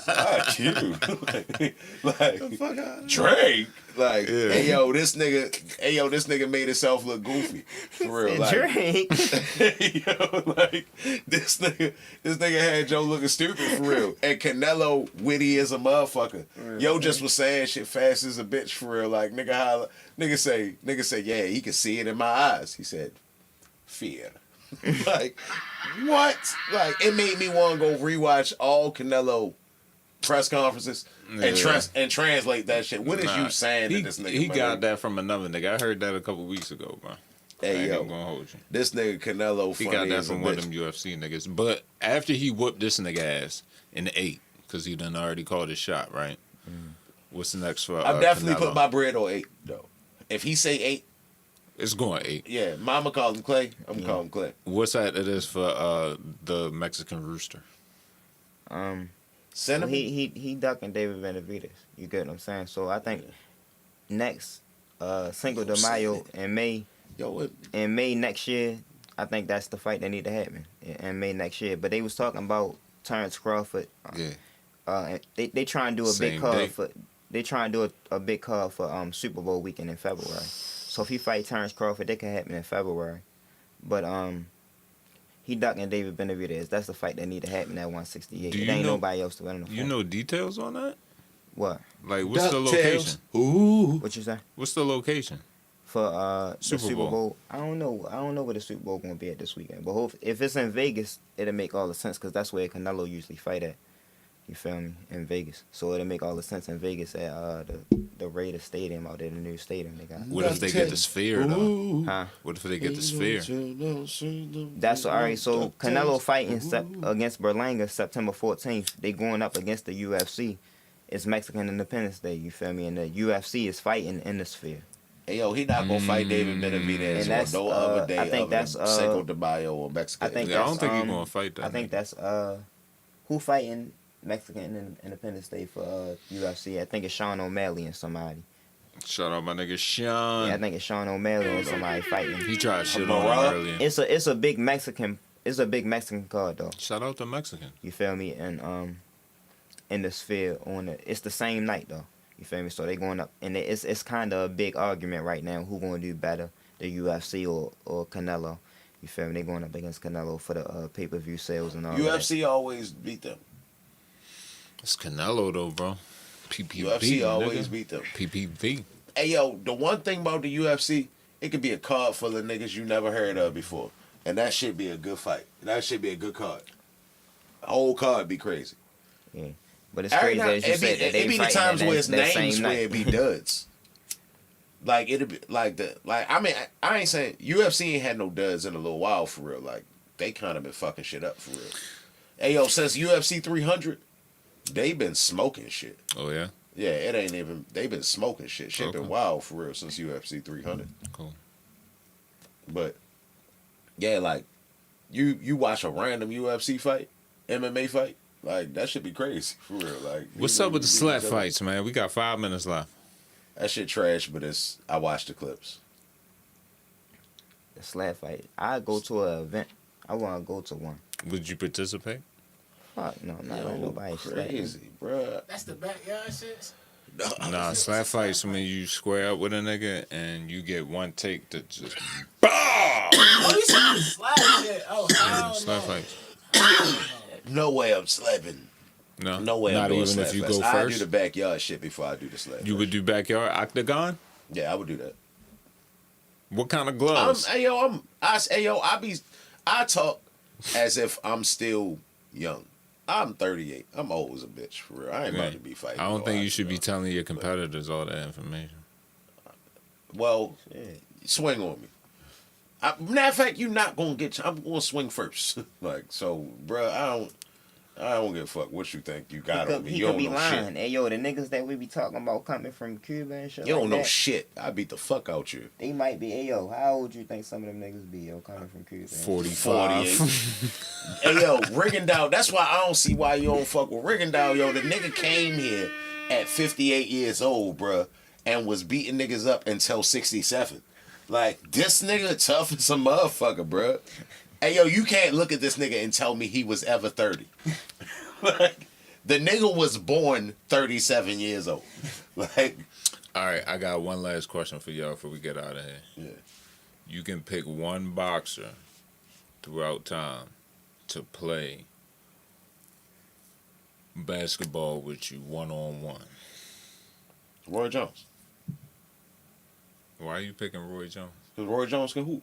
IQ. like Drake. Like, Yeah. hey yo, this nigga made himself look goofy. For real. Like, Drake. yo, like this nigga had Joe looking stupid for real. And Canelo witty as a motherfucker. Yo just was saying shit fast as a bitch for real. Like nigga holla, nigga say, yeah, he can see it in my eyes. He said, fear. Like, what? Like, it made me want to go rewatch all Canelo press conferences and translate that shit. What is you saying to this nigga? He man? got that from another nigga. I heard that a couple weeks ago, bro. I Hey ain't yo, even gonna hold you. this nigga Canelo He funny got that as a from one of bitch. them UFC niggas. But after he whooped this nigga ass in the 8, because he done already called his shot, right? What's the next for I've definitely Canelo? put my bread on 8 though. If he say 8, It's going 8. yeah, mama call him Clay. I'm gonna call him Clay. What's that it is for the Mexican Rooster? Cinnamon. He ducking David Benavidez. You get what I'm saying? So I think next Cinco de Mayo in May next year, I think that's the fight that need to happen in May next year. But they was talking about Terrence Crawford. Yeah. And they try and do a Same big card date. for a big card for Super Bowl weekend in February. So if he fight Terrence Crawford, that can happen in February. But he ducking David Benavidez. That's the fight that need to happen at 168. Do It you ain't know- nobody else to win the fight. You know details on that? What? Like, what's the DuckTales. location? Ooh. What you say? What's the location? For the Super Super Bowl. Bowl. I don't know where the Super Bowl gonna be at this weekend. But if it's in Vegas, it'll make all the sense because that's where Canelo usually fight at. You feel me? In Vegas. So it'll make all the sense in Vegas at the Raiders Stadium out there, the new stadium they got. What if they get the sphere though? Huh? What if they get the sphere? That's all right. So Canelo fighting against Berlanga September 14th. They going up against the UFC. It's Mexican Independence Day. You feel me? And the UFC is fighting in the sphere. Hey, yo, he not gonna fight David Benavidez And that's, on no other day I think other that's, than Cinco de Mayo or Mexico. I think Yeah, I don't that's, think he's gonna fight that. I think that's who fighting Mexican Independence Day for UFC. I think it's Sean O'Malley and somebody. Shout out my nigga Sean. Yeah, I think it's Sean O'Malley and somebody fighting. He tried shit on him earlier. It's a big Mexican card though. Shout out to Mexican. You feel me? And in the sphere it's the same night though. You feel me? So they going up, and it's kind of a big argument right now. Who gonna do better, the UFC or Canelo? You feel me? They going up against Canelo for the pay-per-view sales and all that. UFC always beat them. It's Canelo though, bro. PPV. UFC always nigga. beat them. PPV. Hey, yo, the one thing about the UFC, it could be a card full of niggas you never heard of before. And that should be a good fight. That should be a good card. The whole card be crazy. Yeah. But it's crazy as you said that they it be the fighting times where it's that names same where night. it be duds. Like it'll be I mean I ain't saying UFC ain't had no duds in a little while for real. Like they kind of been fucking shit up for real. Hey yo, since UFC 300, they been smoking shit. Oh yeah. Yeah, it ain't even. They been smoking shit. Shit been wild for real since UFC 300. Cool. But yeah, like you watch a random UFC fight, MMA fight, like that should be crazy for real. Like What's up with the slap fights, man? We got 5 minutes left. That shit trash, but I watch the clips. The slap fight. I go to an event. I want to go to one. Would you participate? Fuck no, not Yo, let nobody slap me. crazy, bruh. That's the backyard shit. Nah, slap fights when you square up with a nigga and you get one take to just Oh, you said slap shit. Oh, hell slap no. fights. No way I'm slapping. No, No way not I'm doing even slap if you fest. go I do first. the backyard shit before I do the slap. You would do backyard octagon. Yeah, I would do that. What kind of gloves? I talk as if I'm still young. I'm 38. I'm old as a bitch for real. I ain't about to be fighting. I don't no think you should be octagon. telling your competitors all that information. Well, swing on me. Matter of fact, you're not gonna get. I'm gonna swing first. Like so, bruh, I don't give a fuck what you think you got on me. He You could don't be know lying. shit. Hey yo, the niggas that we be talking about coming from Cuba and shit. You don't like know that, shit. I beat the fuck out you. They might be. Hey yo, how old you think some of them niggas be? Yo, coming from Cuba. 45. Hey yo, Rigondeaux. That's why I don't see why you don't fuck with Rigondeaux. Yo, the nigga came here at 58 years old, bruh, and was beating niggas up until 67. Like this nigga tough as a motherfucker, bruh. Hey yo, you can't look at this nigga and tell me he was ever 30. Like the nigga was born 37 years old. Like, All right, I got one last question for y'all before we get out of here. yeah. You can pick one boxer throughout time to play basketball with you one-on-one. Roy Jones. Why are you picking Roy Jones? Because Roy Jones can hoop.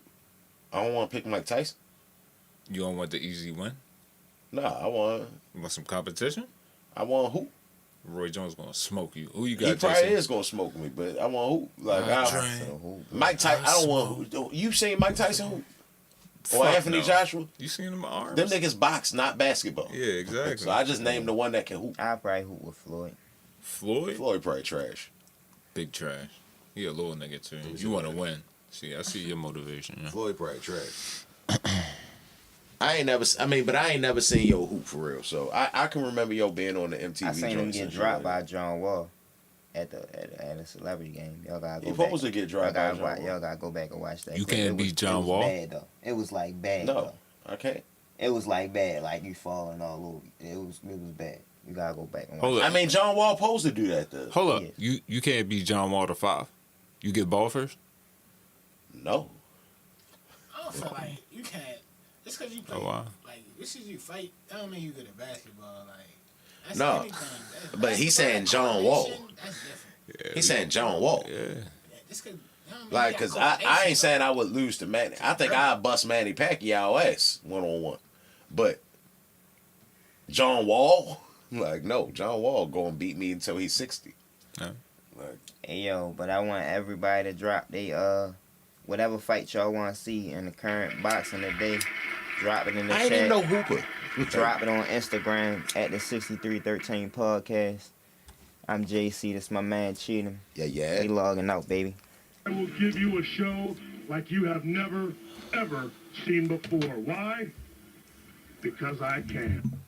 I don't want to pick Mike Tyson. You don't want the easy win? Nah, I want Some competition? to hoop. Roy Jones gonna smoke you. Who you He got? probably Jason? is gonna smoke me, but I want to hoop. Like I Mike Tyson. I don't want to hoop. You seen Mike Tyson hoop? Or Fuck Anthony no. Joshua? You seen them arms? Them niggas box, not basketball. Yeah, exactly. So I just named the one that can hoop. I probably hoop with Floyd. Floyd? Floyd probably trash. Big trash. He a little nigga too. You want to win. See, I see your motivation. Yeah. Floyd probably trash. I ain't never seen yo hoop for real. So I can remember yo being on the MTV. I seen him joints get and shit dropped by like that. John Wall at a celebrity game. Y'all gotta go He back. supposed to get dropped by John Wall. Y'all gotta go back and watch that. You clip. can't It beat was- John it was Wall? Bad though. It was like bad. No, Though. I can't. It was like bad, like you falling all over. It was bad. You gotta go back and watch. Hold I up. mean, John Wall supposed to do that though. Hold up. Yeah. You can't beat John Wall to 5. You get ball first? No. I don't feel like you can't. Just because you play, Oh, wow. like, just because you fight, that don't mean you good at basketball. Like, that's No. anything. That's But he's basketball, saying John Wall. coordination, That's different. He's saying John Wall. Yeah. Yeah, just 'cause- that don't mean Like, you cause got I ain't coordination. saying I would lose to Manny. I think I'd bust Manny Pacquiao ass 1-on-1. But John Wall, Like, no, John Wall gonna beat me until he's 60. Yeah. Like, Hey yo, but I want everybody to drop they whatever fight y'all want to see in the current boxing today. Drop it in the I chat. ain't even no hooper. Drop it on Instagram at the 6313 Podcast. I'm JC. That's my man Cheatham. Yeah. We logging out, baby. I will give you a show like you have never, ever seen before. Why? Because I can.